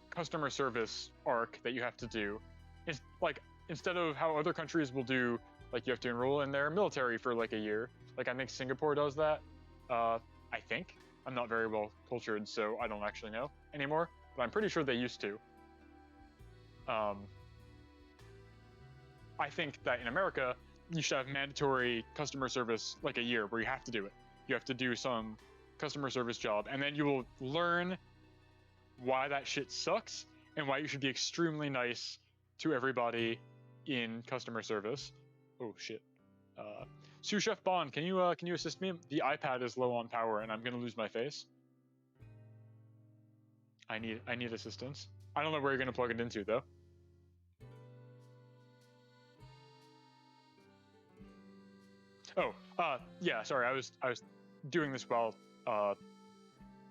customer service arc that you have to do. It's like, instead of how other countries will do, like you have to enroll in their military for like a year. Like I think Singapore does that. I think. I'm not very well cultured, so I don't actually know anymore, but I'm pretty sure they used to. I think that in America, you should have mandatory customer service like a year where you have to do it. You have to do some customer service job, and then you will learn why that shit sucks and why you should be extremely nice to everybody in customer service. Oh shit. Sous Chef Bond, can you assist me? The iPad is low on power and I'm gonna lose my face. I need assistance. I don't know where you're gonna plug it into though. Oh, yeah, sorry, I was doing this while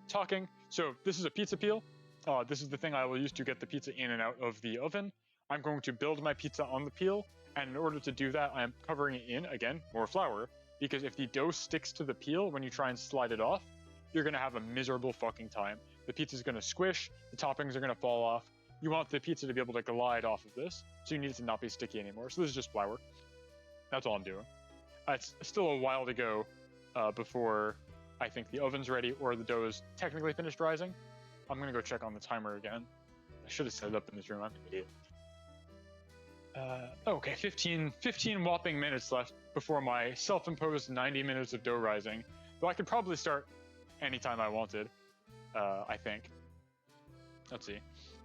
talking. So this is a pizza peel. This is the thing I will use to get the pizza in and out of the oven. I'm going to build my pizza on the peel, and in order to do that, I'm covering it in, again, more flour, because if the dough sticks to the peel when you try and slide it off, you're gonna have a miserable fucking time. The pizza's gonna squish, the toppings are gonna fall off. You want the pizza to be able to glide off of this, so you need it to not be sticky anymore. So this is just flour. That's all I'm doing. It's still a while to go before I think the oven's ready or the dough is technically finished rising. I'm gonna go check on the timer again. I should have set it up in this room, I'm an idiot. Okay, 15 whopping minutes left before my self-imposed 90 minutes of dough rising. Though I could probably start anytime I wanted, I think. Let's see.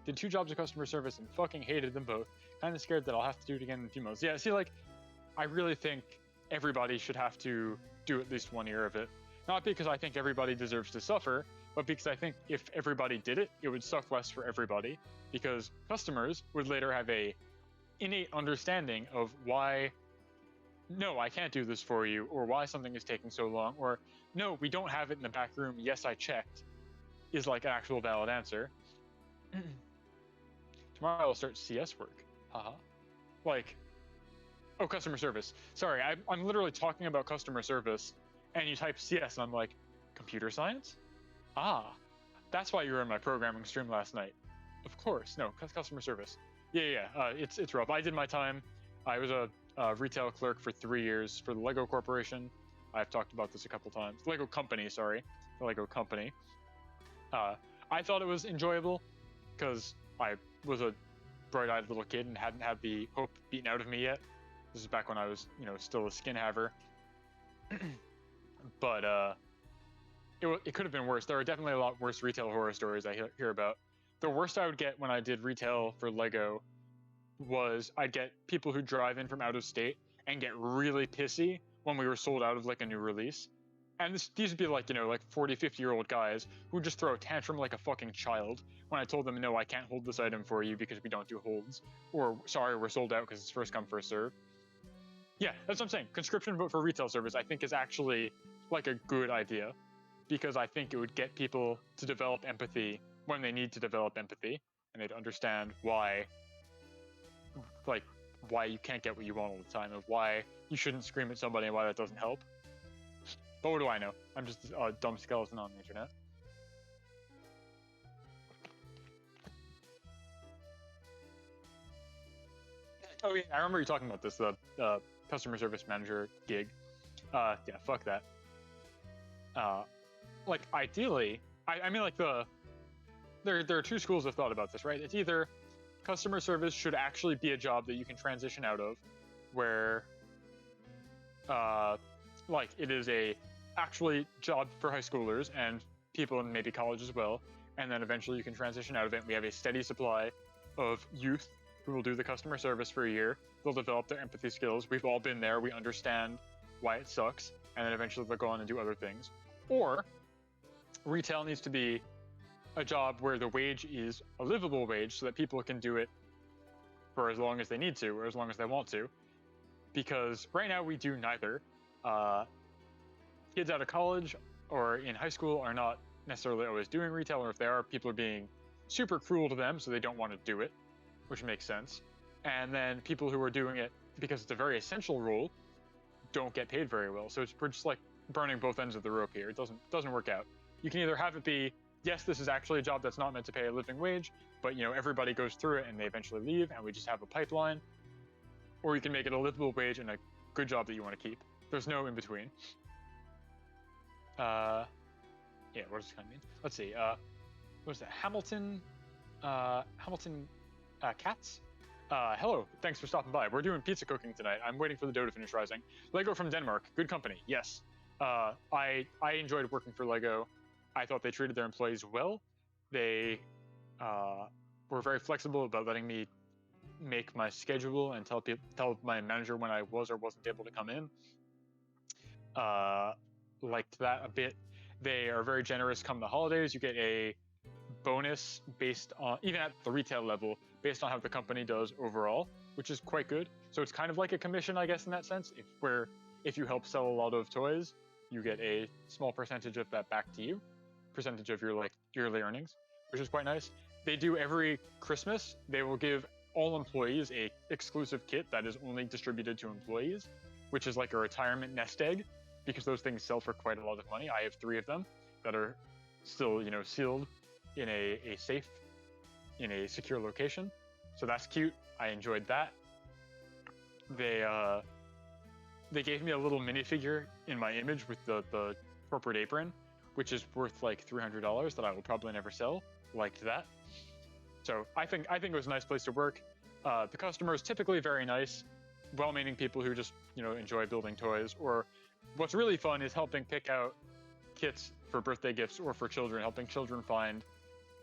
Did 2 jobs of customer service and fucking hated them both. Kinda scared that I'll have to do it again in a few months. Yeah, see, like, I really think everybody should have to do at least 1 year of it. Not because I think everybody deserves to suffer, but because I think if everybody did it, it would suck less for everybody. Because customers would later have a innate understanding of why, no, I can't do this for you, or why something is taking so long, or no, we don't have it in the back room, yes, I checked, is like an actual valid answer. Tomorrow I'll start CS work. Haha. Like, oh, customer service. Sorry, I'm literally talking about customer service, and you type CS, and I'm like, Computer science? Ah, that's why you were in my programming stream last night. Of course, no, customer service. Yeah. It's rough. I did my time. I was a retail clerk for 3 years for the Lego Corporation. I've talked about this a couple times. Lego Company, sorry, the Lego Company. I thought it was enjoyable because I was a bright-eyed little kid and hadn't had the hope beaten out of me yet. This is back when I was, still a skin haver. But it could have been worse. There are definitely a lot worse retail horror stories I hear about. The worst I would get when I did retail for Lego was I'd get people who drive in from out of state and get really pissy when we were sold out of like a new release. And these would be like, like 40, 50-year-old guys who would just throw a tantrum like a fucking child when I told them, no, I can't hold this item for you because we don't do holds. Or, sorry, we're sold out because it's first come, first serve. Yeah, that's what I'm saying. Conscription vote for retail service, I think, is actually like a good idea because I think it would get people to develop empathy when they need to develop empathy, and they'd understand why you can't get what you want all the time, of why you shouldn't scream at somebody and why that doesn't help. But what do I know? I'm just a dumb skeleton on the internet. Oh yeah, I remember you talking about this, the customer service manager gig. Yeah, fuck that. Ideally, I mean, there are two schools of thought about this, right? It's either customer service should actually be a job that you can transition out of, where, it is a actually job for high schoolers and people in maybe college as well, and then eventually you can transition out of it. And we have a steady supply of youth who will do the customer service for a year. They'll develop their empathy skills. We've all been there. We understand why it sucks, and then eventually they'll go on and do other things. Or retail needs to be a job where the wage is a livable wage so that people can do it for as long as they need to or as long as they want to. Because right now we do neither. Kids out of college or in high school are not necessarily always doing retail, or if they are, people are being super cruel to them, so they don't want to do it, which makes sense. And then people who are doing it because it's a very essential role don't get paid very well. So we're just like burning both ends of the rope here. It doesn't work out. You can either have it be, yes, this is actually a job that's not meant to pay a living wage, but everybody goes through it and they eventually leave and we just have a pipeline. Or you can make it a livable wage and a good job that you want to keep. There's no in between. Yeah, what does this kind of mean? Let's see. What is that? Hamilton Cats? Hello, thanks for stopping by. We're doing pizza cooking tonight. I'm waiting for the dough to finish rising. Lego from Denmark, good company, yes. I enjoyed working for Lego. I thought they treated their employees well. They were very flexible about letting me make my schedule and tell my manager when I was or wasn't able to come in. Liked that a bit. They are very generous come the holidays. You get a bonus based on, even at the retail level, based on how the company does overall, which is quite good. So it's kind of like a commission, I guess, in that sense, if you help sell a lot of toys, you get a small percentage of that back to you, percentage of your yearly earnings, which is quite nice. They do every Christmas, they will give all employees a exclusive kit that is only distributed to employees, which is like a retirement nest egg, because those things sell for quite a lot of money. I have 3 of them that are still, sealed in a safe, in a secure location. So that's cute. I enjoyed that. They gave me a little minifigure in my image with the corporate apron, which is worth like $300 that I will probably never sell. Liked that. So I think it was a nice place to work. The customer is typically very nice, well-meaning people who just enjoy building toys. Or what's really fun is helping pick out kits for birthday gifts or for children, helping children find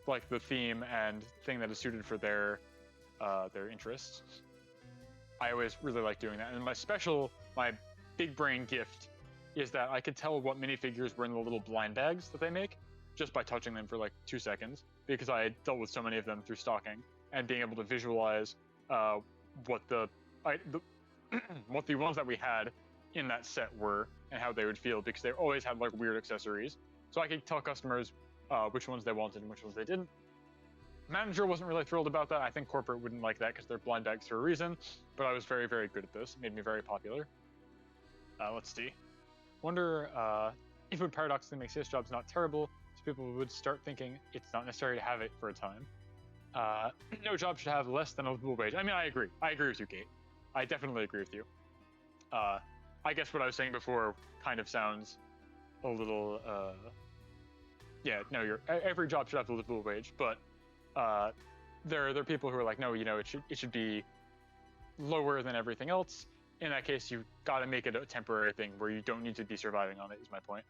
like the theme and thing that is suited for their interests. I always really like doing that. And my big brain gift is that I could tell what minifigures were in the little blind bags that they make just by touching them for like 2 seconds, because I had dealt with so many of them through stocking, and being able to visualize what the ones that we had in that set were and how they would feel, because they always had like weird accessories. So I could tell customers which ones they wanted and which ones they didn't. Manager wasn't really thrilled about that. I think corporate wouldn't like that because they're blind bags for a reason, but I was very, very good at this. It made me very popular. Let's see. Wonder, it would paradoxically make sales jobs not terrible, so people would start thinking it's not necessary to have it for a time. No job should have less than a livable wage. I mean, I agree. I agree with you, Kate. I definitely agree with you. I guess what I was saying before kind of sounds a little, yeah, no, every job should have a livable wage, but there are people who are like, no, you know, it should be lower than everything else. In that case, you've got to make it a temporary thing where you don't need to be surviving on it, is my point.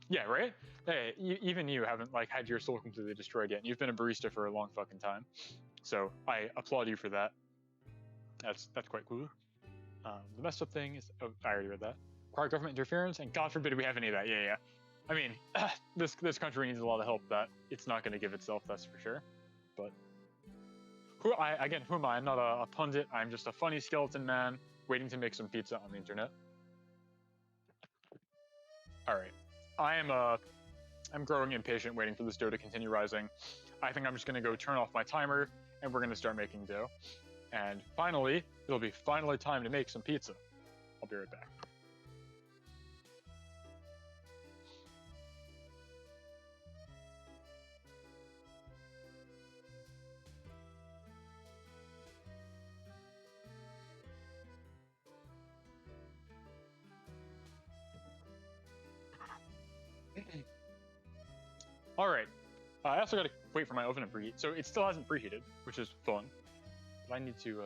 Yeah, right? Hey, even you haven't like had your soul completely destroyed yet. You've been a barista for a long fucking time, so I applaud you for that. That's quite cool. The messed up thing is, oh, I already read that. Require government interference, and God forbid we have any of that. Yeah. I mean, this country needs a lot of help that it's not going to give itself. That's for sure. But who am I? I'm not a pundit. I'm just a funny skeleton man waiting to make some pizza on the internet. All right. I'm growing impatient waiting for this dough to continue rising. I think I'm just going to go turn off my timer, and we're going to start making dough. And finally, it'll be finally time to make some pizza. I'll be right back. All right. I also got to wait for my oven to preheat, so it still hasn't preheated, which is fun. But I need to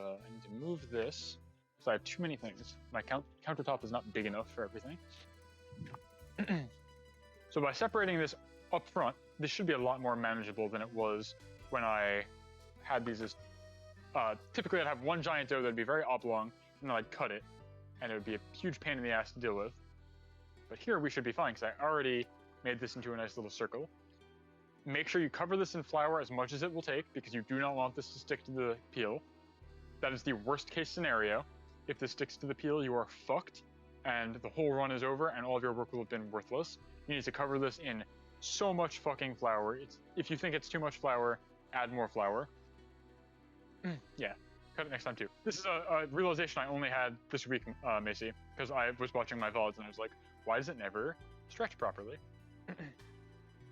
move this because I have too many things. My countertop is not big enough for everything. So by separating this up front, this should be a lot more manageable than it was when I had these as typically I'd have one giant dough that'd be very oblong, and then I'd cut it, and it would be a huge pain in the ass to deal with. But here we should be fine because I already made this into a nice little circle. Make sure you cover this in flour as much as it will take because you do not want this to stick to the peel. That is the worst case scenario. If this sticks to the peel, you are fucked and the whole run is over and all of your work will have been worthless. You need to cover this in so much fucking flour. If you think it's too much flour, add more flour. Yeah, cut it next time too. This is a realization I only had this week, Macy, because I was watching my VODs and I was like, why does it never stretch properly?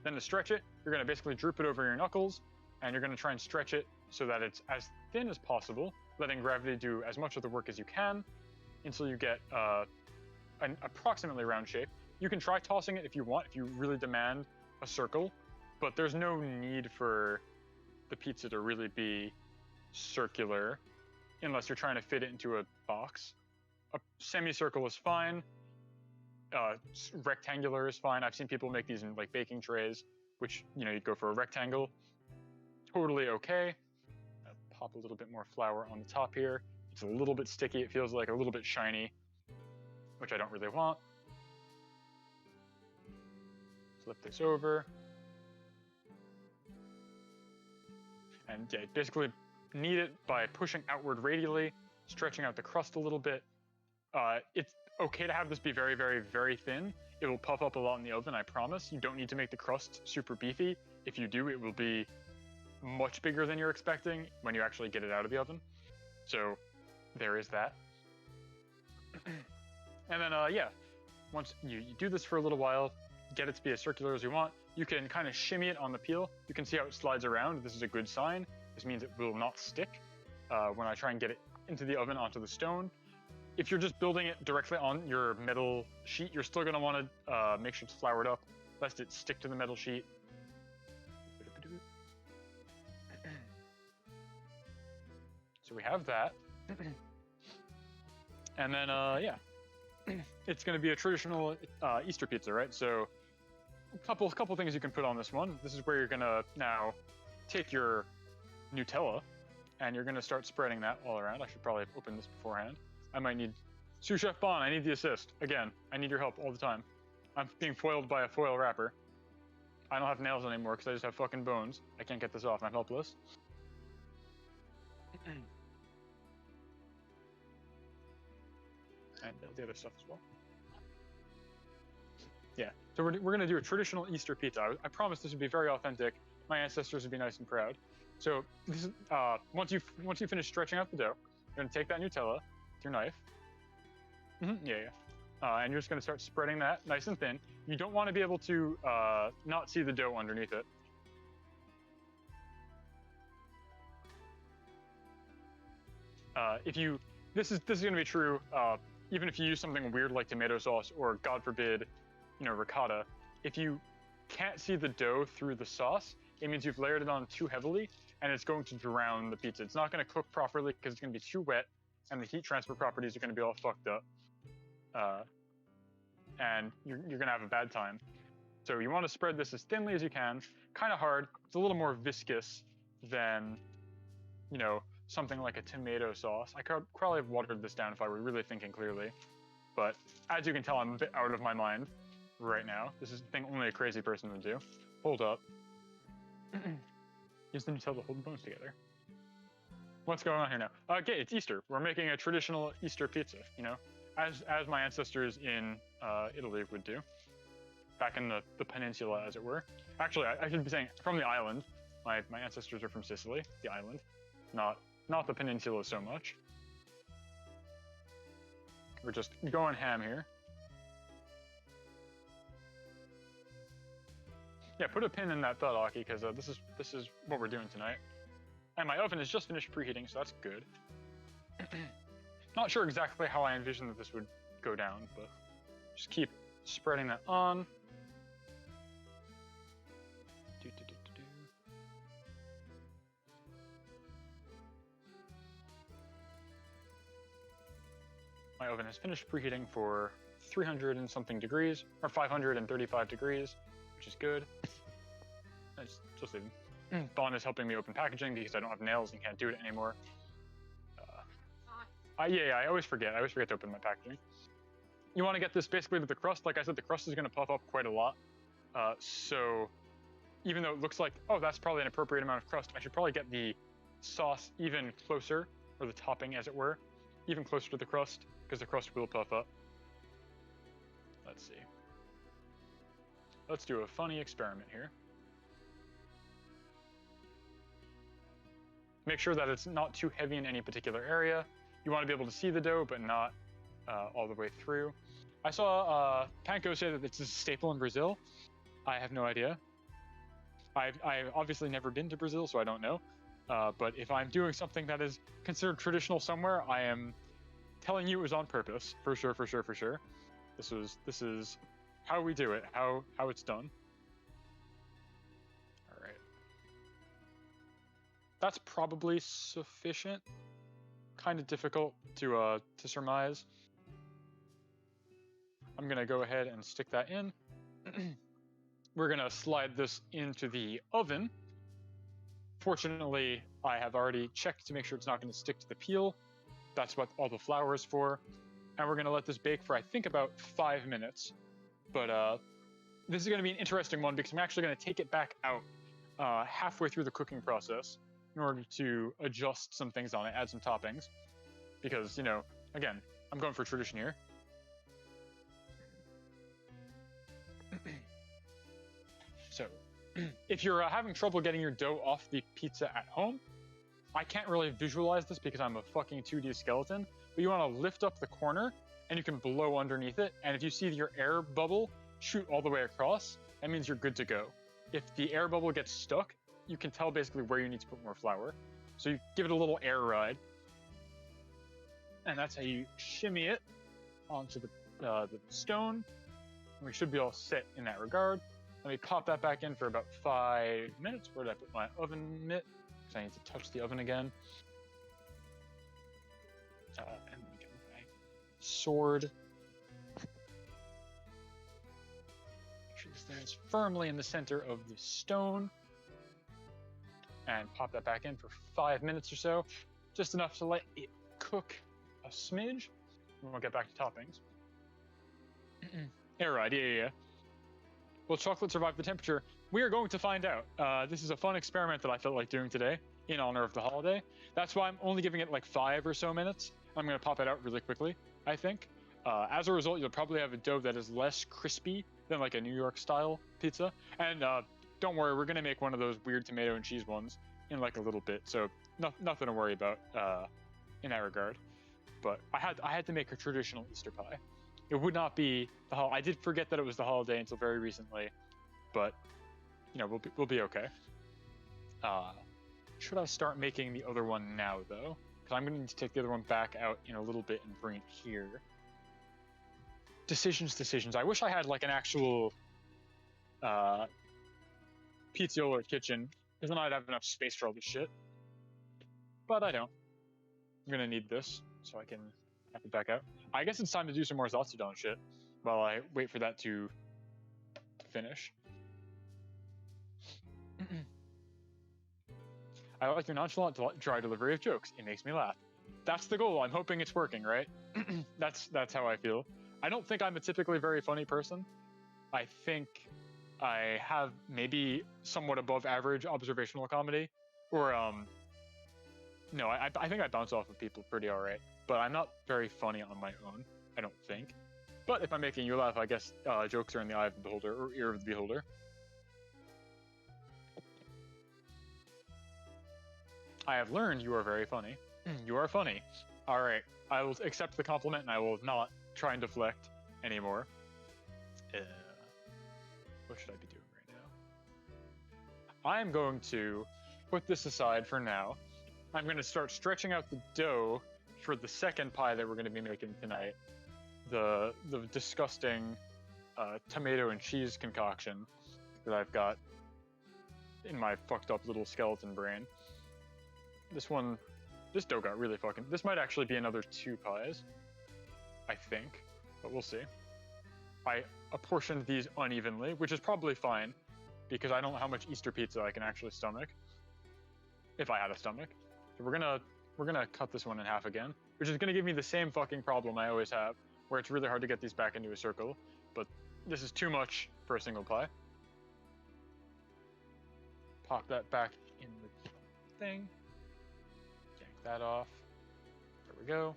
Then to stretch it, you're going to basically droop it over your knuckles, and you're going to try and stretch it so that it's as thin as possible, letting gravity do as much of the work as you can until you get an approximately round shape. You can try tossing it if you want, if you really demand a circle, but there's no need for the pizza to really be circular unless you're trying to fit it into a box. A semicircle is fine. Rectangular is fine. I've seen people make these in like baking trays, which, you know, you'd go for a rectangle. Totally okay. Pop a little bit more flour on the top here. It's a little bit sticky. It feels like a little bit shiny, which I don't really want. Flip this over. And yeah, basically knead it by pushing outward radially, stretching out the crust a little bit. It's okay to have this be very, very, very thin. It will puff up a lot in the oven, I promise. You don't need to make the crust super beefy. If you do, it will be much bigger than you're expecting when you actually get it out of the oven. So there is that. And then, yeah, once you do this for a little while, get it to be as circular as you want, you can kind of shimmy it on the peel. You can see how it slides around. This is a good sign. This means it will not stick when I try and get it into the oven onto the stone. If you're just building it directly on your metal sheet, you're still going to want to make sure it's floured up, lest it stick to the metal sheet. So we have that. And then, yeah, it's going to be a traditional Easter pizza, right? So a couple things you can put on this one. This is where you're going to now take your Nutella, and you're going to start spreading that all around. I should probably have opened this beforehand. I might need Sous Chef Bon. I need the assist. Again, I need your help all the time. I'm being foiled by a foil wrapper. I don't have nails anymore because I just have fucking bones. I can't get this off. I'm helpless. And the other stuff as well. Yeah, so we're going to do a traditional Easter pizza. I promise this would be very authentic. My ancestors would be nice and proud. So this is, once you finish stretching out the dough, you're going to take that Nutella with your knife. Yeah. and you're just going to start spreading that nice and thin. You don't want to be able to not see the dough underneath it. This is going to be true even if you use something weird like tomato sauce or, God forbid, ricotta. If you can't see the dough through the sauce, it means you've layered it on too heavily, and it's going to drown the pizza. It's not going to cook properly because it's going to be too wet, and the heat transfer properties are going to be all fucked up. And you're going to have a bad time. So you want to spread this as thinly as you can. Kind of hard. It's a little more viscous than, something like a tomato sauce. I could probably have watered this down if I were really thinking clearly. But as you can tell, I'm a bit out of my mind right now. This is a thing only a crazy person would do. Hold up. Use the Nutella to hold the bones together. What's going on here now? Okay, it's Easter. We're making a traditional Easter pizza, as my ancestors in Italy would do. Back in the peninsula, as it were. Actually, I should be saying from the island. My ancestors are from Sicily, the island, not the peninsula so much. We're just going ham here. Yeah, put a pin in that thought, Aki, because this is what we're doing tonight. And my oven has just finished preheating, so that's good. Not sure exactly how I envisioned that this would go down, but just keep spreading that on. My oven has finished preheating for 300 and something degrees, or 535 degrees, which is good. Just leaving. Bon is helping me open packaging because I don't have nails and can't do it anymore. I always forget. I always forget to open my packaging. You want to get this basically with the crust. Like I said, the crust is going to puff up quite a lot. So even though it looks like, oh, that's probably an appropriate amount of crust, I should probably get the sauce even closer, or the topping, as it were, even closer to the crust, because the crust will puff up. Let's see. Let's do a funny experiment here. Make sure that it's not too heavy in any particular area. You want to be able to see the dough, but not all the way through. I saw Panko say that it's a staple in Brazil. I have no idea. I've obviously never been to Brazil, so I don't know. But if I'm doing something that is considered traditional somewhere, I am telling you it was on purpose, for sure, for sure, for sure. This is how we do it, how it's done. All right. That's probably sufficient. Kind of difficult to surmise. I'm gonna go ahead and stick that in. We're gonna slide this into the oven. Fortunately, I have already checked to make sure it's not gonna stick to the peel. That's what all the flour is for. And we're gonna let this bake for, I think, about 5 minutes. But this is gonna be an interesting one because I'm actually gonna take it back out halfway through the cooking process in order to adjust some things on it, add some toppings. Because, again, I'm going for tradition here. So, if you're having trouble getting your dough off the pizza at home, I can't really visualize this because I'm a fucking 2D skeleton, but you want to lift up the corner and you can blow underneath it. And if you see your air bubble shoot all the way across, that means you're good to go. If the air bubble gets stuck, you can tell basically where you need to put more flour. So you give it a little air ride. And that's how you shimmy it onto the stone. And we should be all set in that regard. Let me pop that back in for about 5 minutes. Where did I put my oven mitt? Because I need to touch the oven again. And let me get my sword. Make sure this thing is firmly in the center of the stone. And pop that back in for 5 minutes or so. Just enough to let it cook a smidge. And we'll get back to toppings. Air ride, yeah. Will chocolate survive the temperature? We are going to find out. This is a fun experiment that I felt like doing today in honor of the holiday. That's why I'm only giving it like 5 or so minutes. I'm going to pop it out really quickly, I think. As a result, you'll probably have a dough that is less crispy than like a New York style pizza. And don't worry, we're going to make one of those weird tomato and cheese ones in like a little bit. So nothing to worry about in that regard. But I had to make a traditional Easter pie. It would not be the I did forget that it was the holiday until very recently, but you know, we'll be okay. Should I start making the other one now though? Because I'm going to need to take the other one back out in a little bit and bring it here. Decisions. I wish I had like an actual pizzola kitchen, because then I'd have enough space for all this shit. But I don't. I'm gonna need this so I can have it back out. I guess it's time to do some more Zatsudan shit while I wait for that to finish. I like your nonchalant, dry delivery of jokes. It makes me laugh. That's the goal. I'm hoping it's working, right? That's how I feel. I don't think I'm a typically very funny person. I think I have maybe somewhat above average observational comedy, or no, I think I bounce off of people pretty all right, but I'm not very funny on my own, I don't think. But if I'm making you laugh, I guess jokes are in the eye of the beholder, or ear of the beholder. I have learned you are very funny. You are funny. All right, I will accept the compliment, and I will not try and deflect anymore. What should I be doing right now? I'm going to put this aside for now. I'm going to start stretching out the dough for the second pie that we're going to be making tonight. The disgusting tomato and cheese concoction that I've got in my fucked up little skeleton brain. This dough got really fucking... This might actually be another 2 pies, I think, but we'll see. I apportioned these unevenly, which is probably fine, because I don't know how much Easter pizza I can actually stomach, if I had a stomach. So we're gonna cut this one in half again, which is gonna give me the same fucking problem I always have, where it's really hard to get these back into a circle, but this is too much for a single pie. Pop that back in the thing. Yank that off. There we go.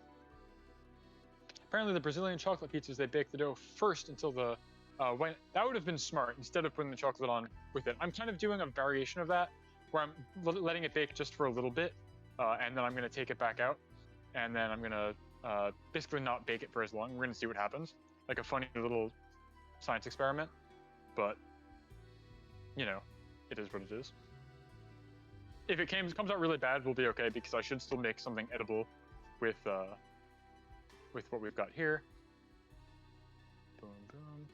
Apparently the Brazilian chocolate pizzas, they bake the dough first until the, that would have been smart, instead of putting the chocolate on with it. I'm kind of doing a variation of that, where I'm letting it bake just for a little bit, and then I'm going to take it back out, and then I'm going to basically not bake it for as long. We're going to see what happens. Like a funny little science experiment, but, you know, it is what it is. If it comes out really bad, we'll be okay, because I should still make something edible with what we've got here. Boom, boom.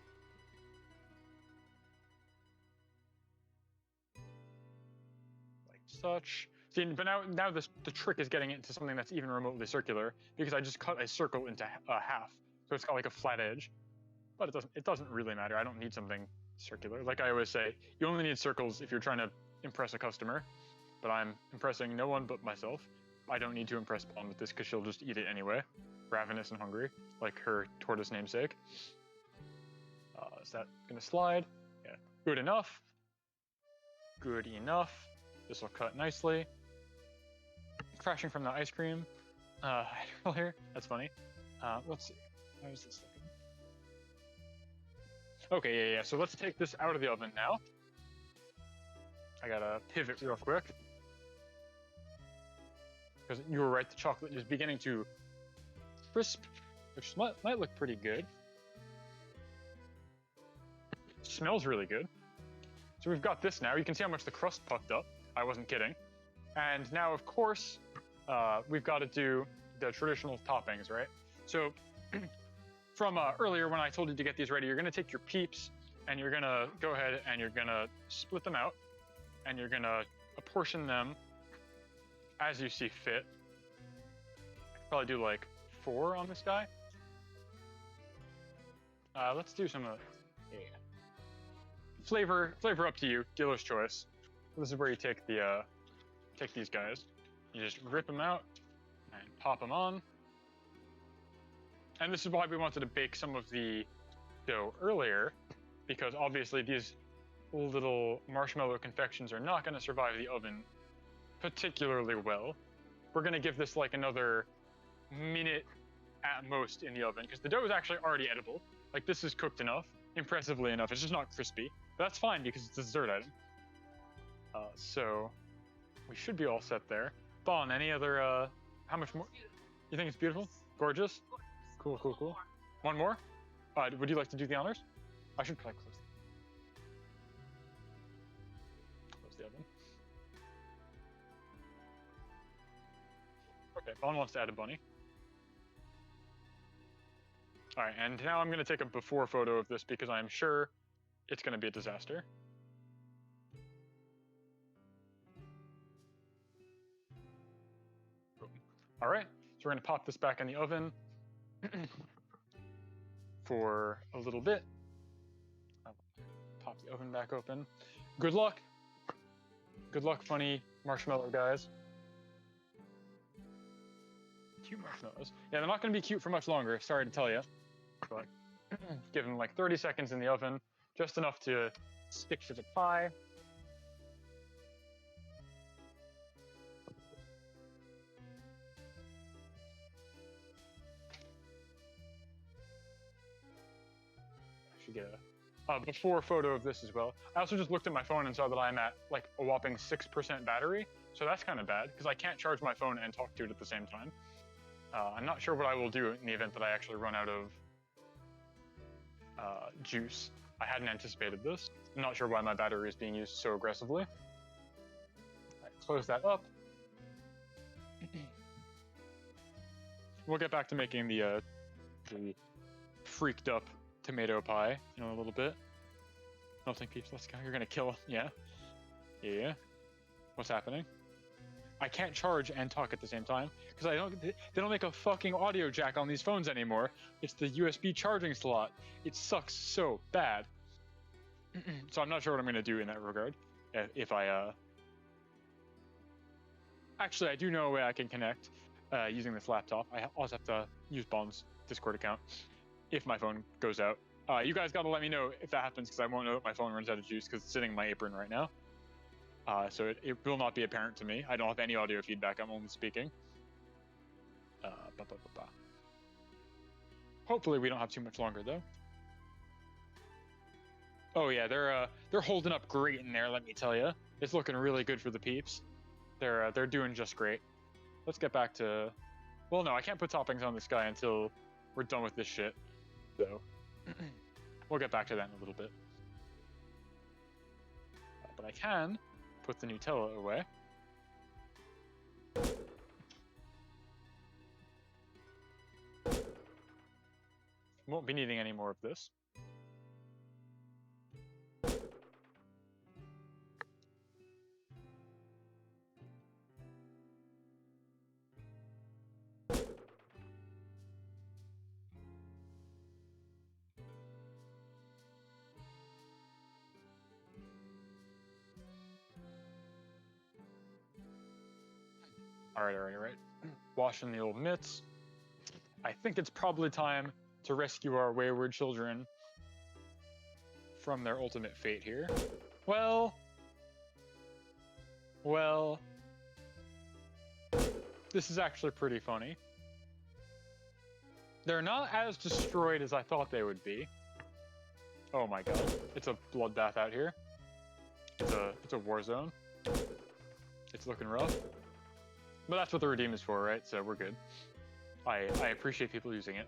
Like such. See, but now the trick is getting it into something that's even remotely circular, because I just cut a circle into half, so it's got like a flat edge. But it doesn't really matter. I don't need something circular. Like I always say, you only need circles if you're trying to impress a customer. But I'm impressing no one but myself. I don't need to impress Pawn with this, because she'll just eat it anyway. Ravenous and hungry, like her tortoise namesake. Is that gonna slide? Yeah, good enough. Good enough. This will cut nicely. Crashing from the ice cream. Here, that's funny. Let's see. How is this looking? Okay, yeah. So let's take this out of the oven now. I gotta pivot real quick. Because you were right, the chocolate is beginning to crisp, which might look pretty good. Smells really good. So we've got this now. You can see how much the crust puffed up. I wasn't kidding. And now, of course, we've got to do the traditional toppings, right? So from earlier when I told you to get these ready, you're going to take your Peeps and you're going to go ahead and you're going to split them out and you're going to apportion them as you see fit. Probably do like 4 on this guy. Let's do some flavor up to you, dealer's choice. This is where you take these guys. You just rip them out and pop them on. And this is why we wanted to bake some of the dough earlier, because obviously these little marshmallow confections are not going to survive the oven particularly well. We're going to give this like another minute at most in the oven, because the dough is actually already edible. Like, this is cooked enough, impressively enough. It's just not crispy. But that's fine, because it's a dessert item. So we should be all set there. Bon, any other, how much more? You think it's beautiful? Gorgeous? Cool. One more? Would you like to do the honors? I should probably close the oven. Okay, Vaughn wants to add a bunny. All right, and now I'm going to take a before photo of this because I'm sure it's going to be a disaster. All right, so we're going to pop this back in the oven for a little bit. I'll pop the oven back open. Good luck. Good luck, funny marshmallow guys. Cute marshmallows. Yeah, they're not going to be cute for much longer, sorry to tell you. But give them like 30 seconds in the oven, just enough to stick to the pie. I should get a before photo of this as well. I also just looked at my phone and saw that I'm at like a whopping 6% battery, so that's kind of bad because I can't charge my phone and talk to it at the same time. I'm not sure what I will do in the event that I actually run out of juice. I hadn't anticipated this. I'm not sure why my battery is being used so aggressively. Close that up. We'll get back to making the freaked up tomato pie in a little bit. Melting peeps, let's go. You're gonna kill him. Yeah. Yeah. What's happening? I can't charge and talk at the same time because they don't make a fucking audio jack on these phones anymore. It's the USB charging slot. It sucks so bad. So I'm not sure what I'm gonna do in that regard. If I actually, I do know a way I can connect using this laptop. I also have to use Bond's Discord account if my phone goes out. You guys gotta let me know if that happens because I won't know if my phone runs out of juice because it's sitting in my apron right now. So it will not be apparent to me. I don't have any audio feedback. I'm only speaking. Hopefully we don't have too much longer though. Oh yeah, they're holding up great in there. Let me tell you, it's looking really good for the peeps. They're doing just great. Let's get back to. Well, no, I can't put toppings on this guy until we're done with this shit. So we'll get back to that in a little bit. But I can put the Nutella away. Won't be needing any more of this. All right. Washing the old mitts. I think it's probably time to rescue our wayward children from their ultimate fate here. Well, this is actually pretty funny. They're not as destroyed as I thought they would be. Oh my god, it's a bloodbath out here. It's a war zone. It's looking rough. But that's what the redeem is for, right? So we're good. I appreciate people using it.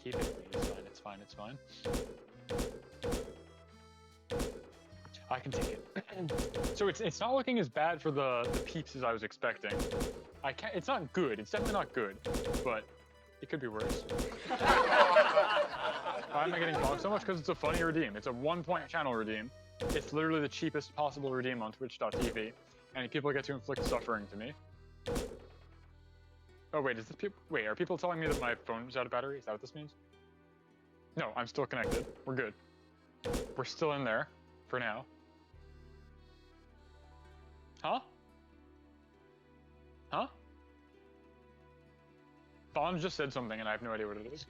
Keep it. It's fine. I can take it. So it's not looking as bad for the peeps as I was expecting. It's not good. It's definitely not good, but it could be worse. Why am I getting bonked so much? Because it's a funny redeem. It's a 1-point channel redeem. It's literally the cheapest possible redeem on Twitch.tv, and people get to inflict suffering to me. Oh wait, are people telling me that my phone's out of battery? Is that what this means? No, I'm still connected. We're good. We're still in there for now. Huh? Bond just said something and I have no idea what it is.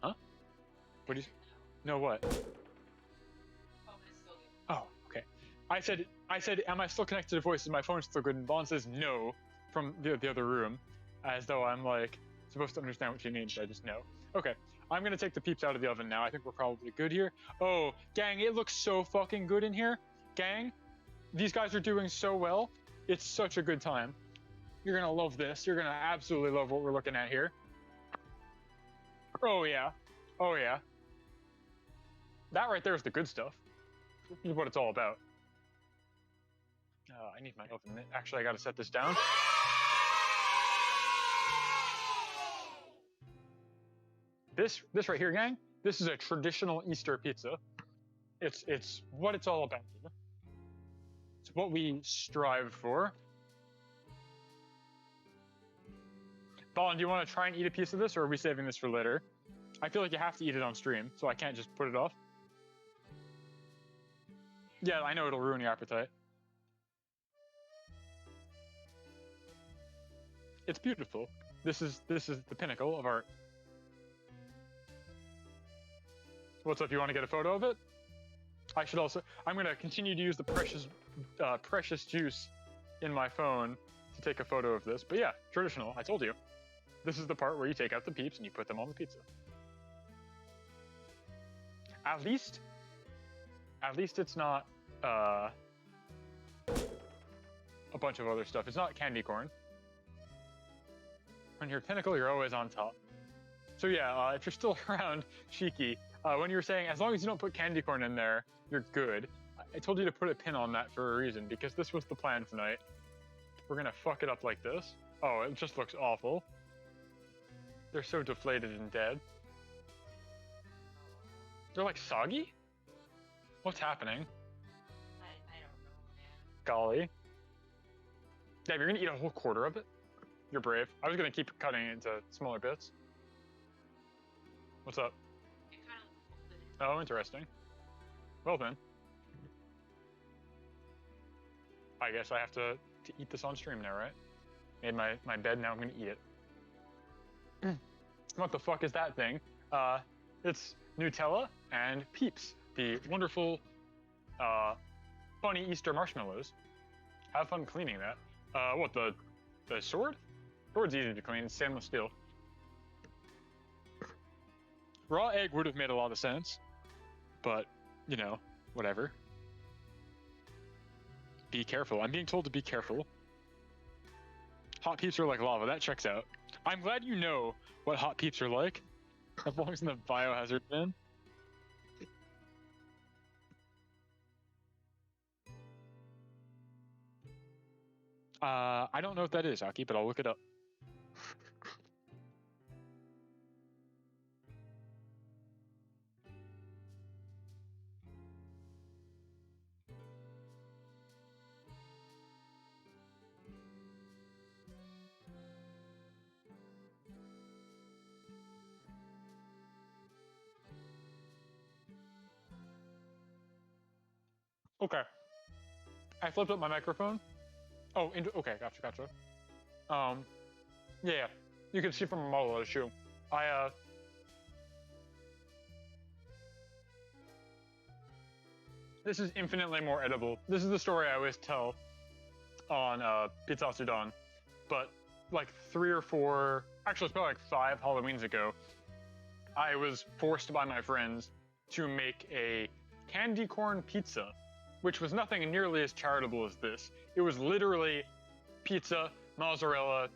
Huh? What do you? No, what? Oh, okay. I said, am I still connected to voice? Is my phone still good? And Bond says no from the other room, as though I'm like supposed to understand what she means. I just know. Okay, I'm gonna take the peeps out of the oven now. I think we're probably good here. Oh, gang, it looks so fucking good in here. Gang, these guys are doing so well. It's such a good time. You're gonna love this. You're gonna absolutely love what we're looking at here. Oh yeah. Oh yeah. That right there is the good stuff. This is what it's all about. I need my oven. Actually, I gotta set this down. This right here, gang, this is a traditional Easter pizza. It's what it's all about. It's what we strive for. Ballin, do you want to try and eat a piece of this, or are we saving this for later? I feel like you have to eat it on stream, so I can't just put it off. Yeah, I know it'll ruin your appetite. It's beautiful. This is the pinnacle of art. What's up? You want to get a photo of it? I should also. I'm gonna continue to use the precious juice in my phone to take a photo of this. But yeah, traditional. I told you. This is the part where you take out the peeps and you put them on the pizza. At least it's not a bunch of other stuff. It's not candy corn. When you're pinnacle, you're always on top. So yeah, if you're still around, Shiki, when you were saying as long as you don't put candy corn in there, you're good. I told you to put a pin on that for a reason, because this was the plan tonight. We're gonna fuck it up like this. Oh, it just looks awful. They're so deflated and dead. They're like soggy? What's happening? I don't know, man. Golly. Damn, you're gonna eat a whole quarter of it? You're brave. I was gonna keep cutting it into smaller bits. What's up? It kind of folded. Oh, interesting. Well then. I guess I have to eat this on stream now, right? Made my bed, now I'm gonna eat it. What the fuck is that thing? It's Nutella and Peeps, the wonderful, funny Easter marshmallows. Have fun cleaning that. What, the sword? Sword's easy to clean, it's stainless steel. Raw egg would have made a lot of sense, but, you know, whatever. Be careful. I'm being told to be careful. Hot Peeps are like lava, that checks out. I'm glad you know what Hot Peeps are like. That belongs in the biohazard bin. I don't know what that is, Aki, but I'll look it up. Okay. I flipped up my microphone. Oh, okay, gotcha. Yeah, you can see from a model of the shoe. This is infinitely more edible. This is the story I always tell on PIZZATSUDAN, but like 3 or 4, actually it's probably like 5 Halloweens ago, I was forced by my friends to make a candy corn pizza, which was nothing nearly as charitable as this. It was literally pizza, mozzarella,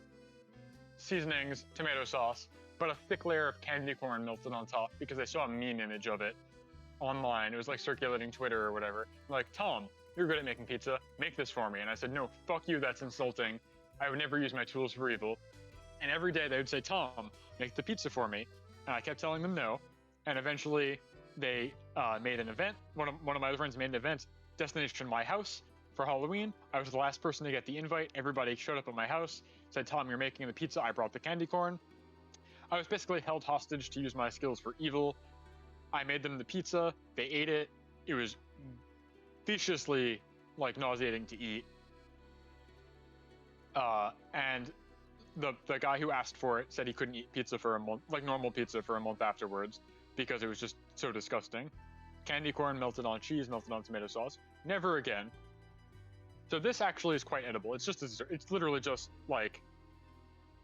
seasonings, tomato sauce, but a thick layer of candy corn melted on top because I saw a meme image of it online. It was like circulating Twitter or whatever. Like, Tom, you're good at making pizza, make this for me. And I said, no, fuck you, that's insulting. I would never use my tools for evil. And every day they would say, Tom, make the pizza for me. And I kept telling them no. And eventually they made an event. One of my other friends made an event, destination my house, for Halloween. I was the last person to get the invite. Everybody showed up at my house, said, Tom, you're making the pizza. I brought the candy corn. I was basically held hostage to use my skills for evil. I made them the pizza. They ate it. It was viciously, like, nauseating to eat. And the guy who asked for it said he couldn't eat pizza for a month, like normal pizza, for a month afterwards, because it was just so disgusting. Candy corn melted on cheese, melted on tomato sauce. Never again. So this actually is quite edible. It's just it's literally just like,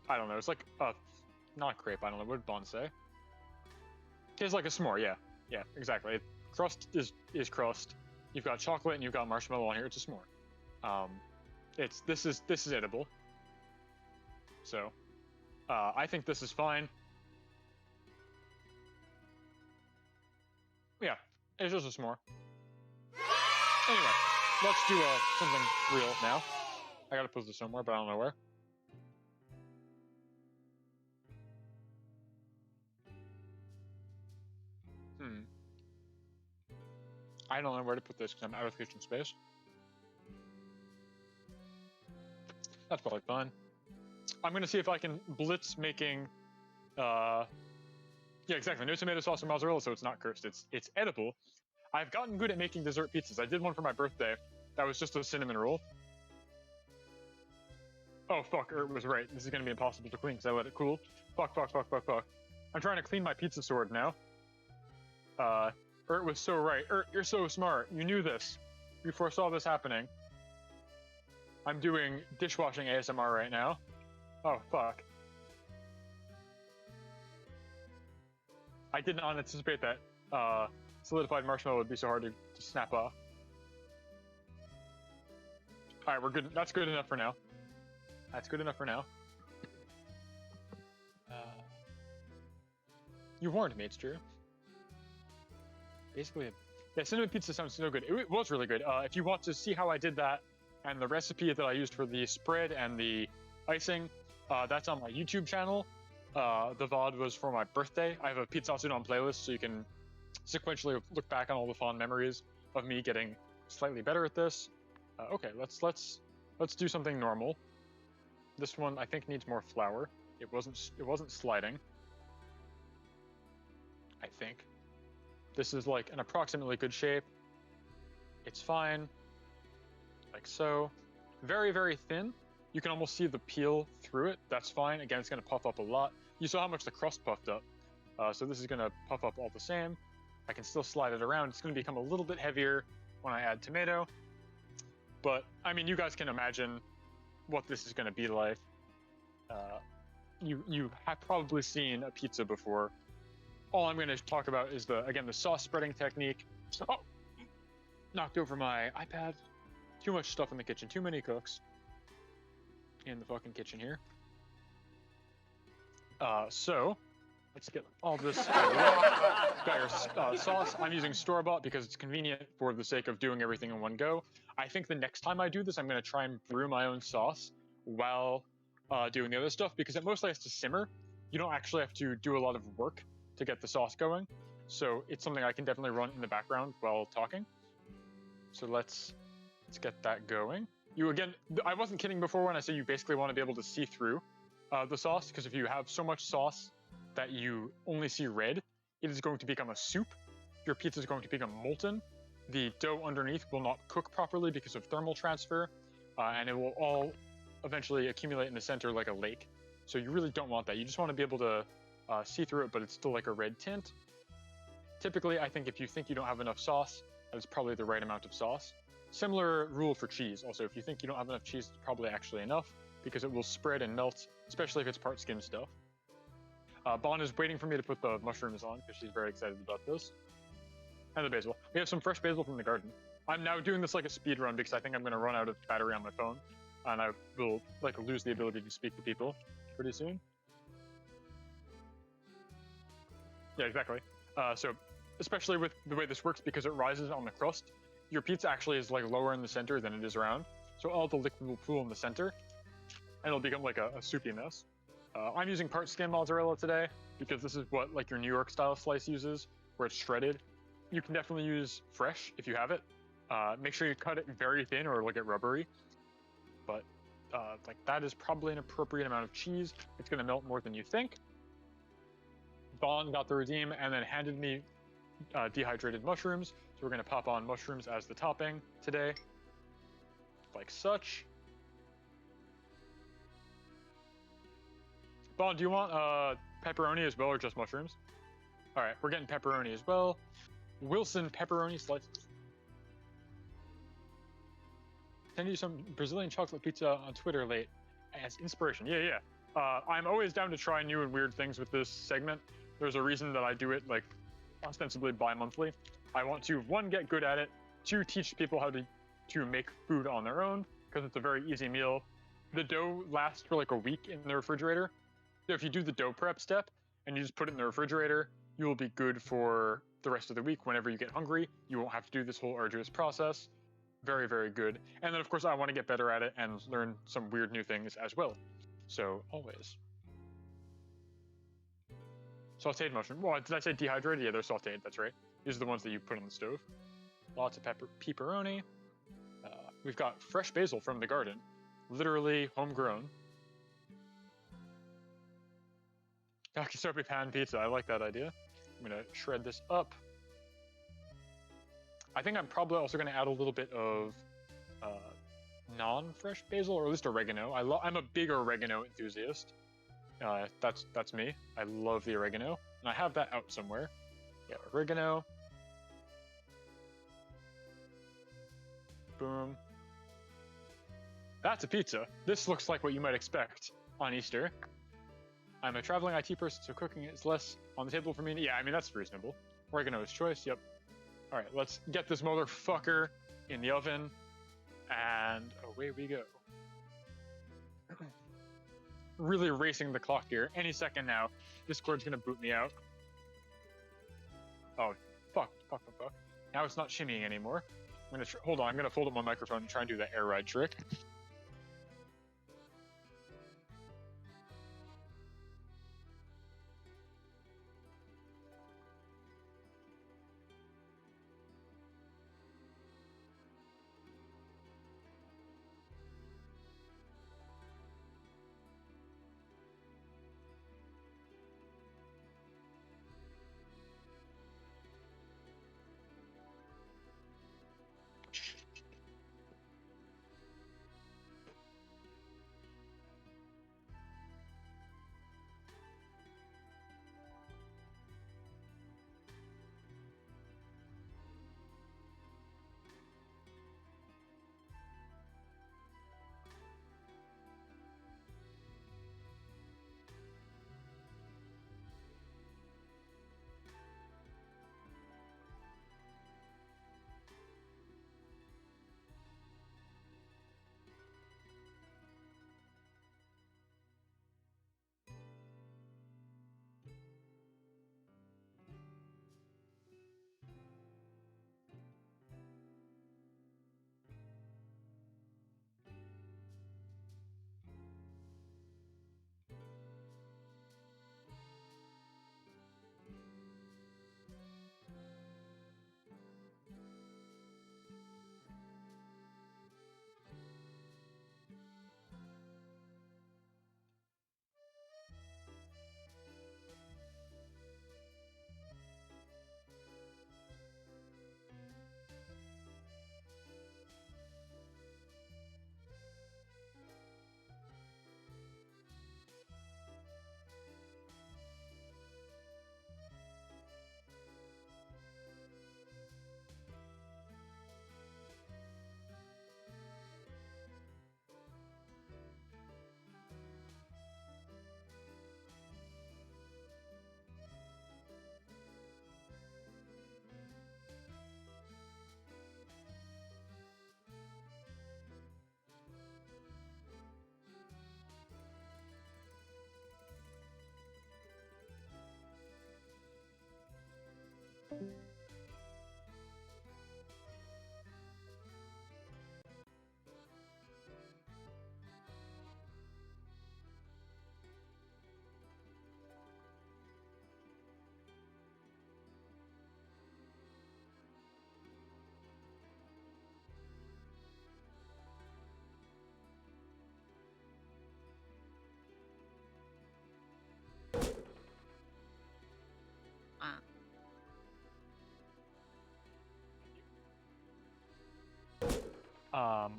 I don't know. It's like not crepe. I don't know. What did Bon say? It's like a s'more. Yeah, exactly. Crust is crust. You've got chocolate and you've got marshmallow on here. It's a s'more. This is edible. So, I think this is fine. Yeah, it's just a s'more. Anyway, let's do something real now. I gotta post this somewhere, but I don't know where. I don't know where to put this because I'm out of kitchen space. That's probably fine. I'm gonna see if I can blitz making, yeah, exactly. No tomato sauce or mozzarella, so it's not cursed. It's edible. I've gotten good at making dessert pizzas. I did one for my birthday. That was just a cinnamon roll. Oh fuck, Ert was right. This is gonna be impossible to clean because I let it cool. Fuck. I'm trying to clean my pizza sword now. Ert was so right. Ert, you're so smart. You knew this. You foresaw this happening. I'm doing dishwashing ASMR right now. Oh, fuck. I did not anticipate that solidified marshmallow would be so hard to snap off. Alright, we're good. That's good enough for now. That's good enough for now. You warned me, it's true. Basically, yeah, cinnamon pizza sounds so good. It was really good. If you want to see how I did that and the recipe that I used for the spread and the icing, that's on my YouTube channel. The VOD was for my birthday. I have a PIZZATSUDAN playlist, so you can sequentially look back on all the fond memories of me getting slightly better at this. Okay, let's do something normal. This one I think needs more flour. It wasn't sliding. I think. This is like an approximately good shape. It's fine. Like so. Very, very thin. You can almost see the peel through it. That's fine. Again, it's going to puff up a lot. You saw how much the crust puffed up. So this is going to puff up all the same. I can still slide it around. It's going to become a little bit heavier when I add tomato. But, I mean, you guys can imagine what this is going to be like. You have probably seen a pizza before. All I'm going to talk about is the sauce spreading technique. Oh, knocked over my iPad. Too much stuff in the kitchen. Too many cooks in the fucking kitchen here. So let's get all this. Got your sauce. I'm using store-bought because it's convenient for the sake of doing everything in one go. I think the next time I do this, I'm going to try and brew my own sauce while doing the other stuff because it mostly has to simmer. You don't actually have to do a lot of work to get the sauce going. So it's something I can definitely run in the background while talking. So let's get that going. I wasn't kidding before when I said you basically want to be able to see through the sauce, because if you have so much sauce that you only see red, it is going to become a soup. Your pizza is going to become molten. The dough underneath will not cook properly because of thermal transfer, and it will all eventually accumulate in the center like a lake. So you really don't want that. You just want to be able to see through it, but it's still like a red tint. Typically, I think if you think you don't have enough sauce, that is probably the right amount of sauce. Similar rule for cheese. Also, if you think you don't have enough cheese, it's probably actually enough because it will spread and melt, especially if it's part skim stuff. Bon is waiting for me to put the mushrooms on because she's very excited about this. And the basil. We have some fresh basil from the garden. I'm now doing this like a speed run because I think I'm going to run out of battery on my phone, and I will lose the ability to speak to people pretty soon. Yeah, exactly. So, especially with the way this works, because it rises on the crust, your pizza actually is lower in the center than it is around. So all the liquid will pool in the center, and it'll become like a soupy mess. I'm using part skim mozzarella today because this is what your New York style slice uses, where it's shredded. You can definitely use fresh if you have it. Make sure you cut it very thin or it'll get rubbery. But that is probably an appropriate amount of cheese. It's going to melt more than you think. Bon got the redeem and then handed me dehydrated mushrooms. So we're going to pop on mushrooms as the topping today, like such. Bon, do you want pepperoni as well or just mushrooms? All right, we're getting pepperoni as well. Wilson pepperoni slices. Send you some Brazilian chocolate pizza on Twitter late as inspiration. Yeah. I'm always down to try new and weird things with this segment. There's a reason that I do it ostensibly bi-monthly. I want to, 1, get good at it, 2, teach people how to make food on their own, because it's a very easy meal. the dough lasts for like a week in the refrigerator. So if you do the dough prep step and you just put it in the refrigerator, you will be good for the rest of the week. Whenever you get hungry, you won't have to do this whole arduous process. Very, very good. And then, of course, I want to get better at it and learn some weird new things as well. So, always. Sauteed mushroom. Well, did I say dehydrated? Yeah, they're sauteed. That's right. These are the ones that you put on the stove. Lots of pepperoni. We've got fresh basil from the garden. Literally homegrown. Yakisoba pan pizza. I like that idea. I'm going to shred this up. I think I'm probably also going to add a little bit of non-fresh basil, or at least oregano. I'm a big oregano enthusiast. That's me. I love the oregano, and I have that out somewhere. Yeah, oregano. Boom. That's a pizza. This looks like what you might expect on Easter. I'm a traveling IT person, so cooking is less on the table for me. Yeah, I mean, that's reasonable. Oregano is choice, yep. All right, let's get this motherfucker in the oven, and away we go. Really racing the clock here. Any second now, Discord's gonna boot me out. Oh, fuck. Now it's not shimmying anymore. Hold on, I'm gonna fold up my microphone and try and do that air ride trick.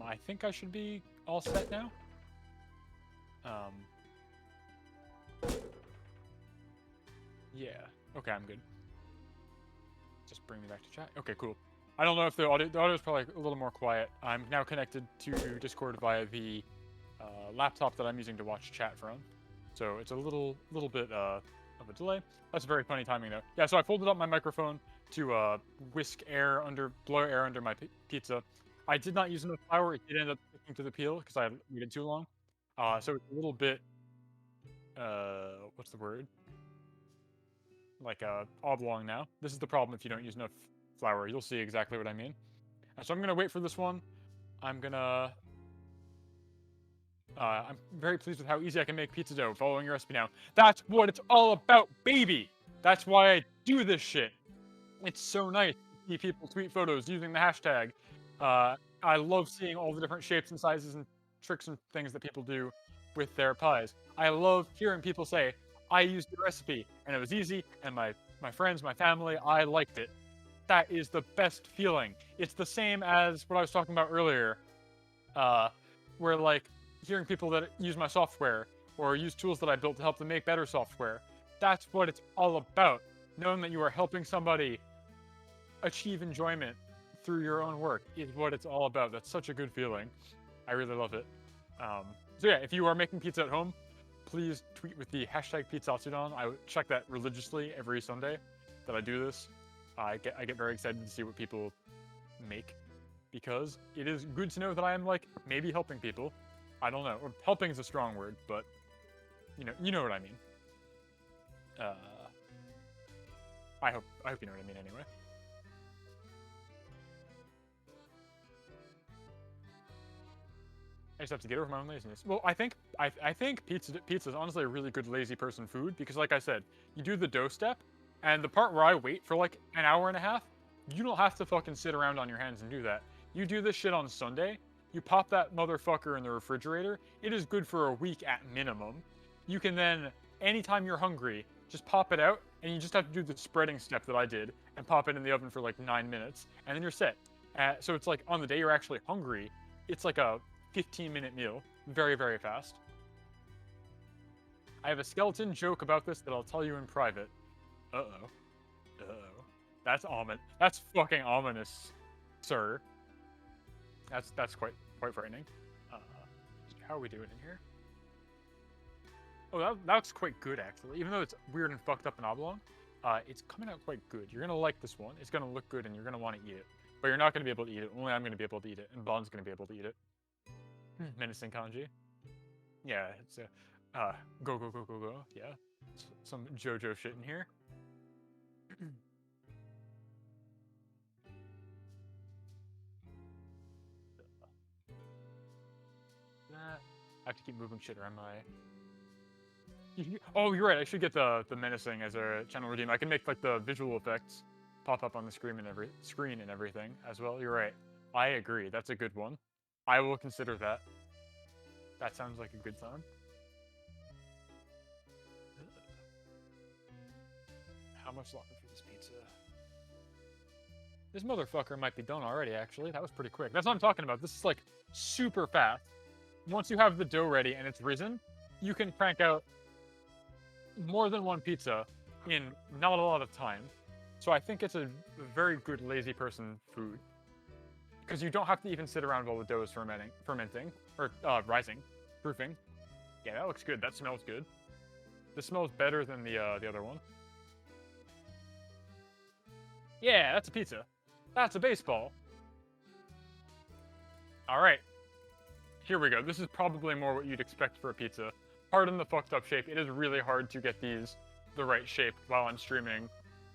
I think I should be all set now. Yeah. Okay, I'm good. Just bring me back to chat. Okay, cool. I don't know if the audio is probably a little more quiet. I'm now connected to Discord via the laptop that I'm using to watch chat from. So it's a little bit of a delay. That's very funny timing though. Yeah, so I folded up my microphone to blow air under my pizza. I did not use enough flour. It did end up sticking to the peel because I waited too long. So it's a little bit, what's the word? Like oblong now. This is the problem if you don't use enough flour. You'll see exactly what I mean. And so I'm gonna wait for this one. I'm gonna. I'm very pleased with how easy I can make pizza dough following your recipe now. That's what it's all about, baby! That's why I do this shit. It's so nice to see people tweet photos using the hashtag. I love seeing all the different shapes and sizes and tricks and things that people do with their pies. I love hearing people say, I used the recipe and it was easy, and my friends, my family, I liked it. That is the best feeling. It's the same as what I was talking about earlier, where like hearing people that use my software or use tools that I built to help them make better software. That's what it's all about. Knowing that you are helping somebody achieve enjoyment through your own work is what it's all about. That's such a good feeling. I really love it. So yeah, if you are making pizza at home, please tweet with the hashtag PIZZATSUDAN. I check that religiously every Sunday that I do this. I get very excited to see what people make, because it is good to know that I am like maybe helping people. I don't know. Or helping is a strong word, but you know what I mean. I hope you know what I mean anyway. I just have to get over my own laziness. Well, I think pizza is honestly a really good lazy person food, because like I said, you do the dough step, and the part where I wait for like an hour and a half, you don't have to fucking sit around on your hands and do that. You do this shit on Sunday, you pop that motherfucker in the refrigerator, it is good for a week at minimum. You can then, anytime you're hungry, just pop it out, and you just have to do the spreading step that I did, and pop it in the oven for like 9 minutes, and then you're set. So it's like, on the day you're actually hungry, it's like a 15-minute meal. Very, very fast. I have a skeleton joke about this that I'll tell you in private. Uh-oh. Uh-oh. That's ominous. That's fucking ominous, sir. That's quite frightening. How are we doing in here? Oh, that's quite good, actually. Even though it's weird and fucked up and oblong, it's coming out quite good. You're gonna like this one. It's gonna look good, and you're gonna want to eat it. But you're not gonna be able to eat it. Only I'm gonna be able to eat it, and Bond's gonna be able to eat it. Menacing kanji. Yeah, it's a go. Yeah, some JoJo shit in here. I have to keep moving shit around my. Oh, you're right. I should get the menacing as a channel redeem. I can make like the visual effects pop up on the screen and everything as well. You're right. I agree. That's a good one. I will consider that. That sounds like a good time. How much longer for this pizza? This motherfucker might be done already, actually. That was pretty quick. That's what I'm talking about. This is like super fast. Once you have the dough ready and it's risen, you can crank out more than one pizza in not a lot of time. So I think it's a very good lazy person food, because you don't have to even sit around while the dough is fermenting, or rising, proofing. Yeah, that looks good. That smells good. This smells better than the other one. Yeah, that's a pizza. That's a baseball. All right. Here we go. This is probably more what you'd expect for a pizza. Pardon the fucked up shape. It is really hard to get these the right shape while I'm streaming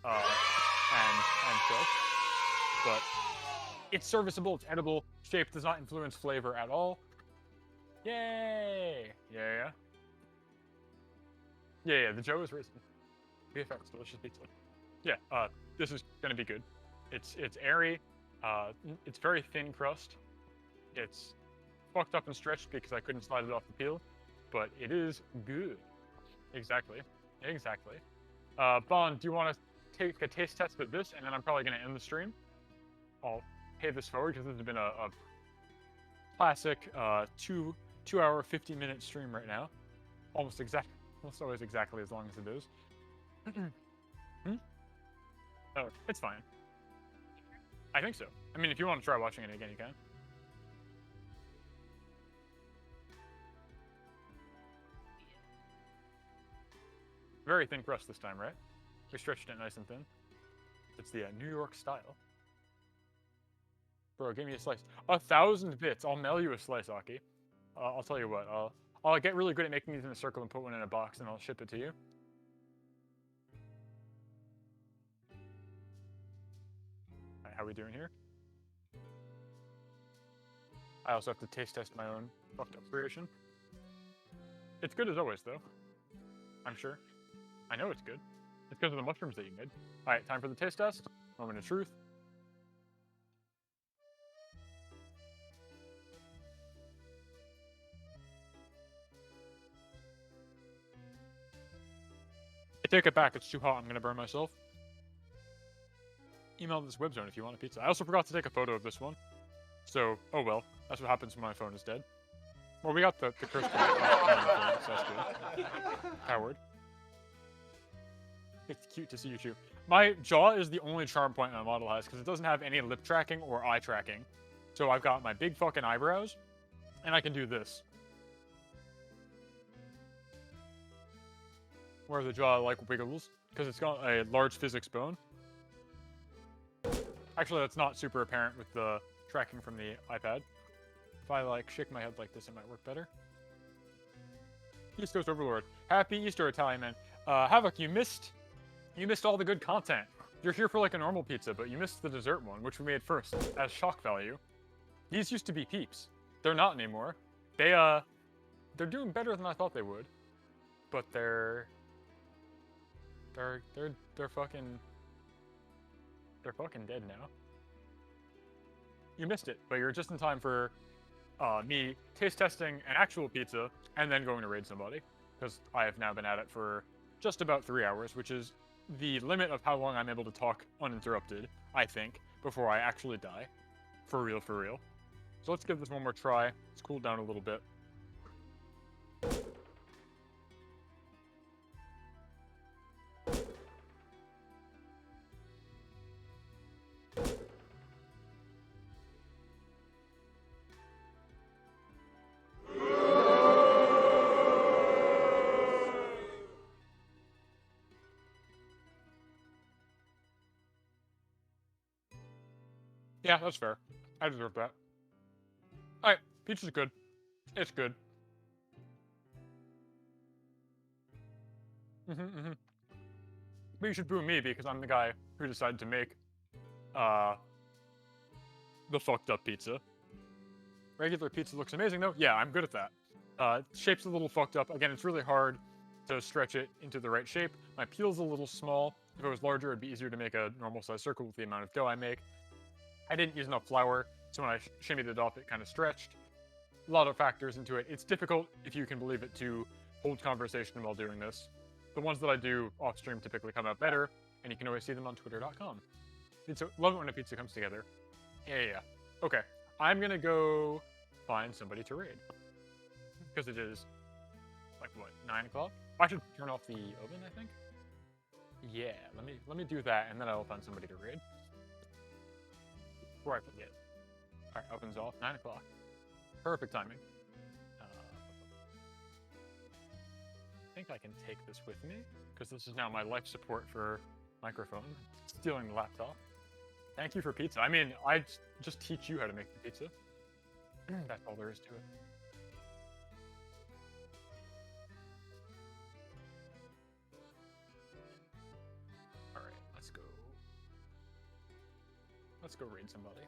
and such. But it's serviceable, it's edible. Shape does not influence flavor at all. Yay! Yeah. Yeah, the Joe is risen. VFX, delicious pizza. Yeah, this is gonna be good. It's airy, it's very thin crust. It's fucked up and stretched because I couldn't slide it off the peel, but it is good. Exactly. Bond, do you want to take a taste test of this, and then I'm probably gonna end the stream? I'll pay this forward because this has been a classic 2 hour 50-minute stream right now. Almost always exactly as long as it is. Oh, it's fine. I think so. I mean, if you want to try watching it again, you can. Very thin crust this time, right? We stretched it nice and thin. It's the New York style. Bro, give me a slice. 1,000 bits. I'll mail you a slice, Aki. I'll tell you what. I'll get really good at making these in a circle and put one in a box, and I'll ship it to you. Alright, how we doing here? I also have to taste test my own fucked up creation. It's good as always, though. I'm sure. I know it's good. It's because of the mushrooms that you made. Alright, time for the taste test. Moment of truth. I take it back, it's too hot, I'm gonna burn myself. Email this web zone if you want a pizza. I also forgot to take a photo of this one. So, oh well. That's what happens when my phone is dead. Well, we got the curse point off, so that's good. Howard. It's cute to see you too. My jaw is the only charm point my model has because it doesn't have any lip tracking or eye tracking. So I've got my big fucking eyebrows, and I can do this. Where the jaw like wiggles, because it's got a large physics bone. Actually, that's not super apparent with the tracking from the iPad. If I like shake my head like this, it might work better. East Coast Overlord. Happy Easter, Italian man. Havoc, you missed all the good content. You're here for like a normal pizza, but you missed the dessert one, which we made first as shock value. These used to be Peeps. They're not anymore. They're doing better than I thought they would. But they're fucking dead now. You missed it, but you're just in time for me taste testing an actual pizza and then going to raid somebody, because I have now been at it for just about 3 hours, which is the limit of how long I'm able to talk uninterrupted, I think, before I actually die. For real, for real. So let's give this one more try. Let's cool down a little bit. Yeah, that's fair. I deserve that. Alright, pizza's good. It's good. But you should boo me because I'm the guy who decided to make the fucked up pizza. Regular pizza looks amazing though. Yeah, I'm good at that. Shape's a little fucked up. Again, it's really hard to stretch it into the right shape. My peel's a little small. If it was larger, it'd be easier to make a normal size circle with the amount of dough I make. I didn't use enough flour, so when I shimmied it off, it kind of stretched. A lot of factors into it. It's difficult, if you can believe it, to hold conversation while doing this. The ones that I do off-stream typically come out better, and you can always see them on twitter.com. Love it when a pizza comes together. Yeah. Okay, I'm gonna go find somebody to raid. Because it is, like, what, 9 o'clock? I should turn off the oven, I think? Yeah, let me do that, and then I'll find somebody to raid. Before I forget. Alright, opens off, 9 o'clock. Perfect timing. I think I can take this with me, because this is now my life support for microphone. Stealing the laptop. Thank you for pizza. I mean, I just teach you how to make the pizza. That's all there is to it. Alright, let's go. Let's go raid somebody.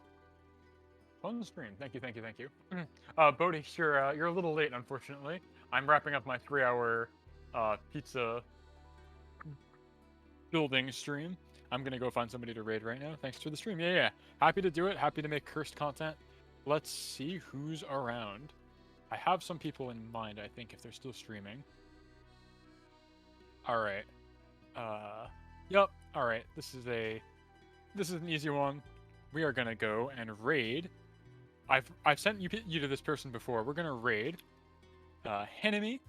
Fun stream. Thank you. Bodhi, you're a little late, unfortunately. I'm wrapping up my 3-hour pizza building stream. I'm gonna go find somebody to raid right now. Thanks for the stream. Yeah. Happy to do it. Happy to make cursed content. Let's see who's around. I have some people in mind, I think, if they're still streaming. Alright. Yep. Alright. This is an easy one. We are gonna go and raid. I've sent you to this person before. We're gonna raid Henemy,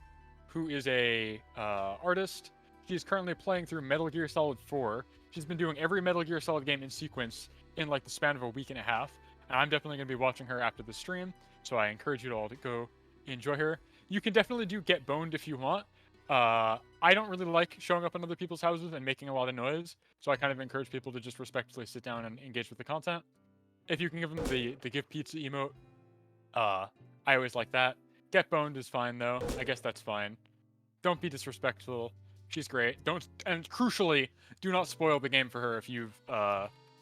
who is a artist. She's currently playing through Metal Gear Solid 4. She's been doing every Metal Gear Solid game in sequence in like the span of a week and a half. And I'm definitely gonna be watching her after the stream. So I encourage you all to go enjoy her. You can definitely do Get Boned if you want. I don't really like showing up in other people's houses and making a lot of noise, so I kind of encourage people to just respectfully sit down and engage with the content. If you can give them the give pizza emote, I always like that. Get boned is fine though. I guess that's fine. Don't be disrespectful. She's great. And crucially, do not spoil the game for her if you've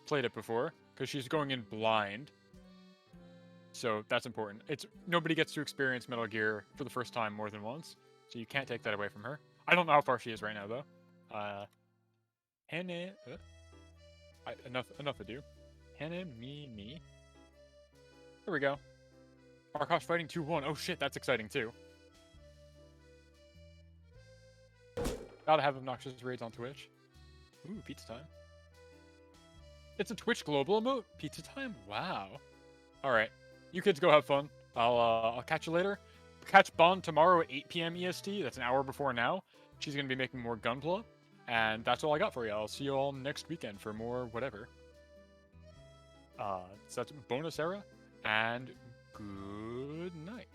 played it before, because she's going in blind. So that's important. Nobody gets to experience Metal Gear for the first time more than once, so you can't take that away from her. I don't know how far she is right now though. Hene. Enough ado. Hene me. There we go. Arkosh fighting 2-1. Oh shit, that's exciting too. Gotta have obnoxious raids on Twitch. Ooh, pizza time. It's a Twitch global emote? Pizza time? Wow. Alright. You kids go have fun. I'll catch you later. Catch Bond tomorrow at 8 p.m. EST. That's an hour before now. She's gonna be making more Gunpla. And that's all I got for you. I'll see you all next weekend for more whatever. So that's bonus era. And good night.